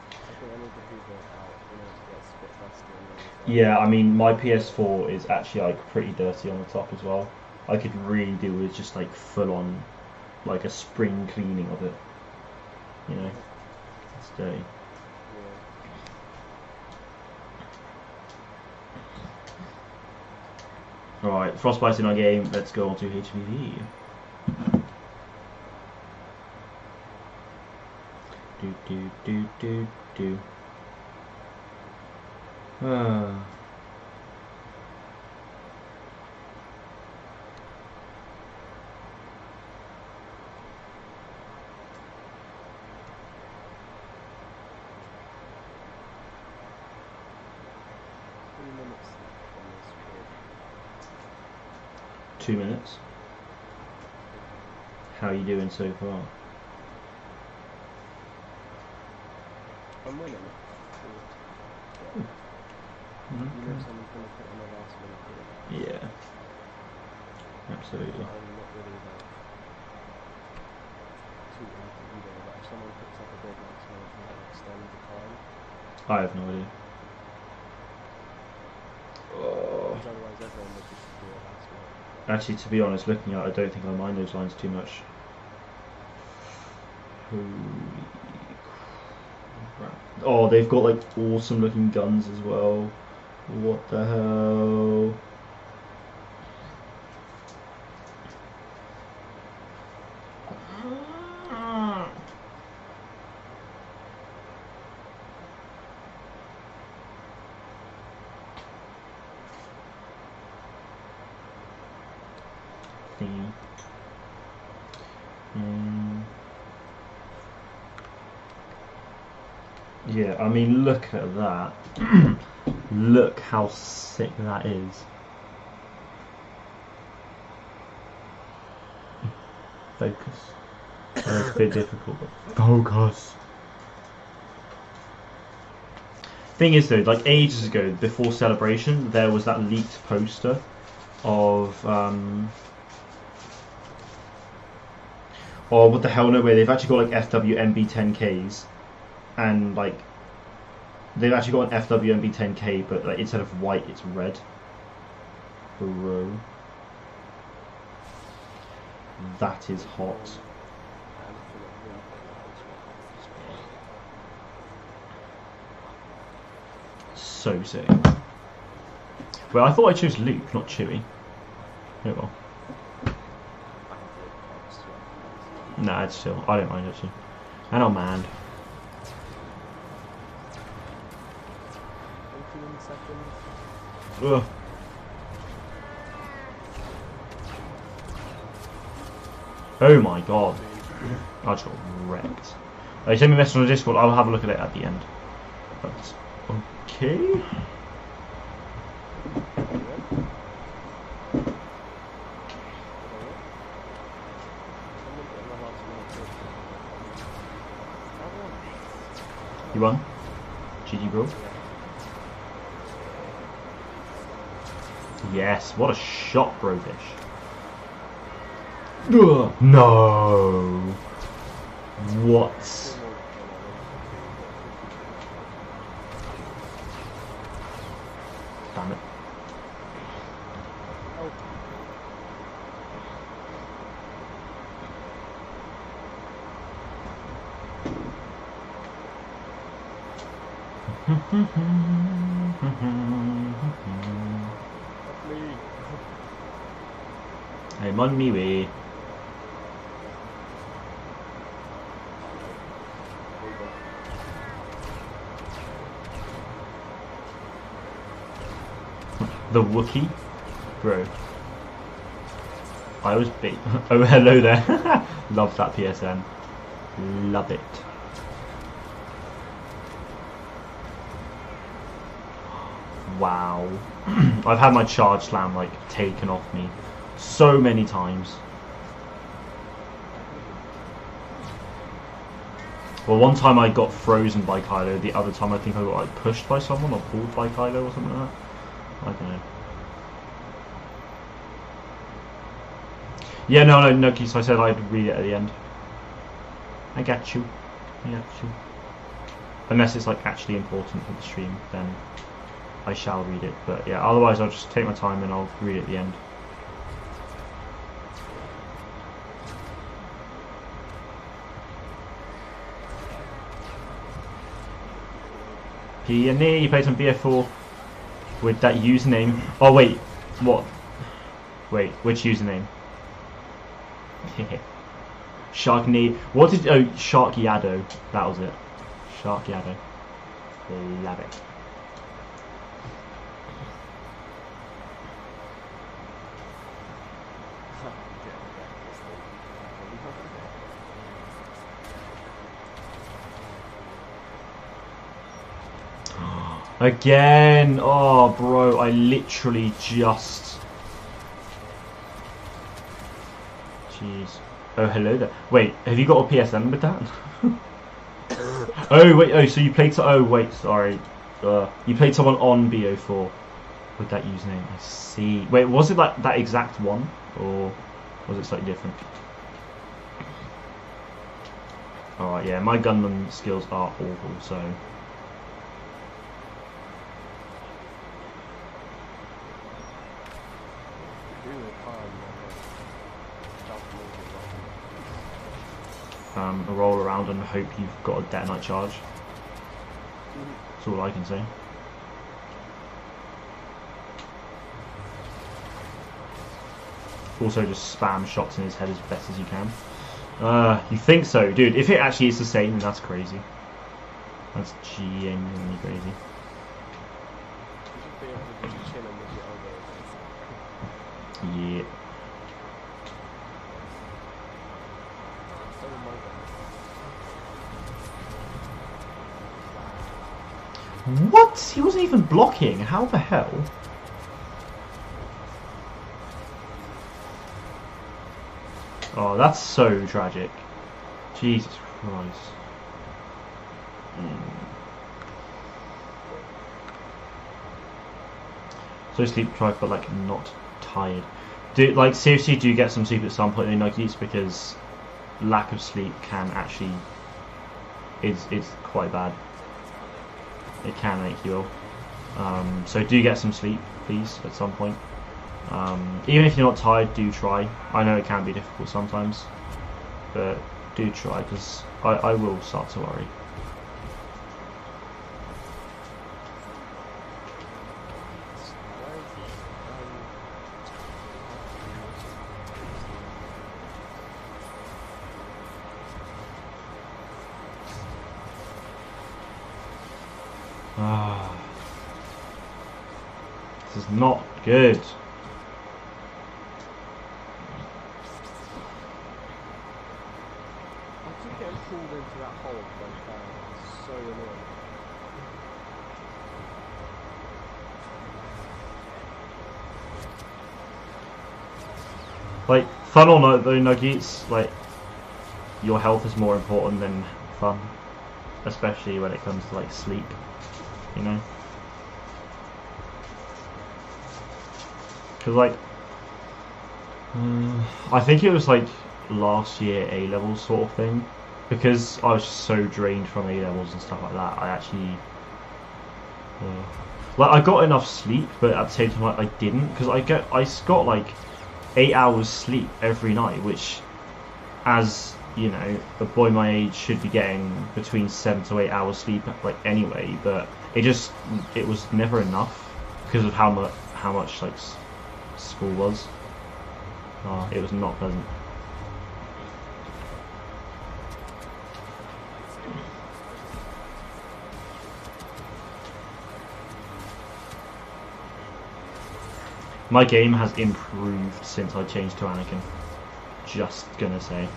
I think I need to hoover it out in order to get a bit dusty and then Yeah, I mean, my PS4 is actually like pretty dirty on the top as well. I could really do with just like full on, like a spring cleaning of it. You know, it's dirty. Yeah. Alright, Frostbite's in our game, let's go on to HPV. Do. Ah. Minutes on this record. 2 minutes. How are you doing so far? I'm winning. Yeah. You know someone's going to put in a last minute video. Yeah. Absolutely. I'm not really like too into video, but if someone puts up a bid last minute and they extend the time, I have no idea. Oh. because otherwise everyone would just do it last minute. Actually, to be honest, looking at it, I don't think I mind those lines too much. Holy crap. Oh, they've got like awesome looking guns as well. What the hell? Yeah, I mean, look at that. Look how sick that is. Focus. It's a bit difficult, but focus. Thing is though, like ages ago, before Celebration, there was that leaked poster of or what the hell, no way, they've actually got like FWMB10Ks, and like they've actually got an FWMB10K, but like instead of white, it's red. Bro, that is hot. So sick. Well, I thought I chose Luke, not Chewie. Oh well. Nah, it's still. I don't mind actually. And I'm manned. 18 seconds. Ugh. Oh my god. I just got wrecked. Send me a message on the Discord, I'll have a look at it at the end. But, okay. You won? GG bro. Yes, what a shot, Brofish. Ugh, no. What? Damn it. I'm on me way. The Wookiee? Bro. I was big. Oh, hello there. Love that PSN. Love it. Wow. I've had my charge slam like taken off me so many times. Well, one time I got frozen by Kylo, the other time I think I got like pushed by someone or pulled by Kylo or something like that. I don't know. Yeah, no, Keith, I said I'd read it at the end. I got you. I got you. Unless it's like actually important for the stream, then I shall read it. But yeah, otherwise I'll just take my time and I'll read it at the end. Pioneer, you played some BF4 with that username. Oh wait, what? Wait, which username? Sharkney. What did? Oh, Shark Yado. That was it. Shark Yado. Love it. Again! Oh, bro, I literally just... Jeez. Oh, hello there. Wait, have you got a PSN with that? Oh, wait, oh, so you played... Oh, wait, sorry. You played someone on BO4 with that username. I see. Wait, was it like that exact one? Or was it slightly different? Alright, yeah, my gunman skills are awful, so... roll around and hope you've got a detonite charge. That's all I can say. Also, just spam shots in his head as best as you can. You think so, dude? If it actually is the same, then that's crazy. That's genuinely crazy. You should be able to just chin him with your elbows. Yeah. Oh my god. What? He wasn't even blocking. How the hell? Oh, that's so tragic. Jesus Christ. So sleep deprived, but like not tired. Do like seriously? Do you get some sleep at some point in the night, because lack of sleep can actually is quite bad. It can make you ill. So do get some sleep, please, at some point. Even if you're not tired, do try. I know it can be difficult sometimes, but do try, because I will start to worry. This is not good. I keep getting pulled into that hole by fire. It's so annoying. Like, fun or not, though, Nuggies, like, your health is more important than fun. Especially when it comes to, like, sleep, you know? Because, like, I think it was, like, last year A-levels sort of thing. Because I was so drained from A-levels and stuff like that, I actually... like, I got enough sleep, but at the same time, like, I didn't. Because I got, like, 8 hours sleep every night, which, as, you know, a boy my age should be getting between 7 to 8 hours sleep, like, anyway. But it was never enough because of how much, like, school was. It was not pleasant. My game has improved since I changed to Anakin. Just gonna say.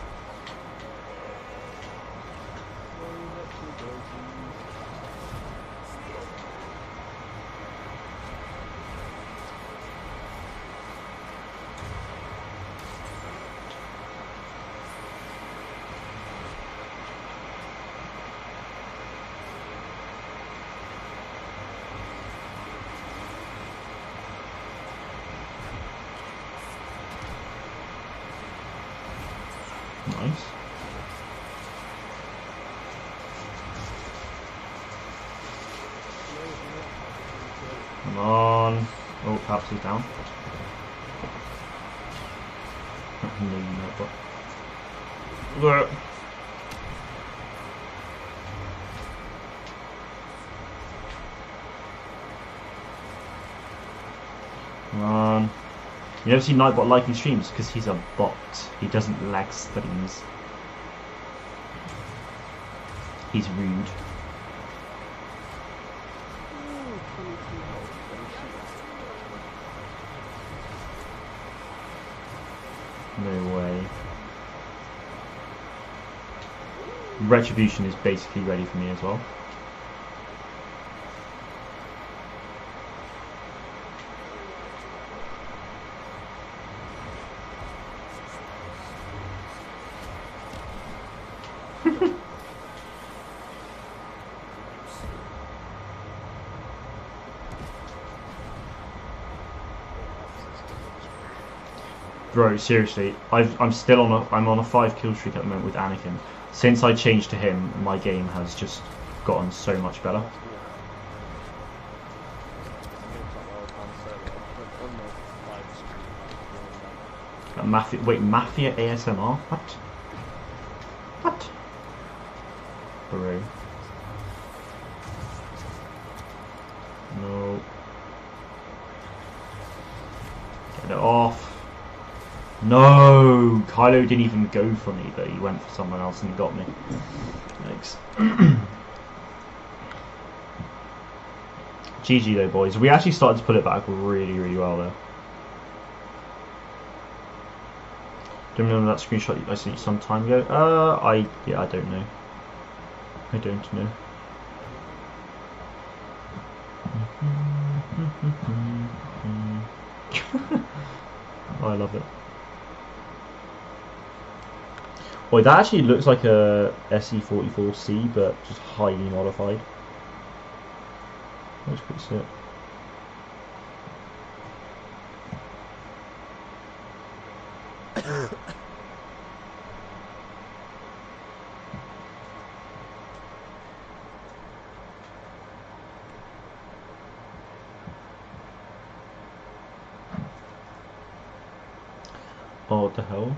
Nice. Come on. Oh, perhaps he's down. No, you're not, but... Come on. You never see Nightbot liking streams because he's a bot. He doesn't like streams. He's rude. No way. Retribution is basically ready for me as well. Bro, seriously, I'm on a 5 kill streak at the moment with Anakin. Since I changed to him, my game has just gotten so much better. Mafia ASMR? What? What? Bro. No, Kylo didn't even go for me, but he went for someone else and got me. Thanks. GG though, boys. We actually started to put it back really, really well there. Do you remember that screenshot I sent you some time ago? I don't know. I don't know. Oh, I love it. Boy, that actually looks like a SE44C, but just highly modified. That's pretty sick. Oh, what the hell?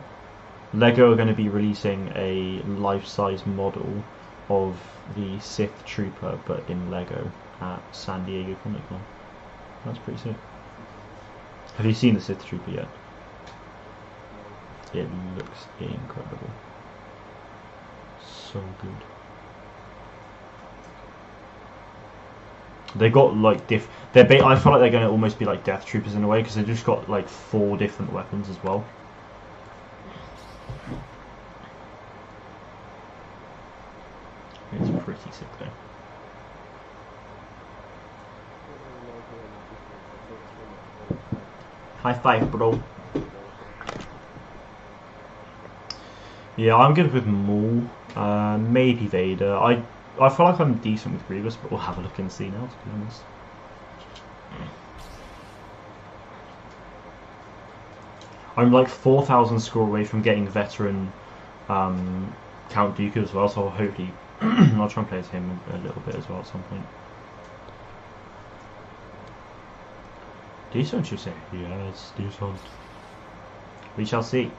Lego are going to be releasing a life-size model of the Sith Trooper, but in Lego at San Diego Comic Con. That's pretty sick. Have you seen the Sith Trooper yet? It looks incredible. So good. They got like I feel like they're going to almost be like Death Troopers in a way, because they've just got like 4 different weapons as well. It's pretty sick though. High five, bro. Yeah, I'm good with Maul. Maybe Vader. I feel like I'm decent with Grievous, but we'll have a look and see now, to be honest. I'm like 4,000 score away from getting veteran Count Dooku as well, so hopefully I'll try and play as him a little bit as well at some point. Decent, you say? Yes, decent. We shall see.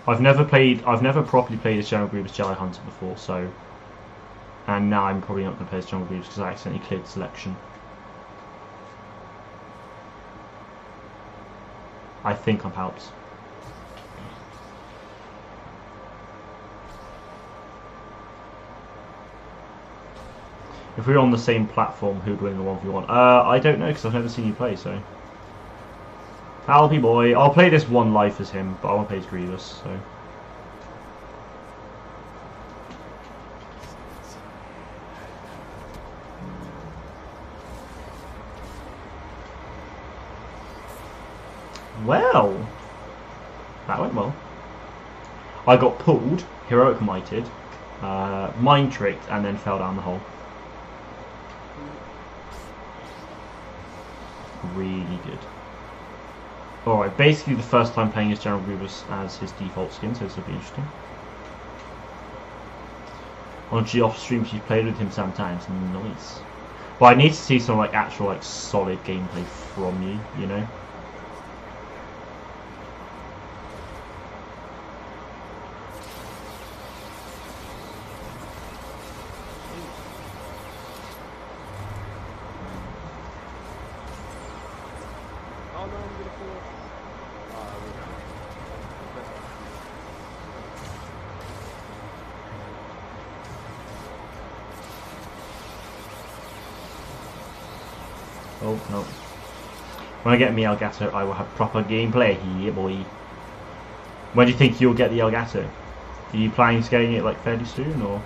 I've never properly played as General Grievous Jedi Hunter before, so, and now I'm probably not going to play as General Grievous because I accidentally cleared selection. I think I'm Palps. If we were on the same platform, who'd win the 1v1? I don't know, because I've never seen you play, so. Palpy boy. I'll play this one life as him, but I won't play as Grievous, so. Well, that went well. I got pulled, heroic mighted, mind tricked, and then fell down the hole. Really good. Alright, basically the first time playing as General Grievous as his default skin, so this will be interesting. On Geoff streams you've played with him sometimes, nice. But I need to see some like actual like solid gameplay from you, you know? Oh, no. When I get me Elgato, I will have proper gameplay. Yeah, boy. When do you think you'll get the Elgato? Are you planning to getting it like fairly soon, or?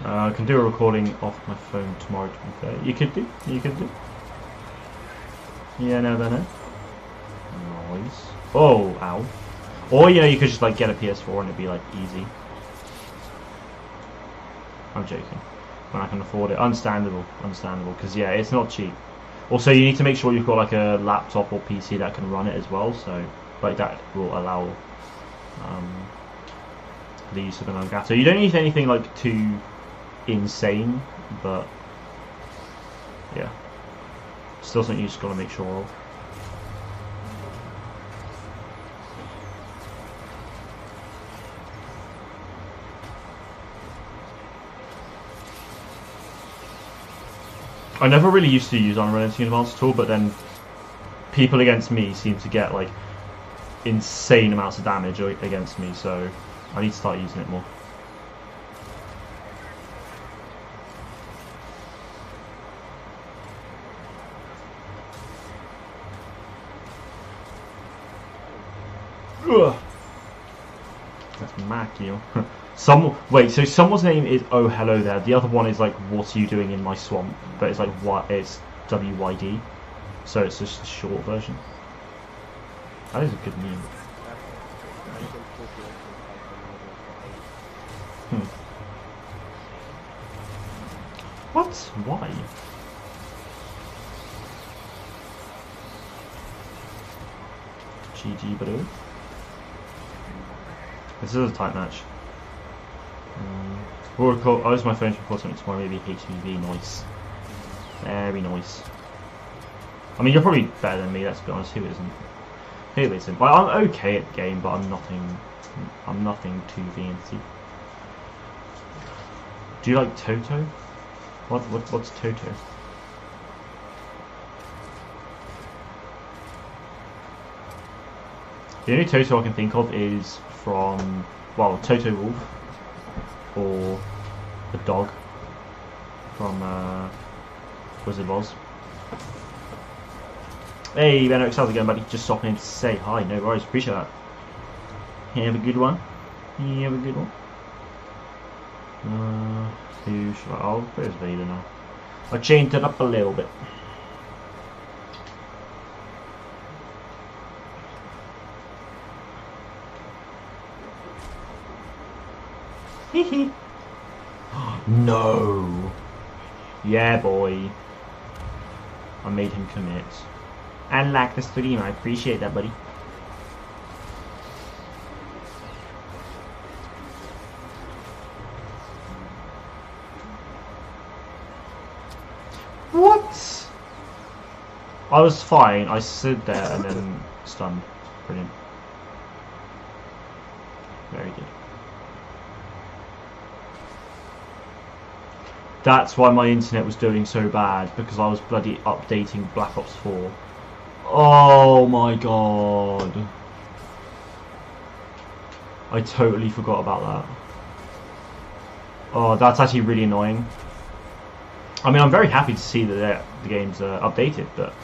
I can do a recording off my phone tomorrow, to be fair. You could do. You could do. Yeah, never know. Nice. Oh, ow. Or, you know, you could just like get a PS4 and it'd be like easy. I'm joking. When I can afford it. Understandable, because yeah, it's not cheap. Also, you need to make sure you've got like a laptop or PC that can run it as well, so like that will allow the use of an Elgato. You don't need anything like too insane, but yeah, still something you just got to make sure of. I never really used to use unrelenting advance at all, but then people against me seem to get like insane amounts of damage against me, so I need to start using it more. Ugh. That's Mackie. Wait, so someone's name is Oh Hello There. The other one is like What Are You Doing in My Swamp? But it's like it's WYD. So it's just a short version. That is a good name. What? Why? GG, bro. This is a tight match. We'll record. I'll use my phone to record something tomorrow. Maybe HTV. Nice. Very nice. I mean, you're probably better than me. Let's be honest. Who isn't? Who isn't? Well, I'm okay at the game, but I'm nothing. I'm nothing too fancy. Do you like Toto? What's Toto? The only Toto I can think of is from, well, Toto Wolf, or the dog from Wizard of Oz. Hey, Bennox, how's it going, buddy? Just stopping in to say hi. No worries, appreciate that. Have a good one. Have a good one. Who should I'll put his Vader now. I changed it up a little bit. No. Yeah, boy. I made him commit. And like the stream, I appreciate that, buddy. What? I was fine. I stood there and then stunned. Brilliant. Very good. That's why my internet was doing so bad, because I was bloody updating Black Ops 4. Oh my god. I totally forgot about that. Oh, that's actually really annoying. I mean, I'm very happy to see that the game's updated, but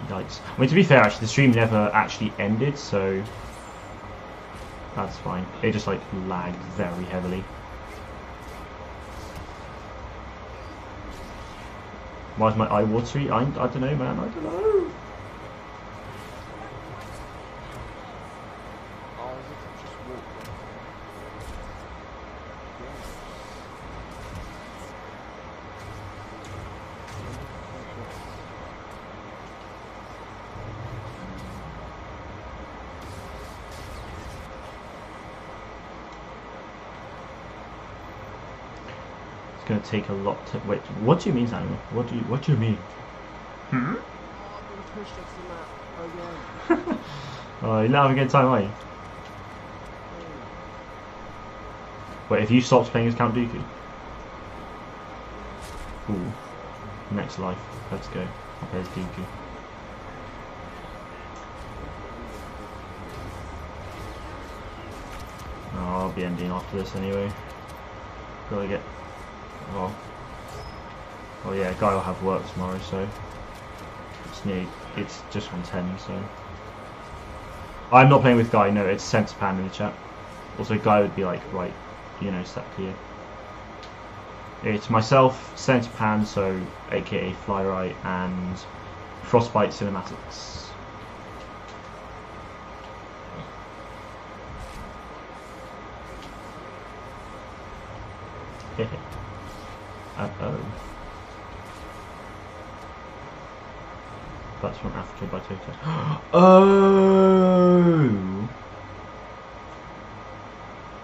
yikes. I mean, to be fair, actually, the stream never actually ended, so that's fine. It just like lagged very heavily. Why is my eye watery? I don't know, man. I don't know. It's gonna take a lot to wait. What do you mean, Samuel? What do you mean? Hmm? Oh, you're not having a good time, are you? Wait, if you stopped playing as Count Dooku? Ooh. Next life. Let's go. There's Dooku. Oh, I'll be ending after this anyway. Gotta get... Well, yeah, Guy will have work tomorrow, so it's just on 10, so I'm not playing with Guy. No, it's Centerpan in the chat. Also, Guy would be like, right, you know, step clear. It's myself, Centerpan, so aka Flyright, and Frostbite Cinematics. Oh. That's from Africa by Toto. Oh!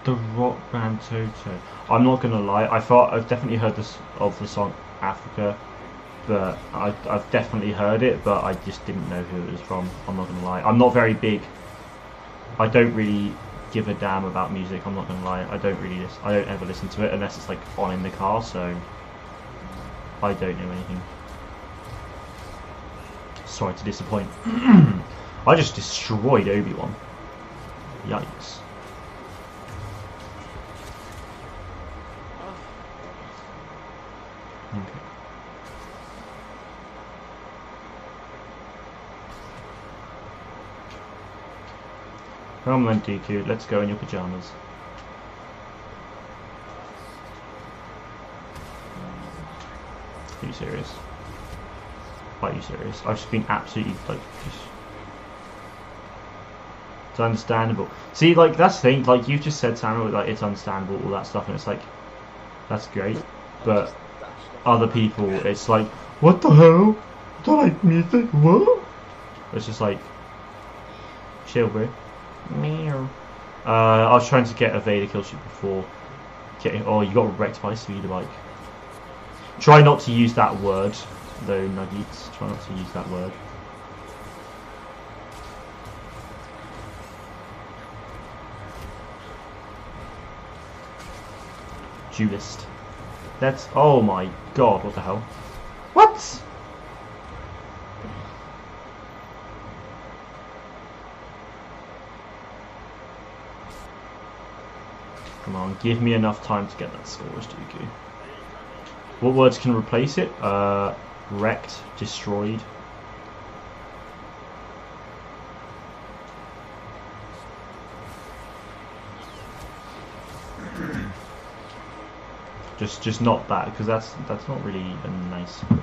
The rock band Toto. I'm not gonna lie, I've definitely heard of the song Africa, but I've definitely heard it, but I just didn't know who it was from. I'm not gonna lie. I'm not very big. I don't really give a damn about music. I'm not gonna lie. I don't ever listen to it unless it's like on in the car. So I don't know anything. Sorry to disappoint. I just destroyed Obi-Wan. Yikes. Okay. Come on, Dooku, let's go in your pajamas. Are you serious? Are you serious? I've just been absolutely, like, just... It's understandable. See, like, that's the thing, like, you've just said, Samuel, like, it's understandable, all that stuff, and it's like, that's great, but other people, it's like, what the hell? I don't like music, what? It's just like, chill, bro. Meow. I was trying to get a Vader kill shoot before getting... Oh, you got wrecked by a speeder bike. Try not to use that word, though, Nuggets. Try not to use that word. Duelist. That's... Oh my god, what the hell? What? Come on, give me enough time to get that score as Dooku. What words can replace it? Wrecked, destroyed. just not that, because that's not really a nice word.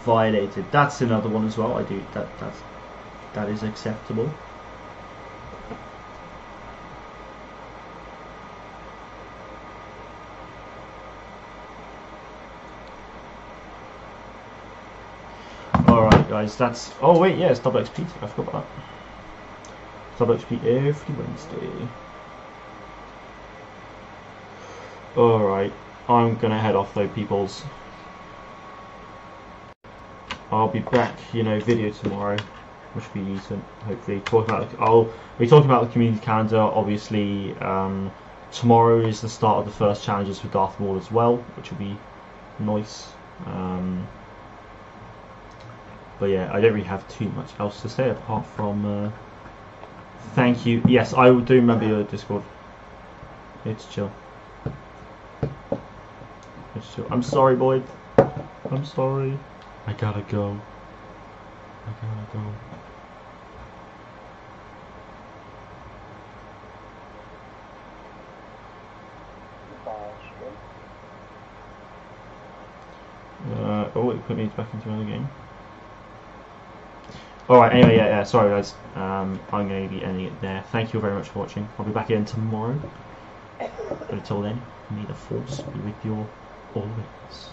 Violated. That's another one as well. I do that is acceptable. Alright guys, that's... Oh wait, yeah, it's double XP. I forgot about that. Double XP every Wednesday. Alright, I'm gonna head off though, peoples. I'll be back, video tomorrow, which will be decent, hopefully. I'll be talking about the community calendar, obviously. Tomorrow is the start of the first challenges for Darth Maul as well, which will be nice. But yeah, I don't really have too much else to say apart from thank you. Yes, I do remember your Discord. It's chill. It's chill. I'm sorry, Boyd. I'm sorry. I gotta go. Oh, it put me back into another game. Alright, anyway, yeah, sorry guys. I'm going to be ending it there. Thank you very much for watching. I'll be back again tomorrow. But until then, may the Force be with you all always.